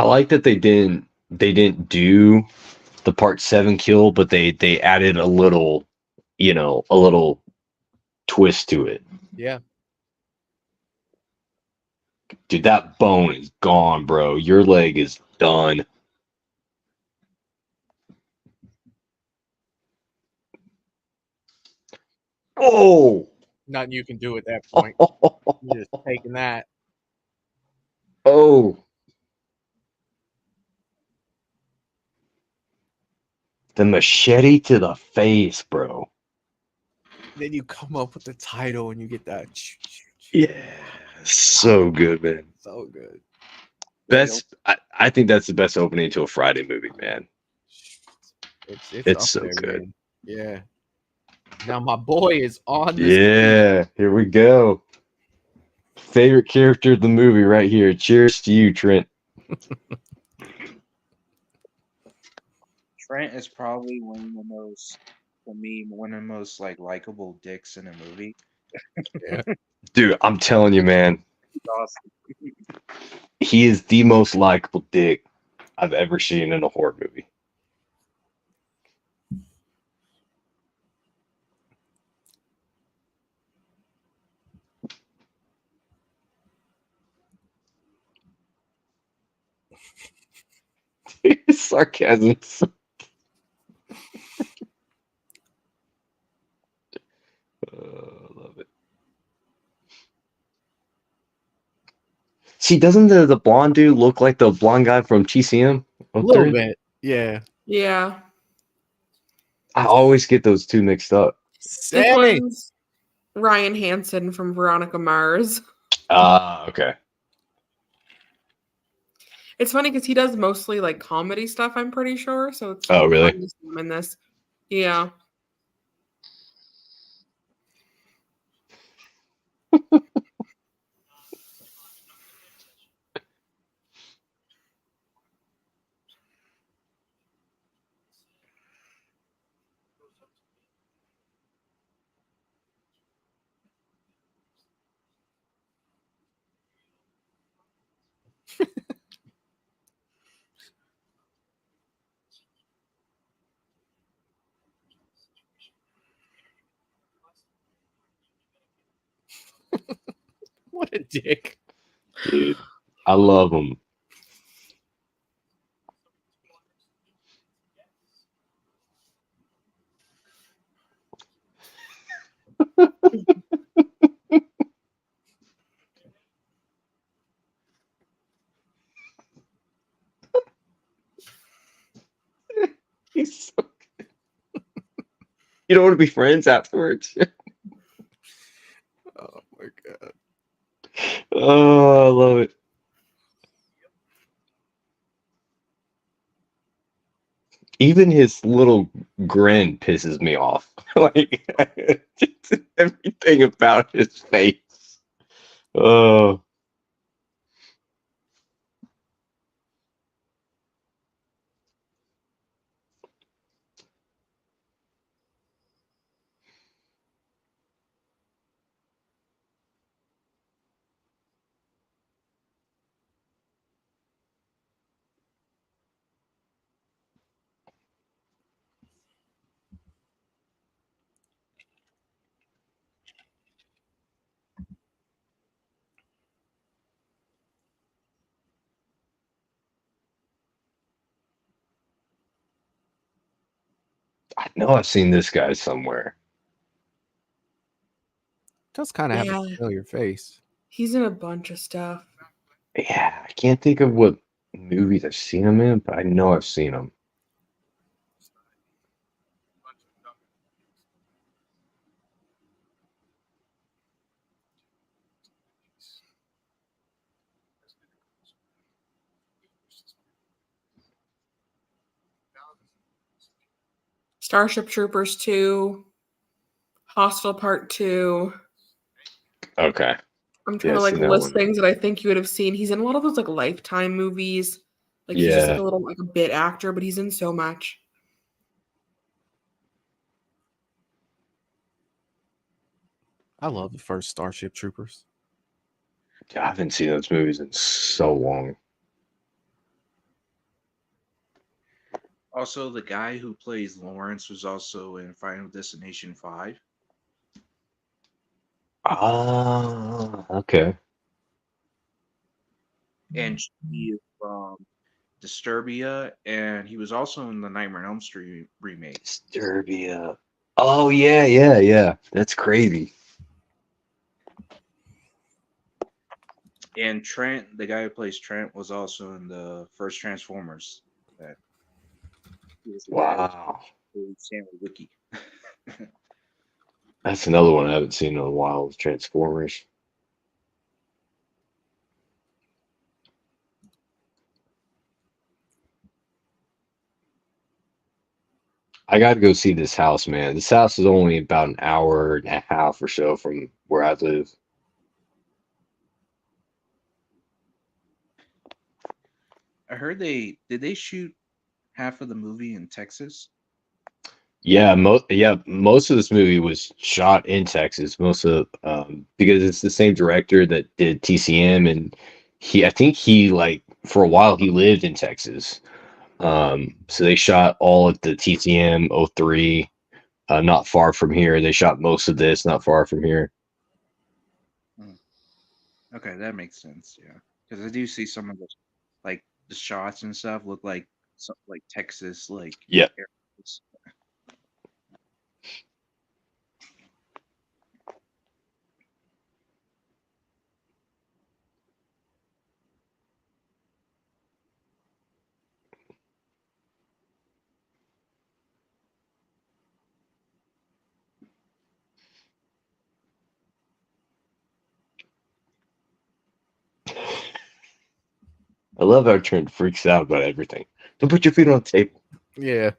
I like that they didn't do the part 7 kill, but they added a little, a little twist to it. Yeah. Dude, that bone is gone, bro. Your leg is done. Oh. Nothing you can do at that point. You're just taking that. Oh. The machete to the face, bro. Then you come up with the title and you get that. Yeah. So good, man. So good. Best. I think that's the best opening to a Friday movie, man. It's so there, good. man. Yeah. Now my boy is on this. Yeah. Here we go. Favorite character of the movie right here. Cheers to you, Trent. Trent is probably one of the most, for me, one of the most like likable dicks in a movie. Yeah. Dude, I'm telling you, man. Awesome. He is the most likable dick I've ever seen in a horror movie. Sarcasm. Love it. See, doesn't the blonde dude look like the blonde guy from TCM? A little bit. Yeah. Yeah. I always get those two mixed up. This one's Ryan Hansen from Veronica Mars. Okay. It's funny because he does mostly like comedy stuff, I'm pretty sure. So it's really? fun to see him in this. Yeah. What a dick. Dude, I love him. He's so good. You don't want to be friends afterwards? Oh my god. Oh, I love it. Even his little grin pisses me off. Like just everything about his face. Oh. I know I've seen this guy somewhere. Does kind of have Yeah. a familiar face. He's in a bunch of stuff. Yeah, I can't think of what movies I've seen him in, but I know I've seen him. Starship Troopers 2, Hostel Part 2. Okay. I'm trying to like list things that I think you would have seen. He's in a lot of those like Lifetime movies. Like he's just like a little like a bit actor, but he's in so much. I love the first Starship Troopers. I haven't seen those movies in so long. Also, the guy who plays Lawrence was also in Final Destination 5. Ah, okay. And she is from Disturbia, and he was also in the Nightmare on Elm Street remake. Disturbia. Oh yeah, yeah, yeah. That's crazy. And Trent, the guy who plays Trent, was also in the first Transformers. That he was the guy Wow. who played Stanley Wiki. That's another one I haven't seen in a while with Transformers. I got to go see this house, man. This house is only about an hour and a half or so from where I live. I heard they shoot half of the movie in Texas. Yeah, most of this movie was shot in Texas. Most of because it's the same director that did TCM, and I think he like for a while he lived in Texas. So they shot all at the TCM 03, not far from here. They shot most of this not far from here. Okay, that makes sense. Yeah, because I do see some of the like the shots and stuff look like something like Texas, like Yeah. areas. I love how Trent freaks out about everything. Don't put your feet on the table. Yeah.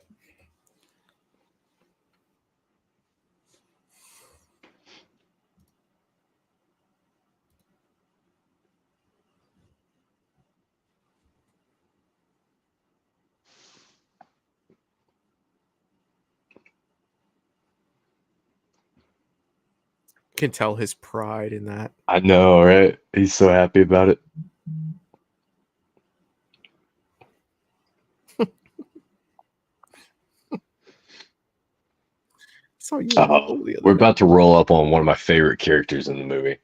Can tell his pride in that. I know, right? He's so happy about it. So you Oh, we're about to roll up on one of my favorite characters in the movie.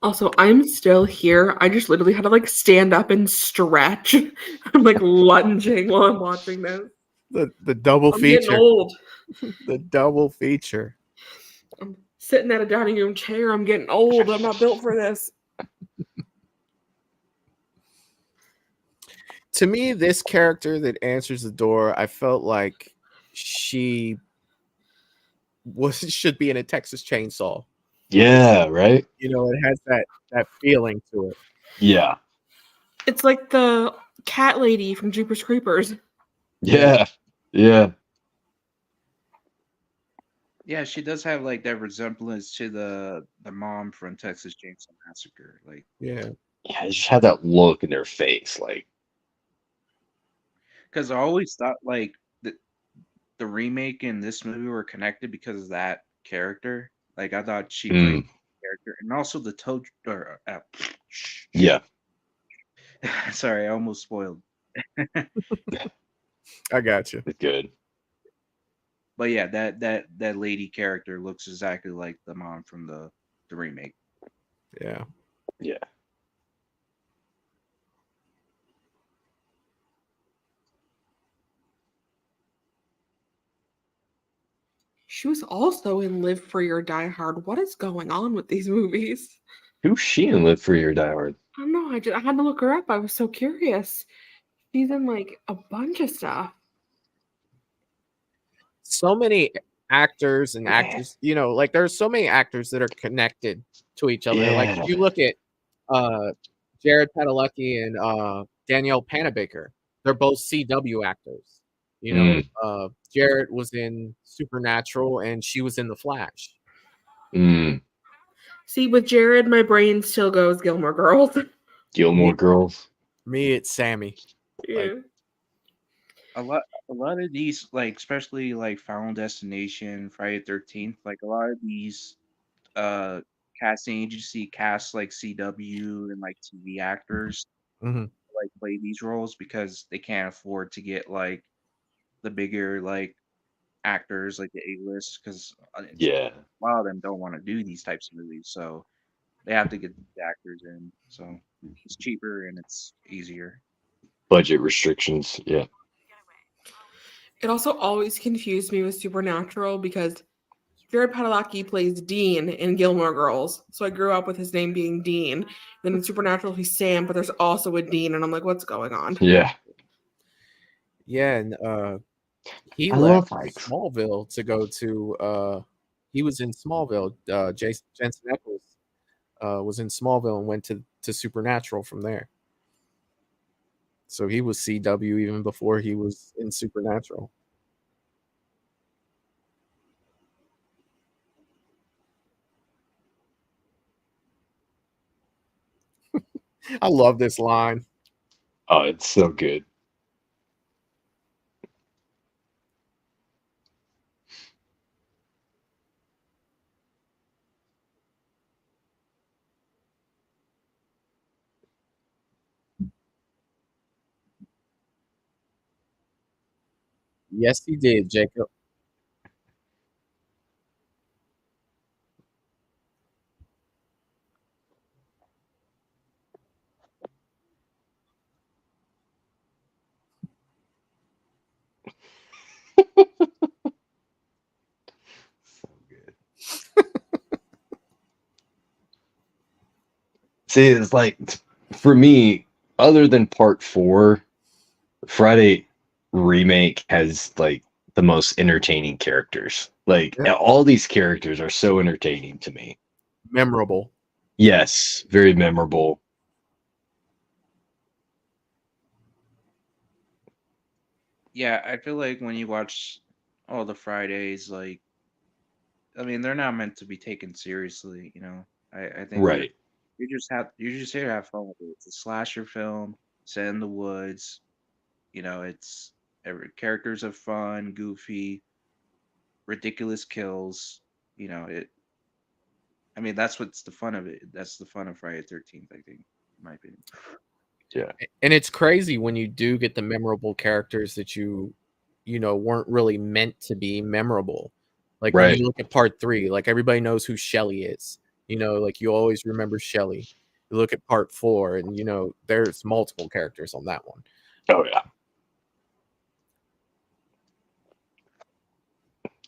Also, I'm still here. I just literally had to like stand up and stretch. I'm like lunging while I'm watching this. The double I'm feature. getting old. The double feature. I'm sitting at a dining room chair. I'm getting old. I'm not built for this. To me, this character that answers the door, I felt like she should be in a Texas Chainsaw. Yeah, right? You know, it has that feeling to it. Yeah. It's like the cat lady from Jeepers Creepers. Yeah. Yeah. Yeah, she does have like that resemblance to the mom from Texas Chainsaw Massacre. Like, Yeah. Yeah, they just have that look in their face, like because I always thought like the remake and this movie were connected because of that character. Like, I thought she played the character, and also the Toad. Or yeah. Sorry, I almost spoiled. I got you. It's good. But yeah, that lady character looks exactly like the mom from the remake. Yeah. Yeah. She was also in Live Free or Die Hard. What is going on with these movies? Who's she in Live Free or Die Hard? I don't know. I had to look her up. I was so curious. She's in like a bunch of stuff. So many actors and actors, you know, like there's so many actors that are connected to each other. Yeah. Like if you look at Jared Padalecki and Danielle Panabaker, they're both CW actors. You know, Jared was in Supernatural and she was in The Flash. See, with Jared, my brain still goes Gilmore Girls. Gilmore Girls. Me, it's Sammy. Yeah. a lot of these, like especially like Final Destination, Friday the 13th, like a lot of these uh casting agency casts like CW and like TV actors Hmm. like play these roles because they can't afford to get like the bigger like actors like the A-list because a Yeah. lot of them don't want to do these types of movies, so they have to get the actors in. So it's cheaper and it's easier. Budget restrictions. Yeah. It also always confused me with Supernatural because Jared Padalecki plays Dean in Gilmore Girls. So I grew up with his name being Dean. Then in Supernatural, he's Sam, but there's also a Dean, and I'm like, what's going on? Yeah. Yeah, and he I left love hikes. Smallville to go to. He was in Smallville. Jensen Ackles was in Smallville and went to Supernatural from there. So he was CW even before he was in Supernatural. I love this line. Oh, it's so good. Yes, he did, Jacob. So good. See, it's like for me, other than part 4, Friday remake has like the most entertaining characters. Like Yeah. all these characters are so entertaining to me. Memorable. Yes, very memorable. Yeah, I feel like when you watch all the Fridays, like I mean, they're not meant to be taken seriously, you know. I think Right. you just here to have fun with it. It's a slasher film set in the woods. You know, it's characters are fun, goofy, ridiculous kills. You know, it. I mean, that's what's the fun of it. That's the fun of Friday the 13th, I think, in my opinion. Yeah. And it's crazy when you do get the memorable characters that weren't really meant to be memorable. Like when Right. you look at part 3, like everybody knows who Shelly is. Like you always remember Shelly. You look at part 4 and there's multiple characters on that one. Oh yeah.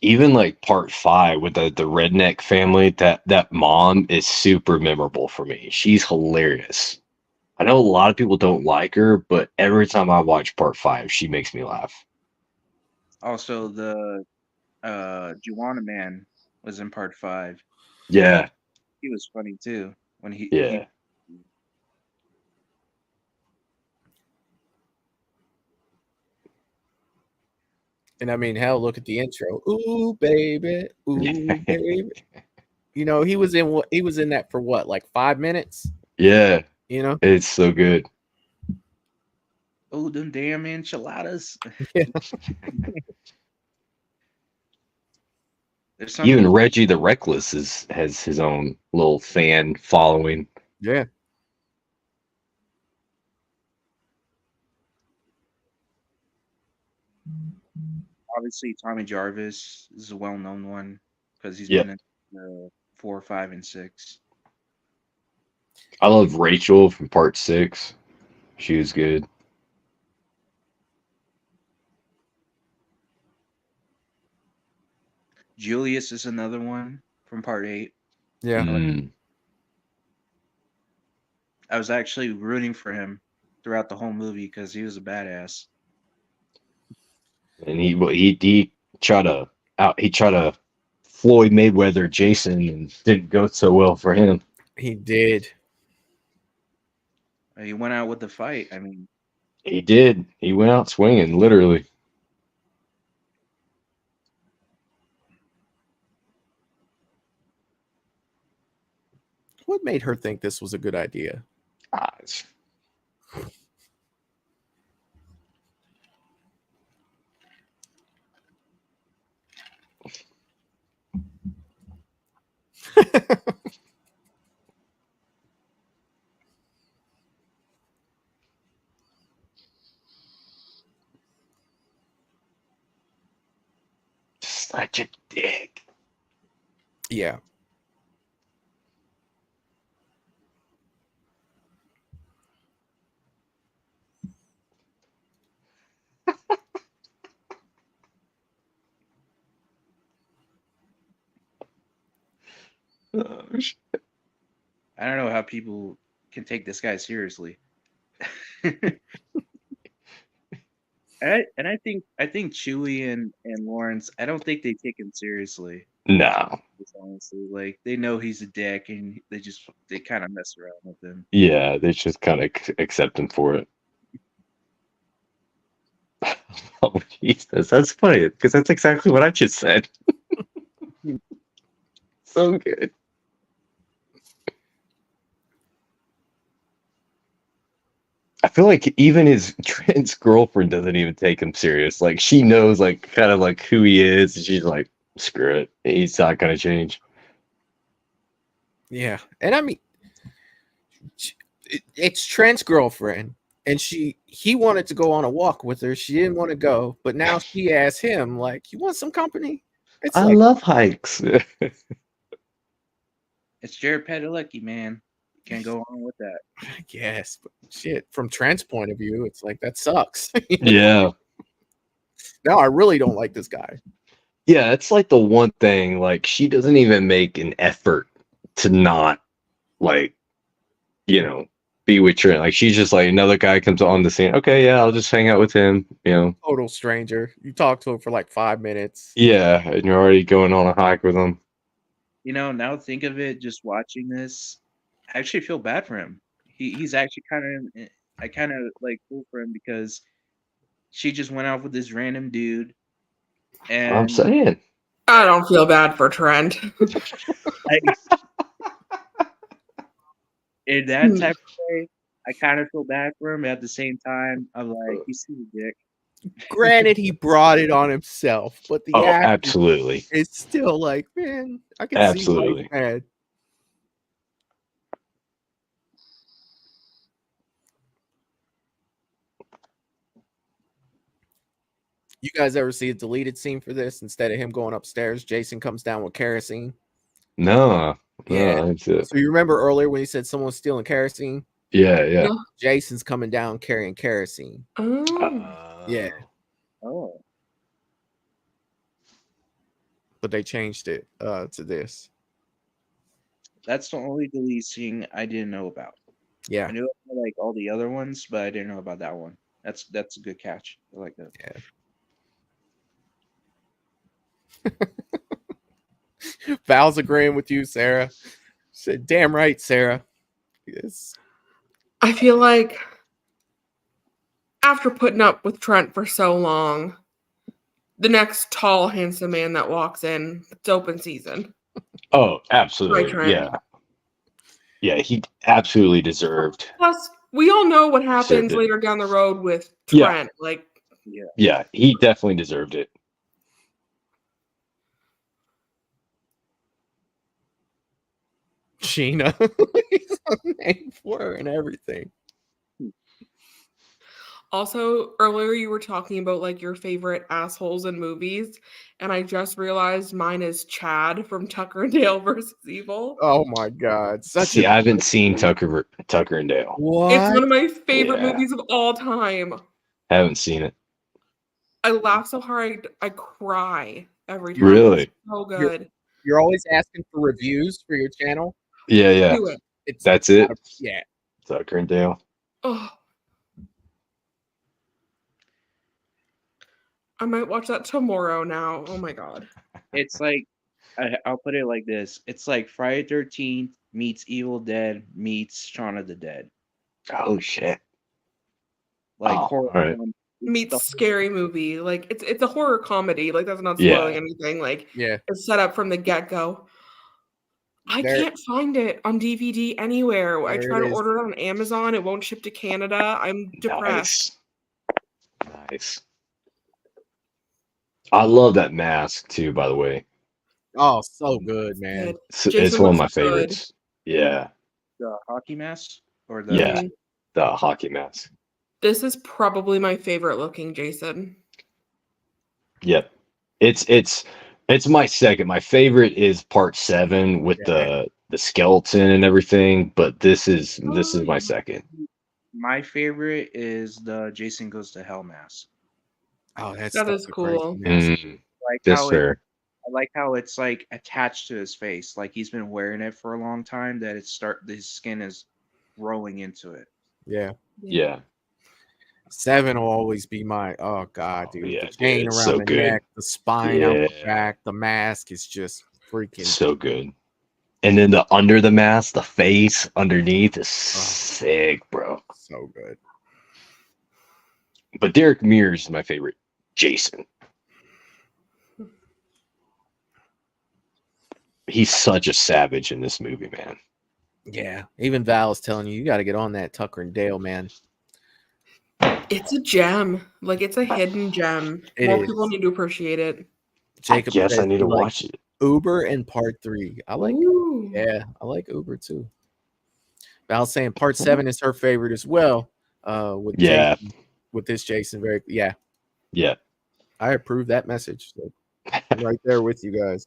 Even like part 5 with the redneck family, that mom is super memorable for me. She's hilarious. I know a lot of people don't like her, but every time I watch part 5, she makes me laugh. Also, the Juwanna Man was in part 5. Yeah. He was funny too when he Yeah. And I mean, hell, look at the intro. Ooh, baby. Ooh, baby. He was in that for what, like 5 minutes? Yeah. You know? It's so good. Oh, them damn enchiladas. Yeah. There's some Even Reggie the Reckless has his own little fan following. Yeah. obviously Tommy Jarvis is a well-known one because he's been Yep. in the 4, 5, and 6. I love Rachel from part 6. She was good. Julius is another one from part 8. Yeah. Mm. I was actually rooting for him throughout the whole movie because he was a badass. And he tried to Floyd Mayweather Jason and didn't go so well for him. He did. He went out with the fight. I mean, He did. He went out swinging, literally. What made her think this was a good idea? Ah, it's- Such a dick. Yeah. Oh, shit. I don't know how people can take this guy seriously. And I think Chewie and Lawrence, I don't think they take him seriously. No. Just honestly, like they know he's a dick, and they kind of mess around with him. Yeah, they just kind of accept him for it. Oh, Jesus. That's funny because that's exactly what I just said. So good. I feel like even his trans girlfriend doesn't even take him serious. Like she knows, like kind of like who he is, and she's like, "Screw it, he's not gonna change." Yeah, and I mean, it's Trent's girlfriend, and he wanted to go on a walk with her. She didn't want to go, but now she asked him, like, "You want some company?" It's I like, love hikes. It's Jared Padalecki, man. Can't go on with that. I guess, but shit, from Trent's point of view, it's like that sucks. Yeah. Now I really don't like this guy. Yeah, it's like the one thing, like she doesn't even make an effort to not like, be with Trent. Like she's just like another guy comes on the scene. Okay, yeah, I'll just hang out with him, Total stranger. You talk to him for like 5 minutes. Yeah, and you're already going on a hike with him. Now think of it, just watching this, I actually feel bad for him. He's actually I kind of like feel for him because she just went out with this random dude, and I'm saying. I don't feel bad for Trent. In that type of way, I kind of feel bad for him. At the same time, I'm like, he's a dick. Granted, he brought it on himself, but the acting absolutely. is still like, man, I can see why he's mad. You guys ever see a deleted scene for this? Instead of him going upstairs, Jason comes down with kerosene. No. Yeah. That's it. So you remember earlier when he said someone's stealing kerosene? Yeah. Jason's coming down carrying kerosene. Yeah. Oh. But they changed it to this. That's the only deleted scene I didn't know about. Yeah. I knew like all the other ones, but I didn't know about that one. That's a good catch. I like that. Yeah. Val's agreeing with you, Sarah. She said, damn right, Sarah. Yes. I feel like after putting up with Trent for so long, the next tall, handsome man that walks in, it's open season. Oh, absolutely. Trent. Yeah. Yeah, he absolutely deserved. Plus, we all know what happens later down the road with Trent. Yeah, he definitely deserved it. Sheena. He's a name for her and everything. Also, earlier you were talking about like your favorite assholes in movies, and I just realized mine is Chad from Tucker and Dale versus Evil. Oh my god! I haven't seen Tucker and Dale. What? It's one of my favorite movies of all time. Haven't seen it. I laugh so hard I cry every time. Really? It's so good. You're always asking for reviews for your channel. Yeah. Do it. That's it. Yeah. Tucker and Dale. Oh. I might watch that tomorrow now. Oh my god. It's like, I'll put it like this. It's like Friday 13th meets Evil Dead meets Shaun of the Dead. Oh, shit. Like horror film meets scary movie. Like it's a horror comedy. Like that's not spoiling anything. Like it's set up from the get-go. I can't find it on DVD anywhere. I try to order it on Amazon. It won't ship to Canada. I'm depressed. Nice. I love that mask too, by the way. Oh, so good, man. Good. It's Jason one of looks my good. favorites. Yeah, The hockey mask or the yeah, Mhm. the hockey mask. This is probably my favorite looking Jason. Yep. It's my second. My favorite is part 7 with Yeah. the skeleton and everything, but this is Oh, my yeah. second. my favorite is the Jason Goes to Hell mask. Oh, that's That such is a crazy cool. mask. Like That's how fair. I like how it's like attached to his face, like he's been wearing it for a long time. That his skin is growing into it. Yeah. Yeah. 7 will always be my oh god, dude. Yeah, The dude, chain it's around so the good. neck, the spine out the Yeah. back, the mask is just freaking So good. And then the under the mask, the face underneath is sick, bro. so good. But Derek Mears is my favorite Jason. He's such a savage in this movie, man. Yeah. Even Val is telling you got to get on that Tucker and Dale, man. It's a gem. Like it's a hidden gem. It More is. people need to appreciate it. Jacob I guess says I need he to likes watch it. Uber and part 3. I like Ooh. yeah, I like Uber too. Val's saying part 7 is her favorite as well. With Yeah. Jason, with this Jason, very yeah. Yeah. I approve that message. So I'm right there with you guys.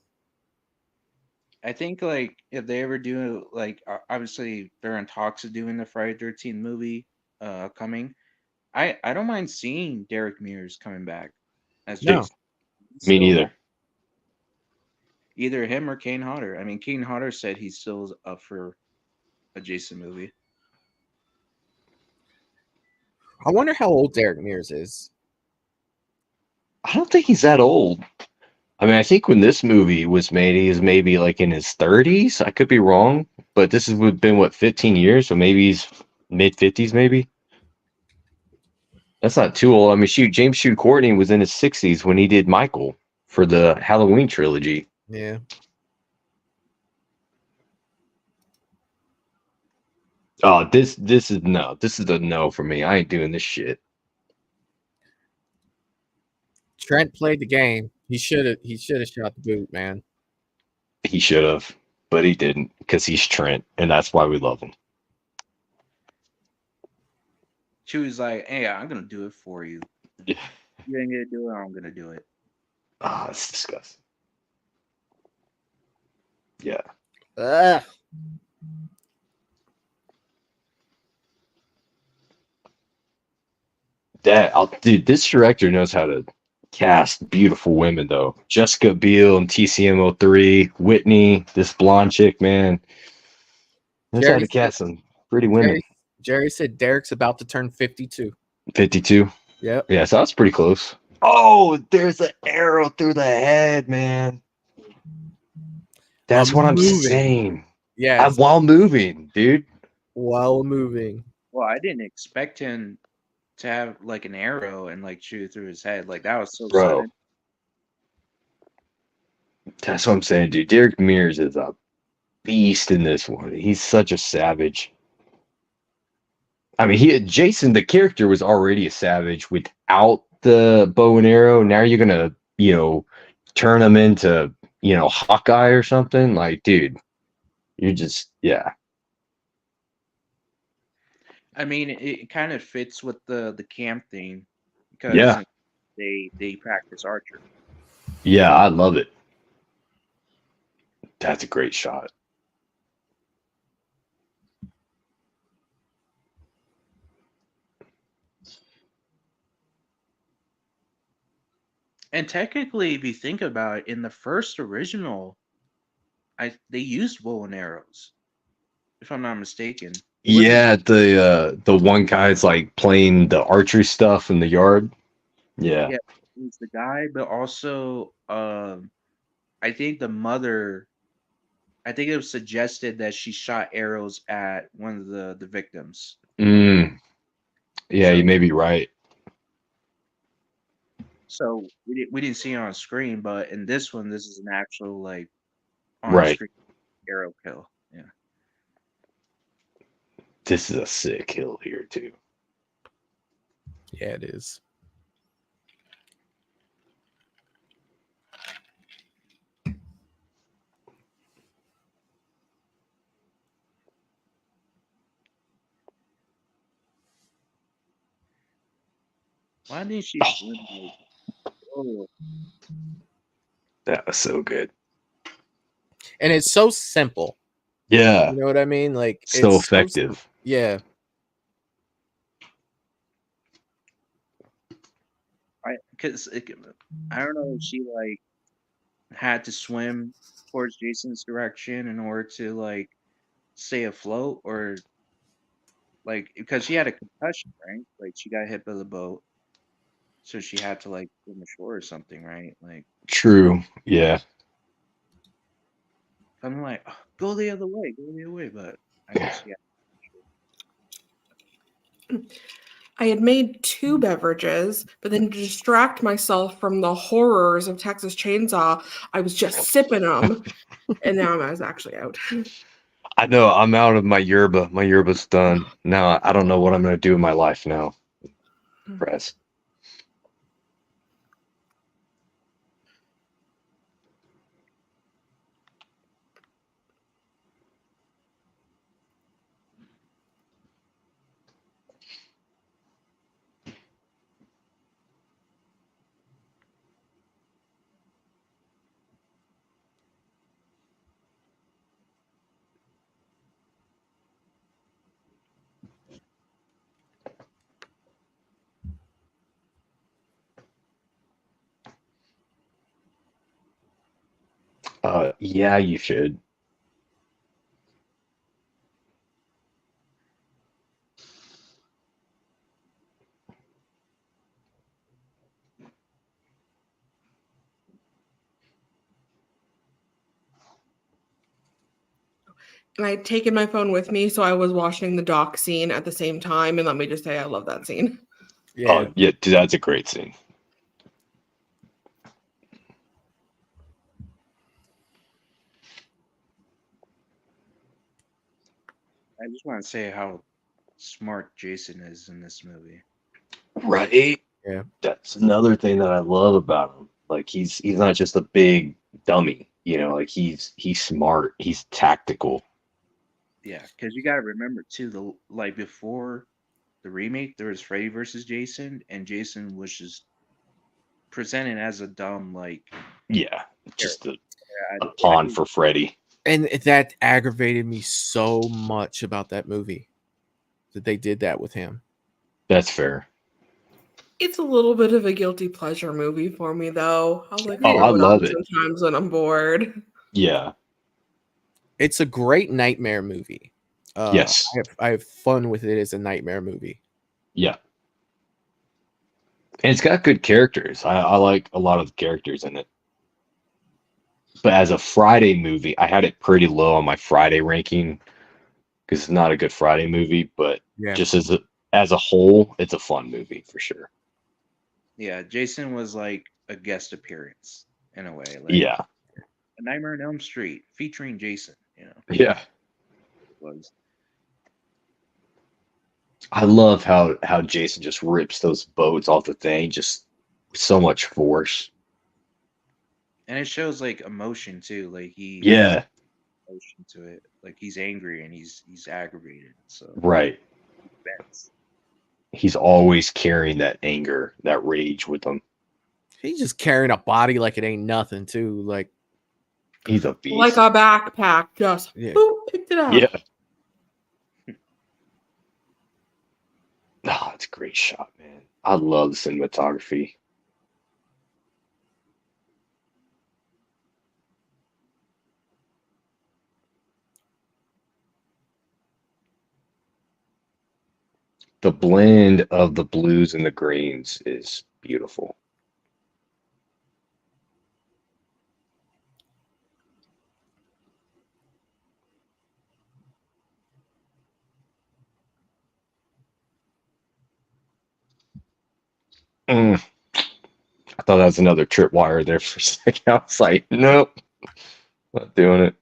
I think like if they ever do like obviously they're in talks of doing the Friday 13th movie coming. I don't mind seeing Derek Mears coming back as No. Jason. Me Still neither. either him or Kane Hodder. I mean, Kane Hodder said he's still up for a Jason movie. I wonder how old Derek Mears is. I don't think he's that old. I mean, I think when this movie was made, he was maybe like in his 30s. I could be wrong, but this has been what 15 years, so maybe he's mid 50s, maybe. That's not too old. I mean, shoot, James Shoot Courtney was in his 60s when he did Michael for the Halloween trilogy. Yeah. Oh, this is no. This is a no for me. I ain't doing this shit. Trent played the game. He should have shot the boot, man. He should have, but he didn't because he's Trent, and that's why we love him. She was like, "Hey, I'm gonna do it for you. Yeah. You ain't gonna do it. I'm gonna do it." Ah, it's disgusting. Yeah. Ugh. Dude, this director knows how to cast beautiful women, though. Jessica Biel and TCM03, Whitney, this blonde chick, man. Knows how to cast some pretty women. Jerry said Derek's about to turn 52. 52. Yep. Yeah, so that's pretty close. Oh, there's an arrow through the head, man. That's what I'm saying. Yeah. While moving, dude. While moving. Well, I didn't expect him to have like an arrow and like shoot through his head. Like that was so Bro. sudden. That's what I'm saying, dude. Derek Mears is a beast in this one. He's such a savage. I mean, Jason, the character, was already a savage without the bow and arrow. Now you're gonna, turn him into, Hawkeye or something. Like, dude, you're just, yeah. I mean, it kind of fits with the camp theme because Yeah. they practice archery. Yeah, I love it. That's a great shot. And technically, if you think about it, in the first original, they used bow and arrows, if I'm not mistaken. Yeah, the one guy's like playing the archery stuff in the yard. Yeah. Yeah, he's the guy, but also, I think the mother. I think it was suggested that she shot arrows at one of the victims. Yeah, So- you may be right. So we didn't see it on screen, but in this one, this is an actual like on Right. screen arrow kill. Yeah. This is a sick kill here too. Yeah, it is. Why didn't she swim? Oh, That was so good. And it's so simple. Yeah. You know what I mean? Like So it's so effective. yeah. because I don't know if she like had to swim towards Jason's direction in order to like stay afloat, or like because she had a concussion, right? Like she got hit by the boat, so she had to like swim ashore or something, right? Like True. Yeah. I'm like, "Oh, go the other way, go the other way," but I guess yeah. I had made 2 beverages, but then to distract myself from the horrors of Texas Chainsaw, I was just sipping them, and now I was actually out. I know I'm out of my yerba. My yerba's done. Now I don't know what I'm gonna do in my life now. Press. Yeah, you should. And I had taken my phone with me, so I was watching the dock scene at the same time. And let me just say, I love that scene. Yeah. Oh, yeah, dude, that's a great scene. I just want to say how smart Jason is in this movie. Right? Yeah. That's another thing that I love about him. Like he's not just a big dummy, you know, like he's smart, he's tactical. Yeah, because you got to remember too, the like before the remake, there was Freddy versus Jason, and Jason was just presented as a dumb like Yeah, just character. a I pawn think for Freddy. And that aggravated me so much about that movie that they did that with him. That's fair. It's a little bit of a guilty pleasure movie for me, though. I'll like Oh, throw I it love on it. sometimes when I'm bored. Yeah. It's a great nightmare movie. Yes. I have fun with it as a nightmare movie. Yeah. And it's got good characters. I like a lot of the characters in it. But as a Friday movie, I had it pretty low on my Friday ranking because it's not a good Friday movie, but Yeah. just as a whole, it's a fun movie for sure. yeah, Jason was like a guest appearance in a way, like Yeah. A Nightmare on Elm Street featuring Jason. You know, Yeah. was I love how Jason just rips those boats off the thing, just so much force. and it shows like emotion too. Like he Yeah, emotion to it. Like he's angry and he's aggravated. So right. that's He's always carrying that anger, that rage with him. He's just carrying a body like it ain't nothing, too. Like, He's a Like beast. a backpack, just yeah. boop, picked it up. Yeah. Oh, it's a great shot, man. I love the cinematography. The blend of the blues and the greens is beautiful. Mm. I thought that was another tripwire there for a second. I was like, nope, not doing it.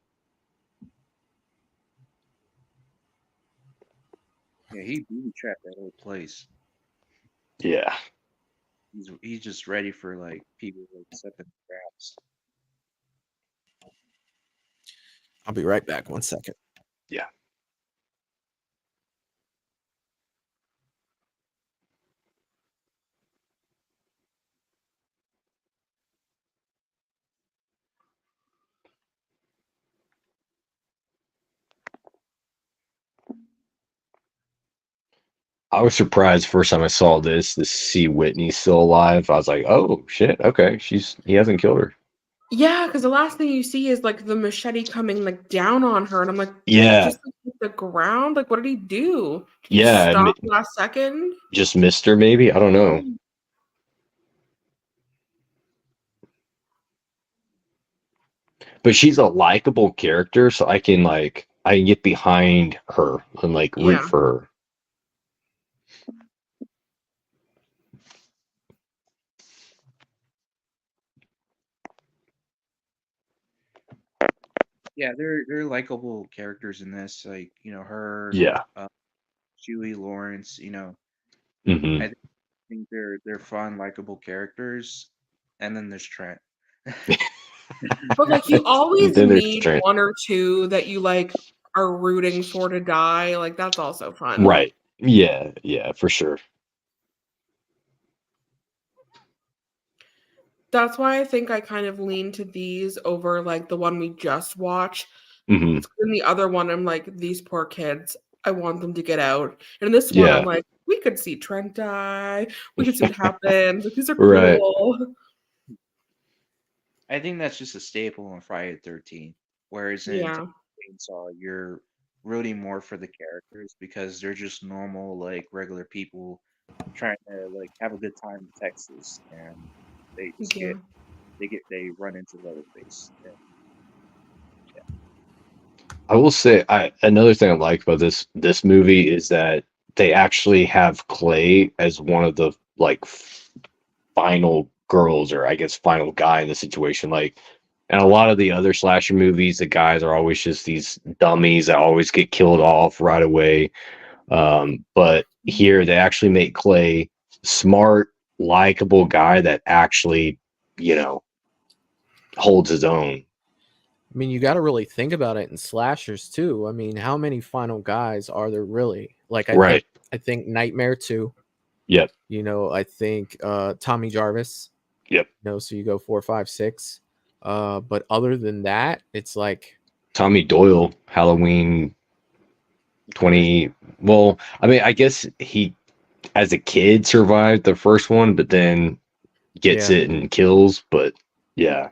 yeah, he booby trapped that whole place. Yeah. He's just ready for like people like stepping traps. I'll be right back. 1 second. Yeah. I was surprised first time I saw this to see Whitney still alive. I was like, oh shit, okay, he hasn't killed her. Yeah, because the last thing you see is like the machete coming like down on her, and I'm like, Yeah, just like, hit the ground. Like, what did he do? Did he yeah, stop last second? just missed her maybe. I don't know. But she's a likable character, so I can get behind her and like root Yeah. for her. Yeah, they're likable characters in this. Like, her, Yeah. Julie Lawrence. Hmm. I think they're fun, likable characters. And then there's Trent. But like, you always Then there's need Trent. one or two that you like are rooting for to die. Like, that's also fun. Right. Yeah, yeah, for sure. That's why I think I kind of lean to these over like the one we just watched. Hmm. It's in the other one, I'm like, these poor kids, I want them to get out. And in this one, Yeah. I'm like, we could see Trent die. We could see what happens. Like, these are Right. cool. I think that's just a staple on Friday the 13th. Whereas in Yeah. Texas Chainsaw, you're rooting more for the characters because they're just normal, like regular people trying to like have a good time in Texas, and they just Yeah. they run into Leatherface. And, I will say another thing I like about this movie is that they actually have Clay as one of the like final girls, or I guess final guy in the situation. Like, and a lot of the other slasher movies, the guys are always just these dummies that always get killed off right away. But here they actually make Clay smart, likable guy that actually, holds his own. I mean, you got to really think about it in slashers too. I mean, how many final guys are there really? Like, Right. I think Nightmare 2. Yep. I think Tommy Jarvis. Yep. So you go 4, 5, 6. But other than that, it's like Tommy Doyle, Halloween 20. Well, I mean, I guess he, as a kid, survived the first one, but then gets it and kills. But yeah.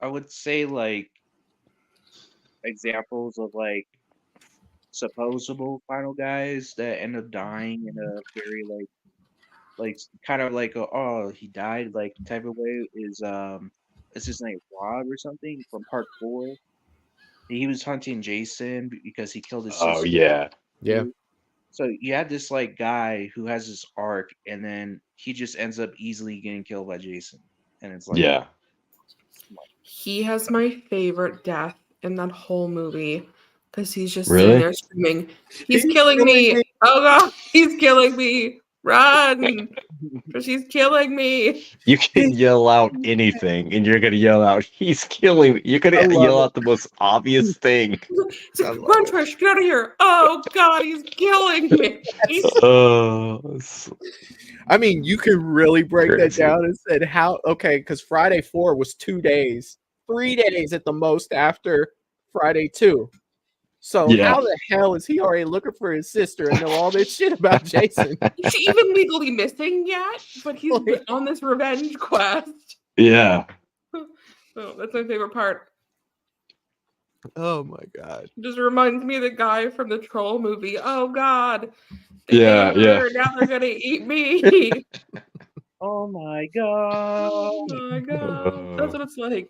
I would say like examples of like supposable final guys that end up dying in a very like kind of like oh, he died like type of way is his name Rob or something from part 4. He was hunting Jason because he killed his Oh sister. yeah. Yeah. So you had this like guy who has this arc, and then he just ends up easily getting killed by Jason, and it's like, yeah. He has my favorite death in that whole movie because he's just Really? sitting there screaming, he's killing me. Oh God, he's killing me. Run. Because she's killing me. You can yell out anything, and you're gonna yell out, "He's killing me." You're gonna yell out the most obvious thing. It's like, run, Trish, get out of here. Oh God, he's killing me. I mean, you could really break that Crazy. down and said how because Friday 4 was 2 days, 3 days at the most after Friday 2. So Yeah. how the hell is he already looking for his sister and know all this shit about Jason? Is she even legally missing yet? But he's on this revenge quest. Yeah. Oh, that's my favorite part. Oh my God. It just reminds me of the guy from the Troll movie. Oh God. Yeah, yeah. Now they're gonna eat me. oh my God. Oh my God. That's what it's like.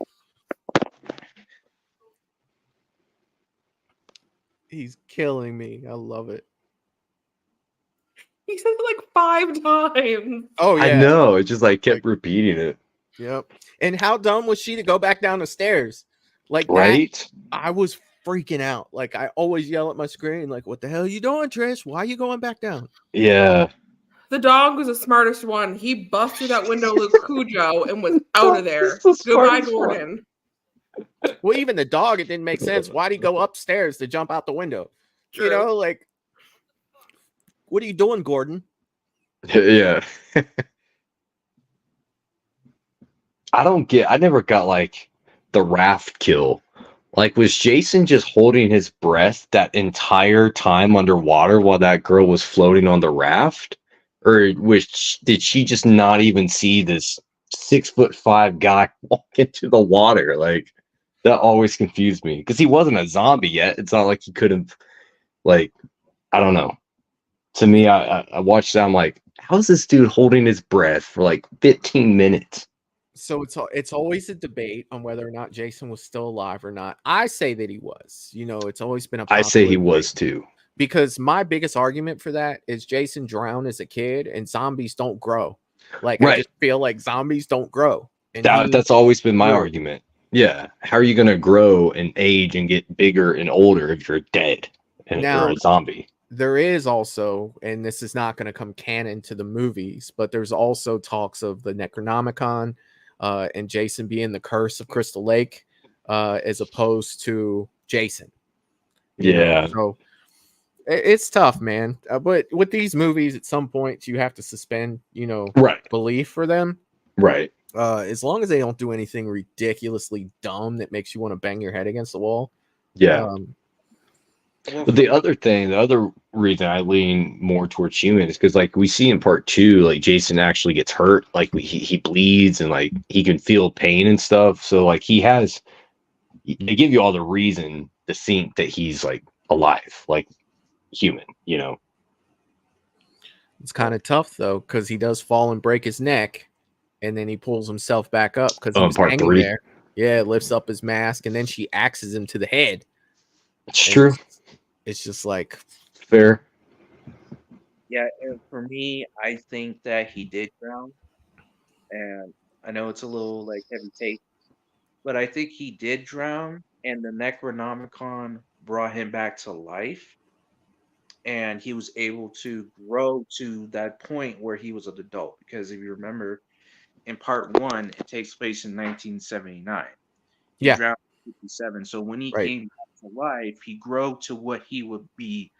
He's killing me. I love it. He says it like 5 times. Oh yeah. I know. It just kept repeating it. Yep. And how dumb was she to go back down the stairs? Like right? That, I was freaking out. Like I always yell at my screen, like, "What the hell are you doing, Trish? Why are you going back down?" Yeah. The dog was the smartest one. He busted that window with Cujo and was out of there. Goodbye, Gordon. Well, even the dog, it didn't make sense. Why'd he go upstairs to jump out the window? True. Like, what are you doing, Gordon? Yeah. I never got the raft kill. Like, was Jason just holding his breath that entire time underwater while that girl was floating on the raft? Or did she just not even see this 6'5" guy walk into the water? Like, that always confused me because he wasn't a zombie yet. It's not like he could have, like, I don't know. To me, I watched that. I'm like, how is this dude holding his breath for like 15 minutes? So it's always a debate on whether or not Jason was still alive or not. I say that he was. It's always been a I say he popular was debate. too. Because my biggest argument for that is Jason drowned as a kid and zombies don't grow. Like, I Right. just feel like zombies don't grow. And That's always been my grew. argument. Yeah. How are you going to grow and age and get bigger and older if you're dead and Now, you're a zombie? There is also, and this is not going to come canon to the movies, but there's also talks of the Necronomicon and Jason being the curse of Crystal Lake as opposed to Jason. Yeah. So it's tough, man. But with these movies, at some point, you have to suspend, Right. belief for them. Right. As long as they don't do anything ridiculously dumb that makes you want to bang your head against the wall. Yeah. But the other reason I lean more towards human is because, like, we see in part 2, like, Jason actually gets hurt, like he bleeds and like he can feel pain and stuff. So like they give you all the reason to think that he's like alive, like human. It's kind of tough though, because he does fall and break his neck, and then he pulls himself back up because he was part hanging 3. there. Yeah, lifts up his mask, and then she axes him to the head. It's true. It's just like fair. Yeah, and for me, I think that he did drown, and I know it's a little like heavy take, but I think he did drown, and the Necronomicon brought him back to life, and he was able to grow to that point where he was an adult. Because if you remember, in part 1, it takes place in 1979. He Yeah. drowned in 57. So when he Right. came back to life, he grew to what he would be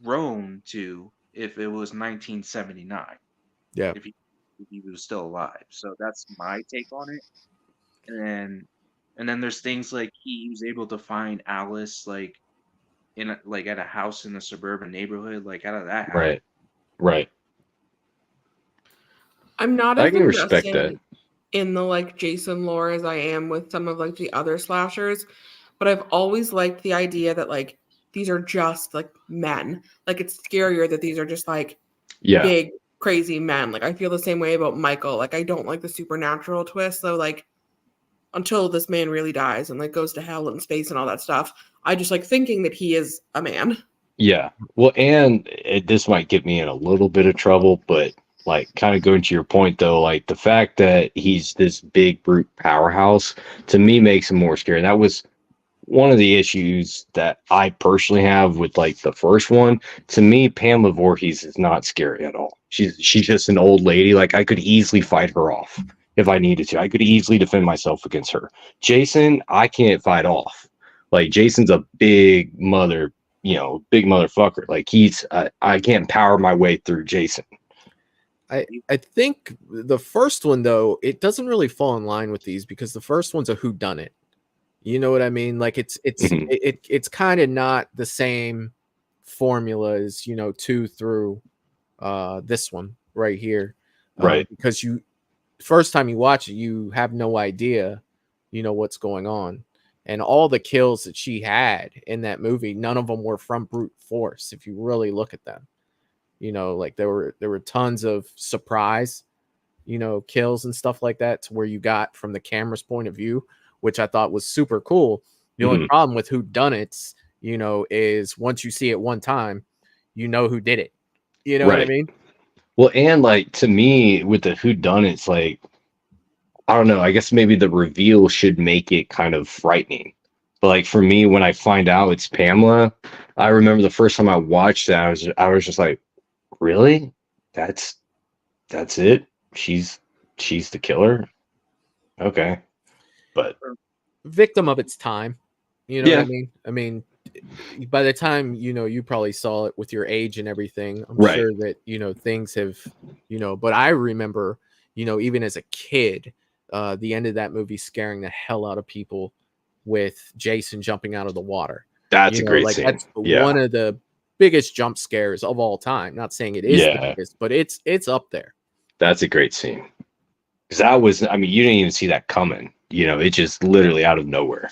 grown to if it was 1979. Yeah. If he was still alive. So that's my take on it. And then there's things like he was able to find Alice like at a house in a suburban neighborhood, like out of that house. Right. I'm not I as can respect invested in the like Jason lore as I am with some of like the other slashers, but I've always liked the idea that like these are just like men. Like it's scarier that these are just like big crazy men. Like I feel the same way about Michael. Like I don't like the supernatural twist. So like until this man really dies and like goes to hell and space and all that stuff, I just like thinking that he is a man. Yeah. Well, and this might get me in a little bit of trouble, but like kind of going to your point though, like the fact that he's this big brute powerhouse to me makes him more scary. And that was one of the issues that I personally have with like the first one. To me, Pamela Voorhees is not scary at all. She's just an old lady. Like I could easily fight her off if I needed to. I could easily defend myself against her. Jason, I can't fight off. Like Jason's a big motherfucker. Like I can't power my way through Jason. I think the first one though, it doesn't really fall in line with these because the first one's a whodunit. You know what I mean? Like it's kind of not the same formula as 2 through this one right here, right? Because first time you watch it, you have no idea, what's going on, and all the kills that she had in that movie, none of them were from brute force. If you really look at them, like there were tons of surprise, kills and stuff like that, to where you got from the camera's point of view, which I thought was super cool. The only problem with whodunits, is once you see it one time, you know who did it. You know what I mean? Well, and like to me, with the whodunits, like I don't know. I guess maybe the reveal should make it kind of frightening. But like for me, when I find out it's Pamela, I remember the first time I watched that, I was just like, really? That's it? She's the killer? Okay. But victim of its time. You know Yeah. what I mean? I mean, by the time you probably saw it with your age and everything, I'm Right. sure that things have but I remember even as a kid, the end of that movie scaring the hell out of people, with Jason jumping out of the water. That's a great scene. That's one of the biggest jump scares of all time. Not saying it is the biggest, but it's up there. That's a great scene. Because that was, I mean, you didn't even see that coming. It just literally out of nowhere.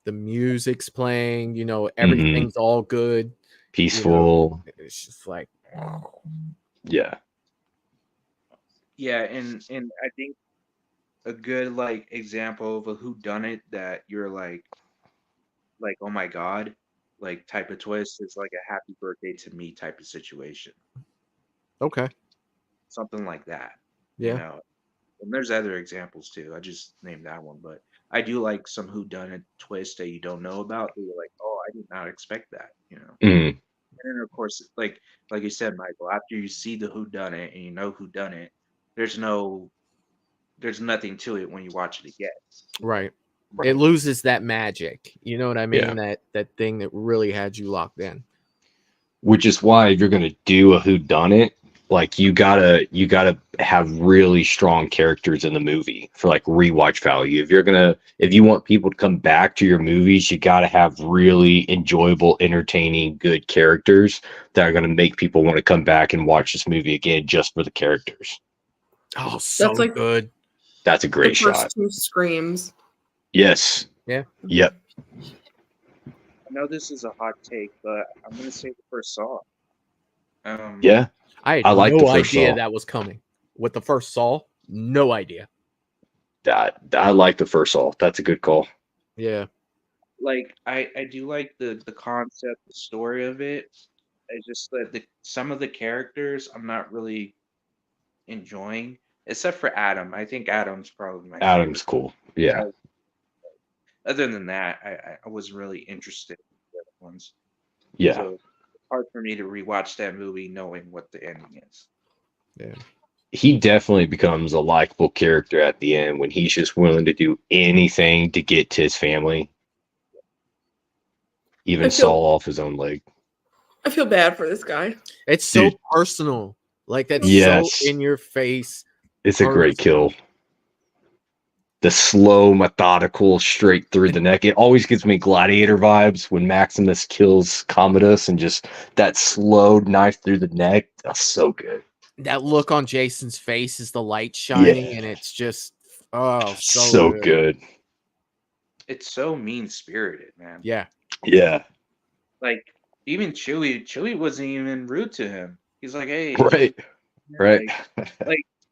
The music's playing, everything's all good. Peaceful. It's just like, yeah. Yeah, and I think a good example of a whodunit that you're like, oh my god, type of twist is like a happy birthday to me type of situation. Okay. Something like that. Yeah. And there's other examples too. I just named that one, but I do like some whodunit twist that you don't know about. That you're like, oh, I did not expect that. And then of course, like you said, Michael, after you see the whodunit and you know whodunit, there's nothing to it when you watch it again. Right. It loses that magic. You know what I mean? Yeah. That thing that really had you locked in. Which is why if you're gonna do a whodunit, you gotta have really strong characters in the movie for rewatch value. If you want people to come back to your movies, you gotta have really enjoyable, entertaining, good characters that are gonna make people want to come back and watch this movie again just for the characters. Oh, so that's good. That's a great shot. First two Screams. Yes. Yeah. Yep. I know this is a hot take, but I'm gonna say the first Saw. Yeah. I had no idea that was coming. With the first Saw, no idea. I like the first Saw. That's a good call. Yeah. I do like the concept, the story of it. It's just that some of the characters I'm not really enjoying, except for Adam. I think Adam's probably my Adam's favorite. Cool. Yeah. Other than that, I wasn't really interested in the other ones. Yeah. So it's hard for me to rewatch that movie knowing what the ending is. Yeah. He definitely becomes a likable character at the end when he's just willing to do anything to get to his family. Even saw off his own leg. I feel bad for this guy. It's so personal. That's so in your face. It's a great kill. The slow, methodical, straight through the neck. It always gives me Gladiator vibes when Maximus kills Commodus and just that slow knife through the neck. That's so good. That look on Jason's face is the light shining, and it's just so good. It's so mean-spirited, man. Yeah. Yeah. Even Chewie wasn't even rude to him. He's like, hey. Right.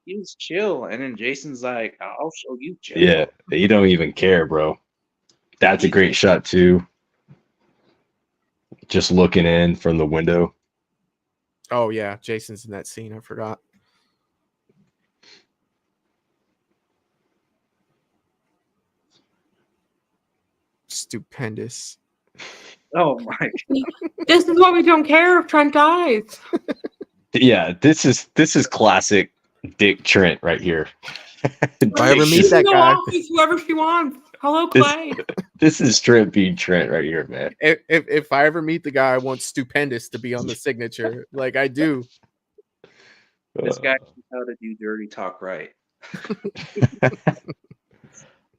He was chill, and then Jason's like, I'll show you chill. Yeah, you don't even care, bro. That's a great shot, too. Just looking in from the window. Oh, yeah. Jason's in that scene. I forgot. Stupendous. Oh, my God. This is why we don't care if Trent dies. Yeah, this is classic Dick Trent right here. If I ever meet that guy, whoever she wants. Hello, Clay. This is Trent being Trent right here, man. If I ever meet the guy, I want Stupendous to be on the signature, like I do. This guy knows how to do dirty talk right.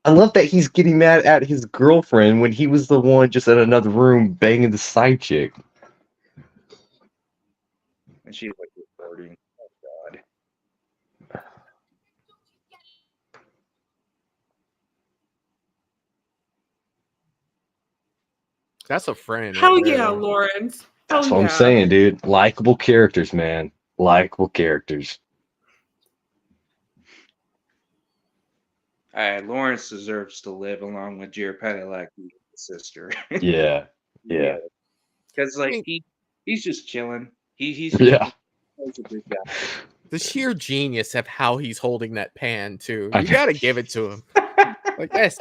I love that he's getting mad at his girlfriend when he was the one just in another room banging the side chick. And she's like recording. Oh, God. That's a friend. Hell right yeah, there. Lawrence. That's what I'm saying, dude. Likeable characters, man. Likeable characters. Lawrence deserves to live along with Jared Padalecki's sister. Yeah. Because he's just chilling. He's a good guy. The sheer genius of how he's holding that pan too. You gotta give it to him. Like this.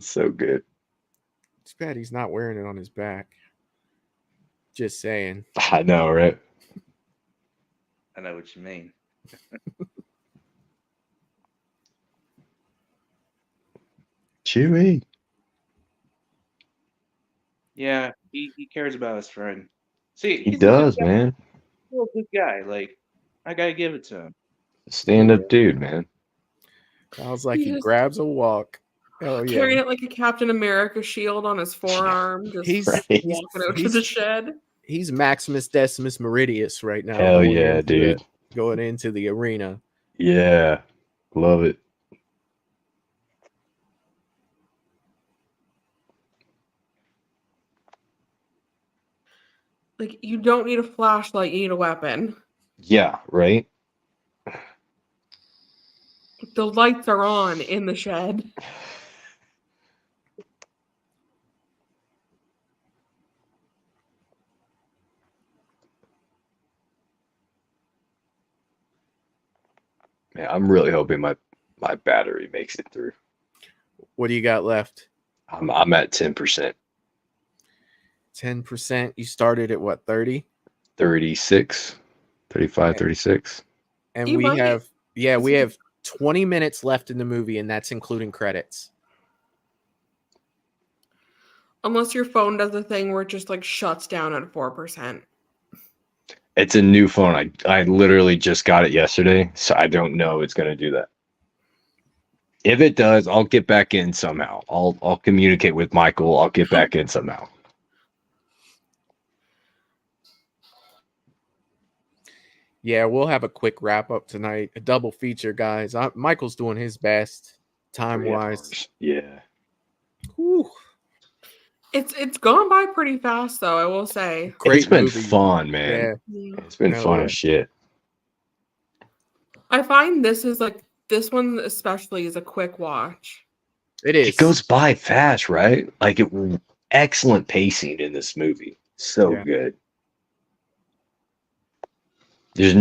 So good. It's bad he's not wearing it on his back. Just saying. I know, right? I know what you mean. Chewie. Yeah, he cares about his friend. See, He does, man. He's a good guy. Like, I gotta give it to him. Stand up dude, man. Sounds like He he just grabs a walk. Oh yeah. carrying it like a Captain America shield on his forearm, just He's walking out to the shed. He's Maximus Decimus Meridius right now. Hell yeah, dude. Going into the arena. Yeah. Love it. Like, you don't need a flashlight, you need a weapon. Yeah, right? The lights are on in the shed. Man, I'm really hoping my battery makes it through. What do you got left? I'm at 10%. 10%. You started at what, 30? 36, 35, Okay. 36. And You we might- have 20 minutes left in the movie, and that's including credits. Unless your phone does a thing where it just like shuts down at 4%. It's a new phone. I literally just got it yesterday, so I don't know it's going to do that. If it does, I'll get back in somehow. I'll communicate with Michael. I'll get back in somehow. Yeah, we'll have a quick wrap up tonight. A double feature, guys. Michael's doing his best time-wise. Yeah. Whew. It's gone by pretty fast, though, I will say. It's been movie. fun, man. Yeah. It's been Hell fun yeah. as shit. I find this one especially is a quick watch. It is. It goes by fast, right? Like excellent pacing in this movie. So Yeah. good. There's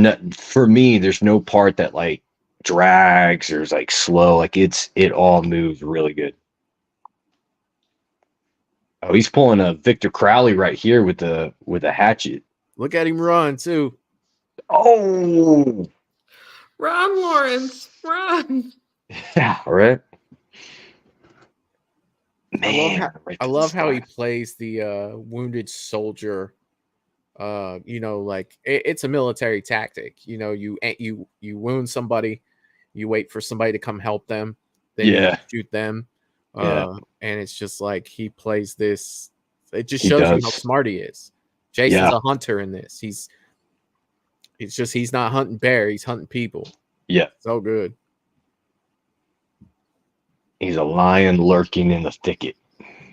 no part that like drags or is like slow. Like it all moves really good. Oh, he's pulling a Victor Crowley right here with a hatchet. Look at him run too. Oh, Run, Lawrence, run! yeah, right. I love how he plays the wounded soldier. Like it's a military tactic. You wound somebody, you wait for somebody to come help them, then you shoot them. And it's just like he plays this. It just shows you how smart he is. Jason's a hunter in this. He's not hunting bear, he's hunting people. Yeah. So good. He's a lion lurking in the thicket.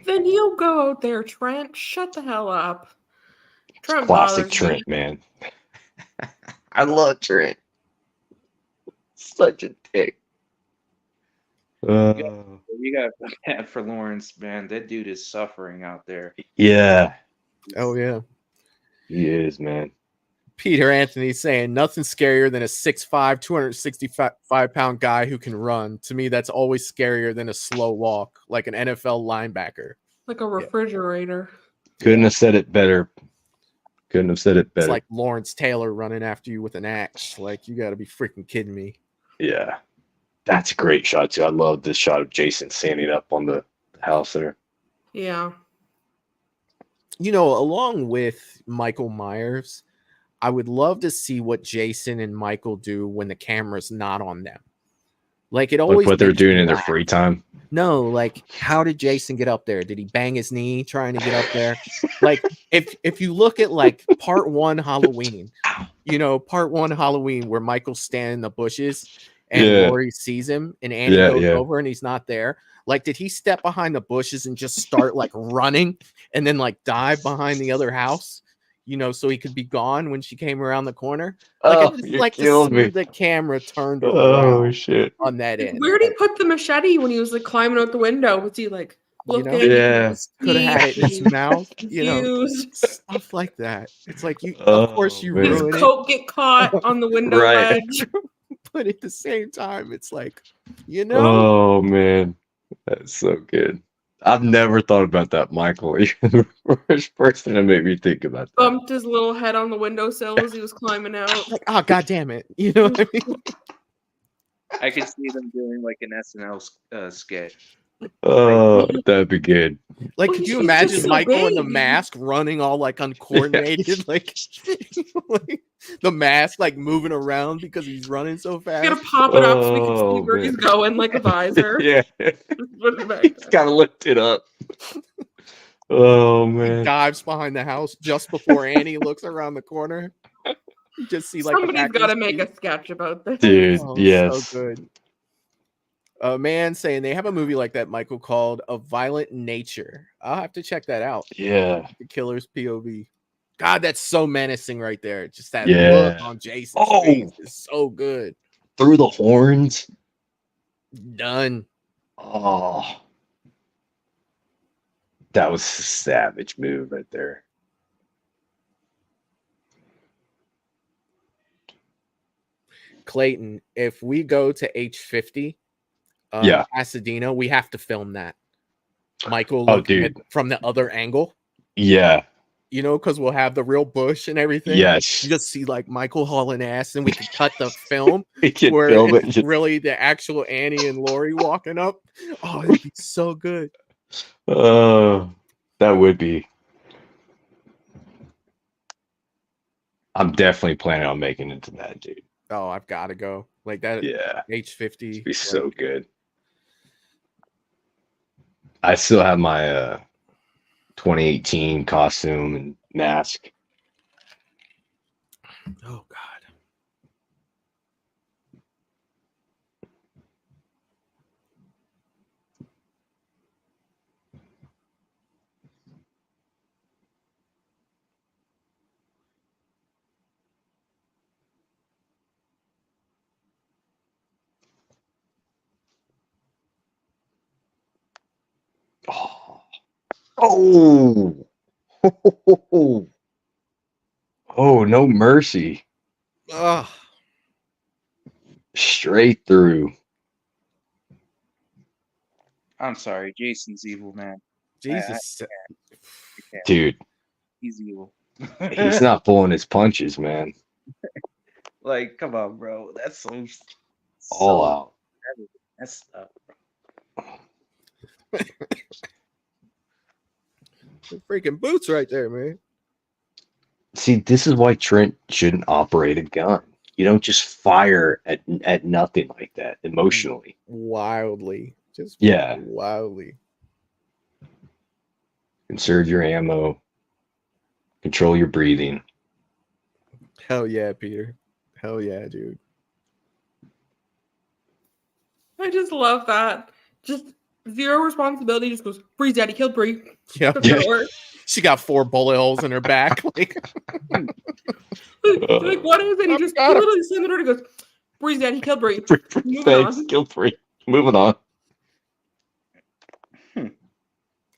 Then you go out there, Trent. Shut the hell up. Trent Classic bothers Trent, me. man. I love Trent. Such a dick. You got to that for Lawrence, man. That dude is suffering out there. Yeah. Oh yeah. He is, man. Peter Anthony saying nothing scarier than a 6'5", 265-pound guy who can run. To me, that's always scarier than a slow walk, like an NFL linebacker. Like a refrigerator. Couldn't have said it better. It's like Lawrence Taylor running after you with an axe. Like, you got to be freaking kidding me. Yeah. That's a great shot, too. I love this shot of Jason standing up on the house there. Yeah. Along with Michael Myers, I would love to see what Jason and Michael do when the camera's not on them. Like, it always Like what they're makes me doing in their laugh. free time. No, like, how did Jason get up there? Did he bang his knee trying to get up there? Like, if you look at like part one Halloween, where Michael's standing in the bushes and Laurie sees him and Annie goes over and he's not there. Like, did he step behind the bushes and just start like running and then like dive behind the other house? So he could be gone when she came around the corner. Like, I just like to see the camera turned around shit. on that end. Where did he put the machete when he was like climbing out the window? Was he like looking? Yeah. Could have had it in his mouth. Confused. Stuff like that. It's like of course you man. His ruin it, coat get caught on the window Right. ledge. but at the same time, it's like, Oh, man. That's so good. I've never thought about that, Michael. You're the first person to make me think about that. Bumped his little head on the windowsill as he was climbing out. like, oh god damn it. You know what I mean? I could see them doing like an SNL sketch. Oh, that'd be good. Like, Well, could you he's imagine just so Michael in the big. mask running all like uncoordinated? Like, the mask like moving around because he's running so You fast. gotta pop it up so we can see where he's going, like a visor. Yeah. Put it back He's down. got to lift it up. Oh, He man. dives behind the house just before Annie looks around the corner. You just see like the Somebody's back of got to his make feet. a sketch about this. Dude, Oh, yes. so good. A man saying they have a movie like that, Michael, called A Violent Nature. I'll have to check that out. Yeah. The killer's POV. God, that's so menacing right there. Just that Yeah. look on Jason's face is so good. Through the horns. Done. Oh. That was a savage move right there. Clayton, if we go to H50, Yeah. Pasadena, we have to film that. Michael Oh, looking dude. from the other angle. Yeah. You know, because we'll have the real bush and everything. Yes. You just see like Michael hauling ass, and we can cut the film We can where film it's it. Just, really the actual Annie and Lori walking up. Oh, it'd be so good. that would be. I'm definitely planning on making it to that, dude. Oh, I've got to go. Like that. Yeah. H50. It'd be so good. I still have my 2018 costume and mask. Oh God. Oh. Oh, no mercy. Ugh. Straight through. I'm sorry, Jason's evil, man. Jesus. I can't. Dude, He's evil. he's not pulling his punches, man. Like, come on, bro. That's All out. That's Freaking boots right there, man. See, this is why Trent shouldn't operate a gun. You don't just fire at nothing like that emotionally. Wildly. Just Yeah. wildly. Conserve your ammo. Control your breathing. Hell yeah, Peter. Hell yeah, dude. I just love that. Just zero responsibility. Just goes, Bree's daddy killed Bree. Yep. She got 4 bullet holes in her back. Like, what is it? He just he literally slammed the door and goes, Bree's daddy killed Bree. Thanks, kill free. Moving on.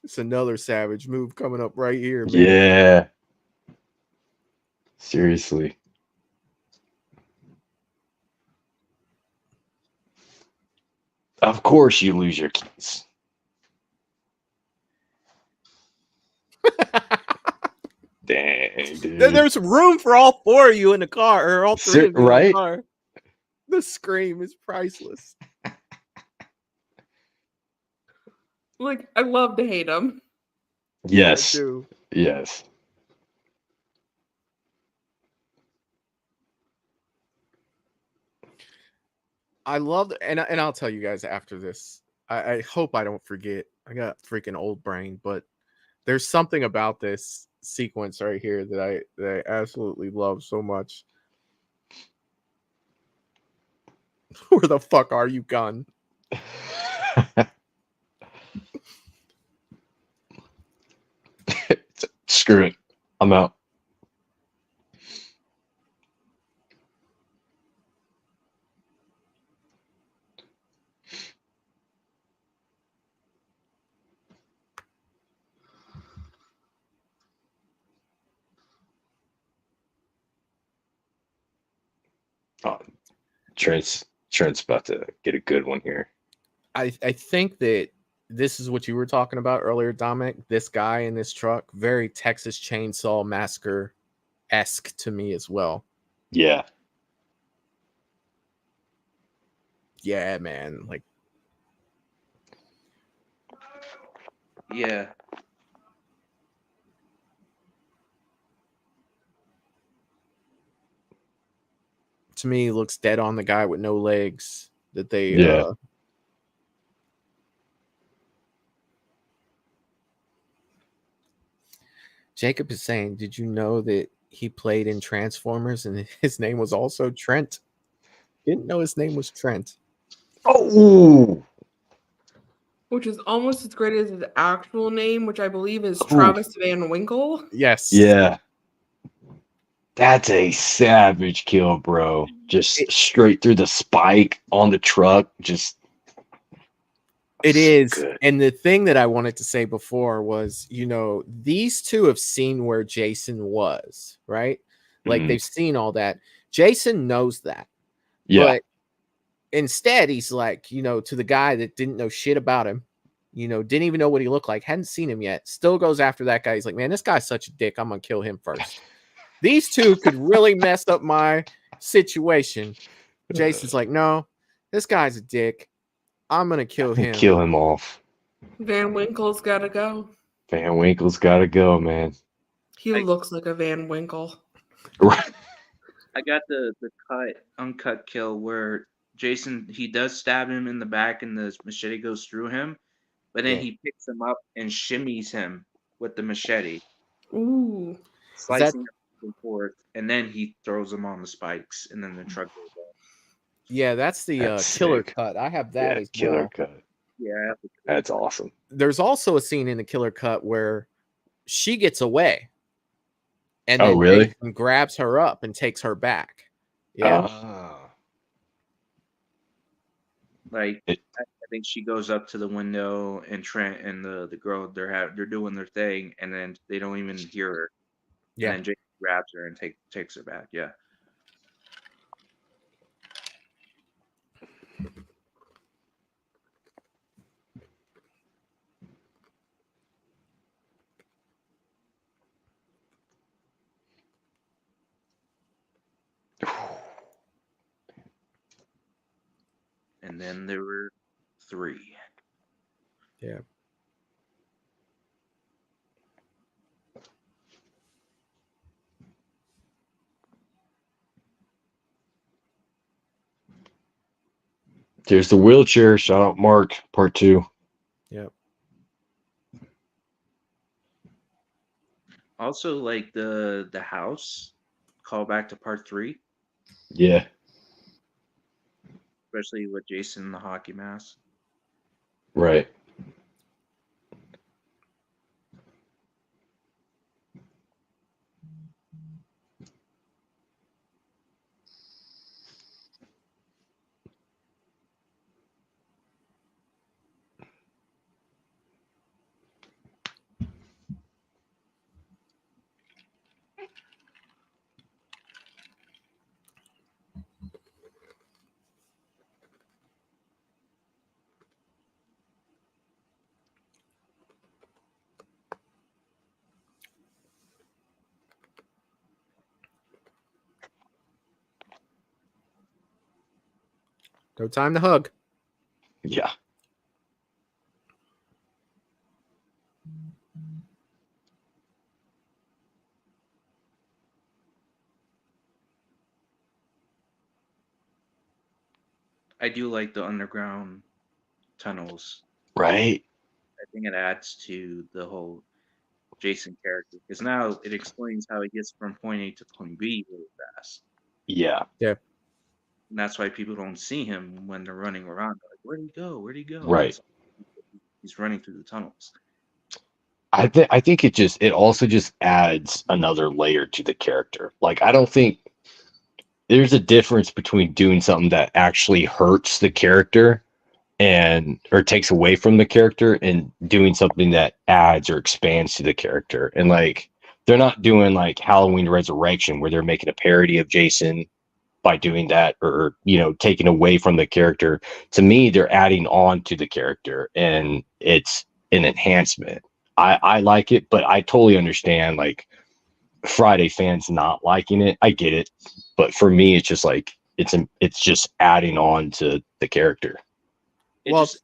It's another savage move coming up right here, man. Yeah. Seriously. Of course you lose your keys. Dang, dude. There's room for all 4 of you in the car, or all 3 of you in Right? the car. The scream is priceless. Like, I love to hate him. Yes. I do. Yes. I love, and I'll tell you guys after this. I hope I don't forget. I got freaking old brain, but there's something about this sequence right here that I absolutely love so much. Where the fuck are you, gun? Screw it. I'm out. Oh, Trent's about to get a good one here. I think that this is what you were talking about earlier, Dominic. This guy in this truck, very Texas Chainsaw Massacre-esque to me as well. Yeah. Yeah, man. Like, yeah. to me looks dead on the guy with no legs that they Yeah. Jacob is saying, did you know that he played in Transformers and his name was also Trent? Didn't know his name was Trent. Oh, Which is almost as great as his actual name, which I believe is Ooh. Travis Van Winkle. Yes. yeah. That's a savage kill, bro. Just straight through the spike on the truck. Just It so is. good. And the thing that I wanted to say before was, these two have seen where Jason was, right? Like Mhm. they've seen all that. Jason knows that. Yeah. But instead, he's like, to the guy that didn't know shit about him, didn't even know what he looked like, hadn't seen him yet, still goes after that guy. He's like, man, this guy's such a dick. I'm going to kill him first. These two could really mess up my situation. Jason's like, no, this guy's a dick. I'm going to kill him. Kill him off. Van Winkle's got to go. Van Winkle's got to go, man. He looks like a Van Winkle. Right. I got the uncut kill where Jason, he does stab him in the back and the machete goes through him, but then he picks him up and shimmies him with the machete, Ooh. slicing him back and forth, and then he throws him on the spikes, and then the truck goes off. Yeah, that's the That's killer sick. cut. I have that as killer well. cut. Yeah, That's awesome. There's also a scene in the killer cut where she gets away. And Oh, then really? Jason grabs her up and takes her back. Yeah. like I think she goes up to the window, and Trent and the girl, they're doing their thing, and then they don't even hear her. Yeah. And then Jason grabs her and takes her back. Yeah. And then there were 3. Yeah. There's the wheelchair. Shout out Mark, part 2. Yep. Also, like the house call back to part 3, Yeah. especially with Jason in the hockey mask. Right. No time to hug. Yeah. I do like the underground tunnels. Right. I think it adds to the whole Jason character, because now it explains how he gets from point A to point B really fast. Yeah. Yeah. And that's why people don't see him when they're running around. They're like, where'd he go? Where'd he go? Right. He's running through the tunnels. I think it also just adds another layer to the character. Like, I don't think there's a difference between doing something that actually hurts the character or takes away from the character, and doing something that adds or expands to the character. And like, they're not doing like Halloween Resurrection where they're making a parody of Jason by doing that, or taking away from the character. To me, they're adding on to the character, and it's an enhancement. I like it, but I totally understand like Friday fans not liking it. I get it, but for me, it's just like it's just adding on to the character. It Well, just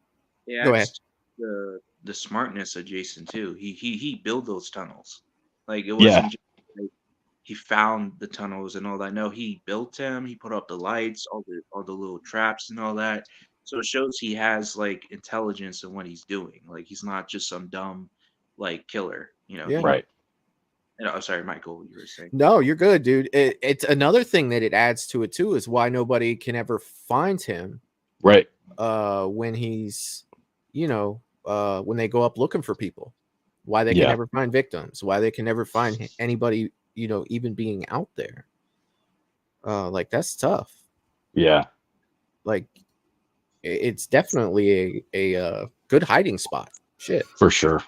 it go adds to the smartness of Jason too. He built those tunnels. Like, it wasn't just like he found the tunnels and all that. No, he built them. He put up the lights, all the little traps and all that. So it shows he has like intelligence in what he's doing. Like he's not just some dumb like killer. You know, Yeah. he. Right. Oh, sorry, Michael. You were saying. No, you're good, dude. It's another thing that it adds to it too is why nobody can ever find him. Right. When he's, when they go up looking for people, why they can never find victims, why they can never find anybody, even being out there. Like that's tough. Yeah. Like it's definitely a good hiding spot. Shit. For sure.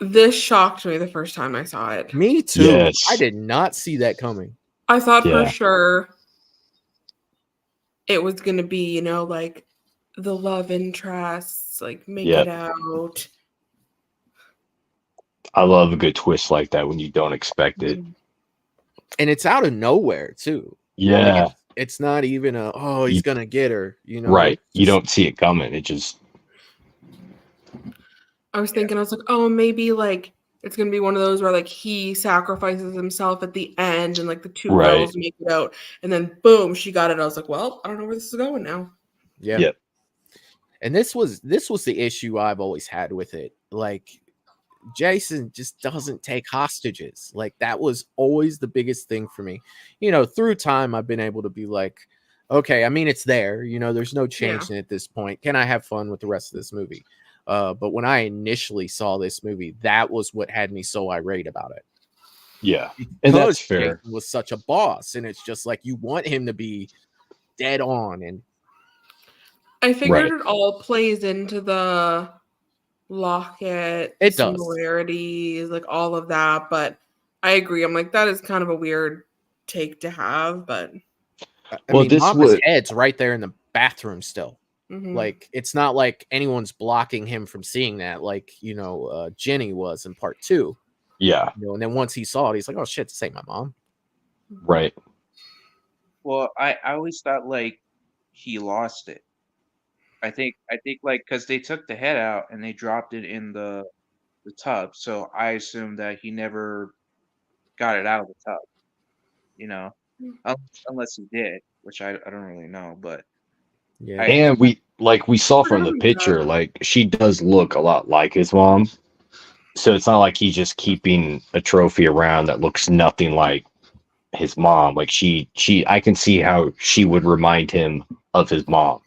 This shocked me the first time I saw it. Me too. Yes. I did not see that coming. I thought for Yeah. sure it was gonna be, like the love interests, like make Yep. it out. I love a good twist like that when you don't expect it. And it's out of nowhere too. Yeah. Like it's not even he's gonna get her, Right. You Just- don't see it coming. It just I was thinking, I was like, oh, maybe like it's gonna be one of those where like he sacrifices himself at the end and like the two Right. girls make it out, and then boom, she got it. I was like, well, I don't know where this is going now. Yeah. Yep. And this was the issue I've always had with it. Like Jason just doesn't take hostages. Like that was always the biggest thing for me. Through time I've been able to be like, okay, I mean it's there, there's no changing at this point. Can I have fun with the rest of this movie? But when I initially saw this movie, that was what had me so irate about it. Yeah. And that's Because fair. Jason was such a boss, and it's just like you want him to be dead on. And I figured Right. it all plays into the Lockett It does. similarities, like all of that. But I agree. I'm like, that is kind of a weird take to have, but I Well, mean, this Mama's would- head's right there in the bathroom still. mhm. Like it's not like anyone's blocking him from seeing that, like Jenny was in part 2. Yeah. And then once he saw it, he's like, "Oh shit, this ain't my mom." Right. Well, I always thought like he lost it. I think like because they took the head out and they dropped it in the tub, so I assumed that he never got it out of the tub. Unless he did, which I don't really know, but Yeah, And we saw from the Really, picture, like she does look a lot like his mom. So it's not like he's just keeping a trophy around that looks nothing like his mom. Like I can see how she would remind him of his mom.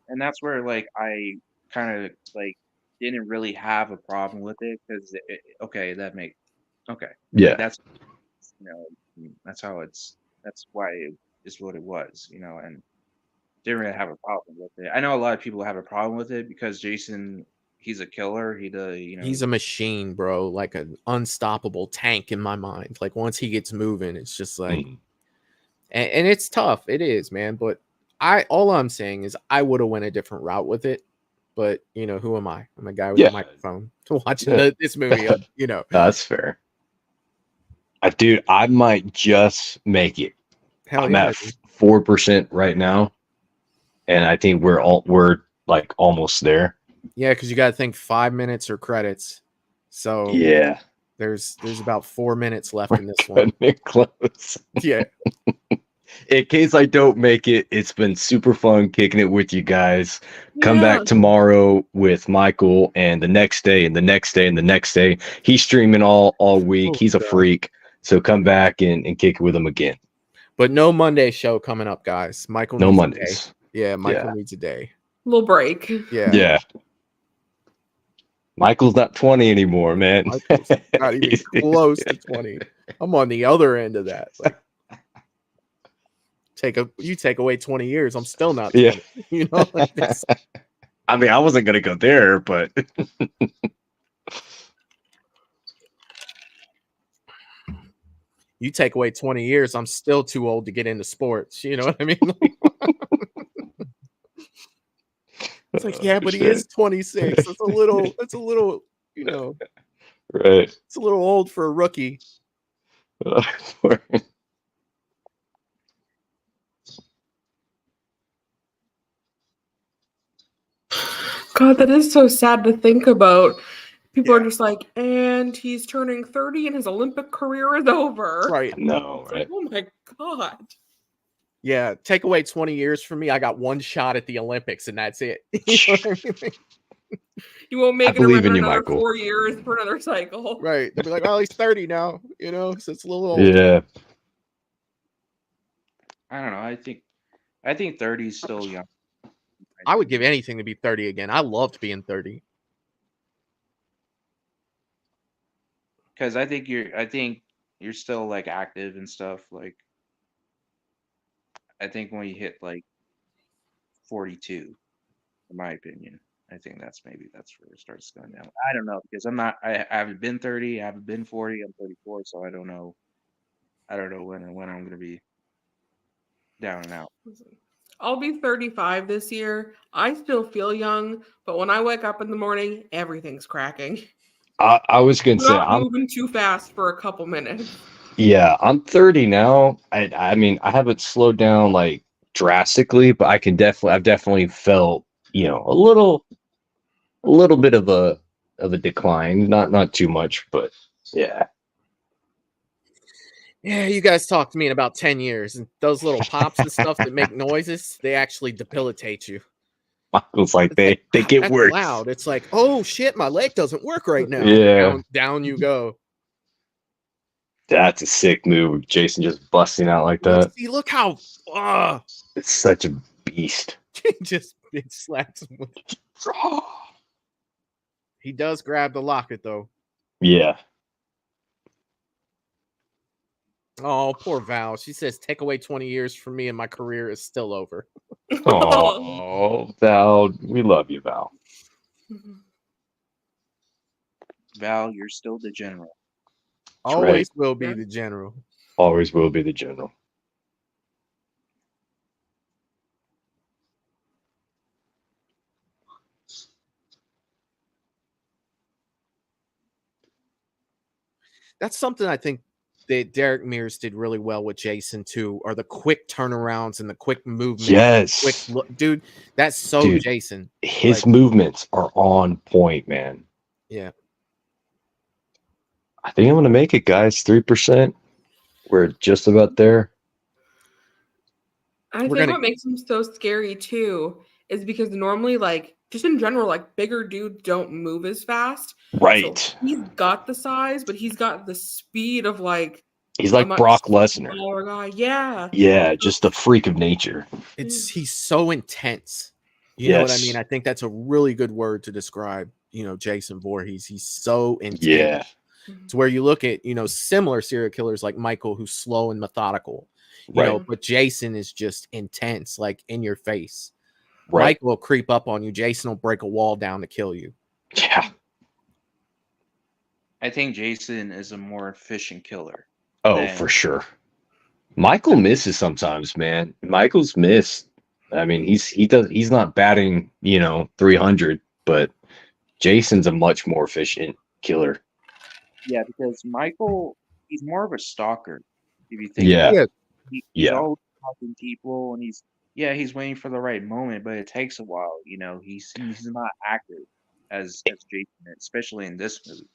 and that's where like I kind of like didn't really have a problem with it because okay, that make okay, Yeah. that's that's how that's why it is what it was, and didn't really have a problem with it. I know a lot of people have a problem with it because Jason, he's a killer. he's a machine, bro. Like an unstoppable tank in my mind. Like once he gets moving, it's just like, Mhm. and it's tough. It is, man. But all I'm saying is I would have went a different route with it. But who am I? I'm a guy with Yeah. a microphone to watch Yeah. this movie. That's fair. Dude, I might just make it. Hell I'm yeah, at dude. 4% right now, and I think we're like almost there. Yeah, because you got to think 5 minutes or credits. So Yeah, there's about 4 minutes left in this one. cutting it close. Yeah. In case I don't make it, it's been super fun kicking it with you guys. Come Yeah. back tomorrow with Michael, and the next day, and the next day, and the next day. He's streaming all week. Oh, He's a God. freak. So come back and kick it with him again. But no Monday show coming up, guys. Michael No needs Mondays. a day. Yeah, Michael Yeah. needs a day. Little break. Yeah. Yeah. Michael's not 20 anymore, man. Michael's not even close to 20. I'm on the other end of that. Like, you take away 20 years, I'm still not 20. Yeah. Like this. I mean, I wasn't gonna go there, but You take away 20 years, I'm still too old to get into sports. You know what I mean? It's like, yeah, but he is 26. It's a little, right. it's a little old for a rookie. God, that is so sad to think about. People are just like, and he's turning 30 and his Olympic career is over. Right. No, It's right? like, oh my God. Yeah, take away 20 years from me. I got one shot at the Olympics, and that's it. You know what I mean? You won't I make it believe in around you, another Michael. 4 years for another cycle. Right. They'll be like, well, he's 30 now, you know, so it's a little old. Yeah. I don't know. I think 30 is still young. I would give anything to be 30 again. I loved being 30. Because I think you're still like active and stuff. Like I think when you hit like 42, in my opinion, I think that's where it starts going down. I don't know because I haven't been 30, I haven't been 40, I'm 34, so I don't know. I don't know when I'm gonna be down and out. I'll be 35 this year. I still feel young, but when I wake up in the morning, everything's cracking. I was gonna I'm say not moving too fast for a couple minutes. yeah, I'm 30 now. I mean, I haven't slowed down like drastically, but I've definitely felt, you know, a little bit of a decline. Not too much, but yeah. Yeah, you guys talk to me in about 10 years, and those little pops and stuff that make noises, they actually debilitate you. Michael's like It's they like, they get that's worse. loud. It's like, oh shit, my leg doesn't work right now. Yeah. Down you go. That's a sick move. Jason just busting out like Look, that. see, look how It's such a beast. just it slaps him with. He does grab the locket though. Yeah. Oh, poor Val. She says, take away 20 years from me and my career is still over. Oh, Val, we love you, Val. Val, you're still the general. Always right. will be the general. Always will be the general. That's something I think that Derek Mears did really well with Jason too, are the quick turnarounds and the quick movement. Yes. Quick look. Dude, that's so Dude, Jason. His movements are on point, man. Yeah. I think I'm gonna make it, guys. 3%. We're just about there. I think what makes him so scary too is because normally, like, just in general, like bigger dudes don't move as fast. Right. So he's got the size, but he's got the speed of like he's like Brock Lesnar. Guy. Yeah. Yeah, just a freak of nature. He's so intense. You know what I mean? I think that's a really good word to describe, Jason Voorhees. He's so intense. Yeah. To where you look at, similar serial killers like Michael, who's slow and methodical, you know, but Jason is just intense, like in your face. Right. Michael will creep up on you. Jason will break a wall down to kill you. Yeah. I think Jason is a more efficient killer. Oh, for sure. Michael misses sometimes, man. Michael's missed. I mean, he's not batting, 300, but Jason's a much more efficient killer. Yeah, because Michael, he's more of a stalker. If you think, he's always talking to people, and he's waiting for the right moment, but it takes a while. He's not active as Jason, especially in this movie.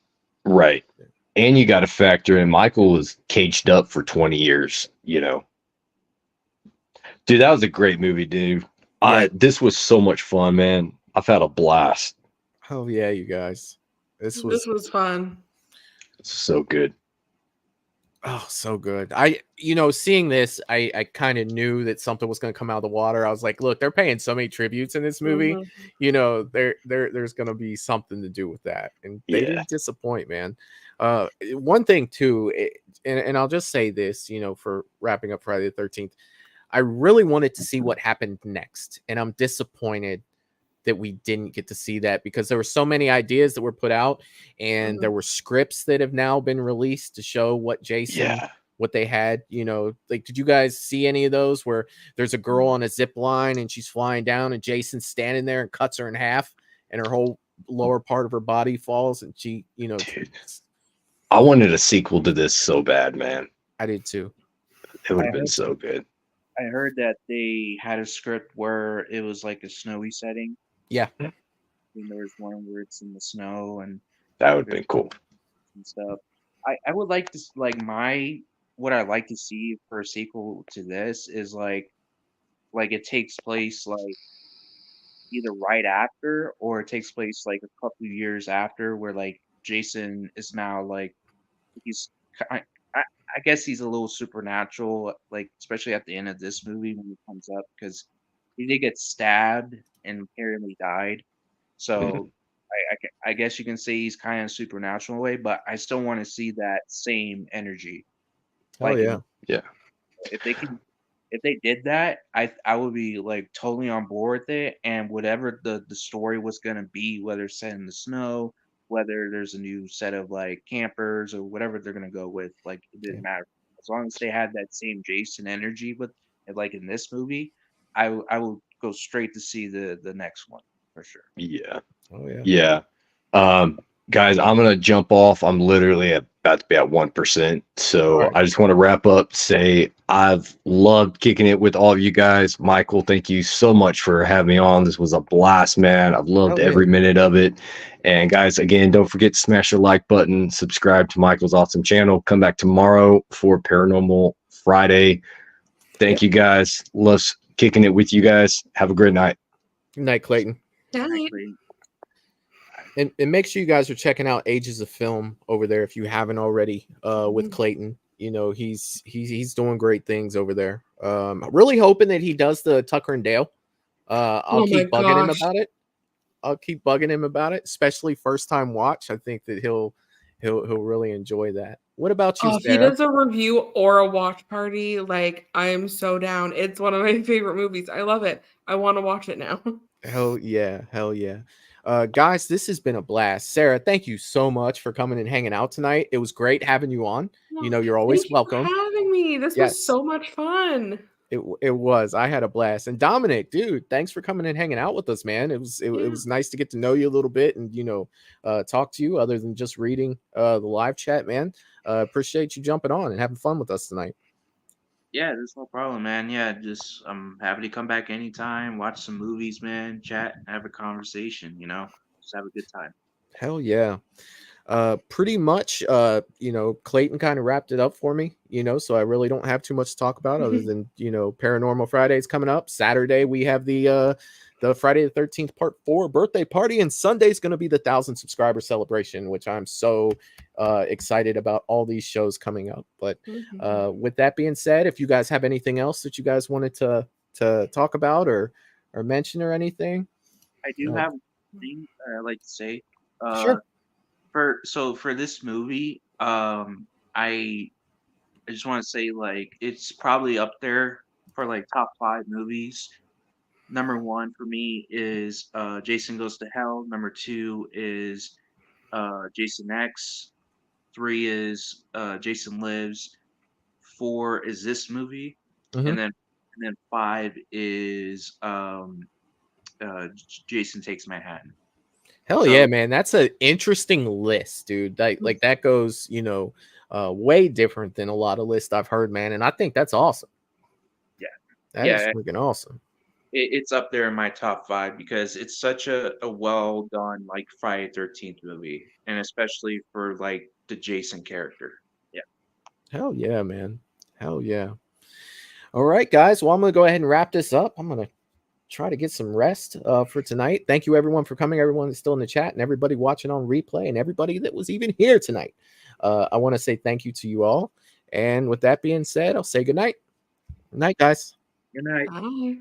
Right. And you got to factor in Michael was caged up for 20 years, Dude, that was a great movie, dude. This was so much fun, man. I've had a blast. Oh, yeah, you guys. This was fun. So good. Oh, so good. Seeing this, I kind of knew that something was going to come out of the water. I was like, look, they're paying so many tributes in this movie. There's going to be something to do with that. And they didn't disappoint, man. One thing too, and I'll just say this, for wrapping up Friday the 13th, I really wanted to see what happened next. And I'm disappointed that we didn't get to see that because there were so many ideas that were put out and there were scripts that have now been released to show what Jason, what they had, like, did you guys see any of those where there's a girl on a zip line and she's flying down and Jason's standing there and cuts her in half and her whole lower part of her body falls and she, Dude, I wanted a sequel to this so bad, man. I did too. It would have been so good. I heard that they had a script where it was like a snowy setting. Yeah. And there was one where it's in the snow, and That would have been cool. And stuff. I would like to what I'd like to see for a sequel to this is like it takes place like either right after or it takes place like a couple of years after, where like Jason is now like he's I, I I guess he's a little supernatural, like especially at the end of this movie when he comes up, because he did get stabbed and apparently died. So I guess you can say he's kind of supernatural in a way, but I still want to see that same energy. Oh Like yeah. Yeah. if they did that, I would be like totally on board with it. And whatever the story was gonna be, whether it's set in the snow, whether there's a new set of like campers or whatever they're gonna go with, like it didn't matter. As long as they had that same Jason energy with like in this movie, I will go straight to see the next one for sure. Yeah. Oh yeah. Yeah. Guys, I'm gonna jump off. I'm literally about to be at 1%. So Right. I just want to wrap up, say I've loved kicking it with all of you guys. Michael, thank you so much for having me on. This was a blast, man. I've loved every minute of it. And guys, again, don't forget to smash your like button, subscribe to Michael's awesome channel. Come back tomorrow for Paranormal Friday. Thank you guys. Love kicking it with you guys. Have a great night. Good night, Clayton. Exactly. And make sure you guys are checking out Ages of Film over there if you haven't already. With Clayton, you know he's doing great things over there. Really hoping that he does the Tucker and Dale. I'll keep bugging him about it. I'll keep bugging him about it, especially first time watch. I think that he'll really enjoy that. What about you, If he Sarah? does a review or a watch party, like I am so down. It's one of my favorite movies. I love it. I want to watch it now. Hell yeah. Guys, this has been a blast. Sarah, thank you so much for coming and hanging out tonight. It was great having you on. You know, you're always Thank you welcome. for having me. This was so much fun. It was. I had a blast. And Dominic, dude, thanks for coming and hanging out with us, man. It was nice to get to know you a little bit and talk to you other than just reading the live chat, man. Appreciate you jumping on and having fun with us tonight. Yeah, there's no problem, man. Yeah, just I'm happy to come back anytime, watch some movies, man, chat, have a conversation, just have a good time. Hell yeah. Pretty much, Clayton kind of wrapped it up for me, so I really don't have too much to talk about other than, Paranormal Fridays coming up. Saturday, we have the Friday the 13th Part 4 birthday party, and Sunday's going to be the 1,000 subscriber celebration, which I'm so excited about all these shows coming up. But with that being said, if you guys have anything else that you guys wanted to talk about or mention or anything. I do have a thing I'd like to say. Sure. For this movie, I just want to say like it's probably up there for like top 5 movies. Number 1 for me is Jason Goes to Hell. Number 2 is Jason X. 3 is Jason Lives. 4 is this movie, and then 5 is Jason Takes Manhattan. Hell yeah, man. That's an interesting list, dude. Like that goes, way different than a lot of lists I've heard, man. And I think that's awesome. Yeah. That is freaking awesome. It's up there in my top 5 because it's such a well done like Friday 13th movie, and especially for like the Jason character. Yeah. Hell yeah, man. Hell yeah. All right, guys. Well, I'm gonna go ahead and wrap this up. I'm gonna try to get some rest for tonight. Thank you everyone for coming, everyone that's still in the chat, and everybody watching on replay, and everybody that was even here tonight. I want to say thank you to you all. And with that being said, I'll say good night. Good night, guys. Good night. Bye.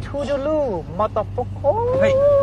Toodaloo, motherfucker.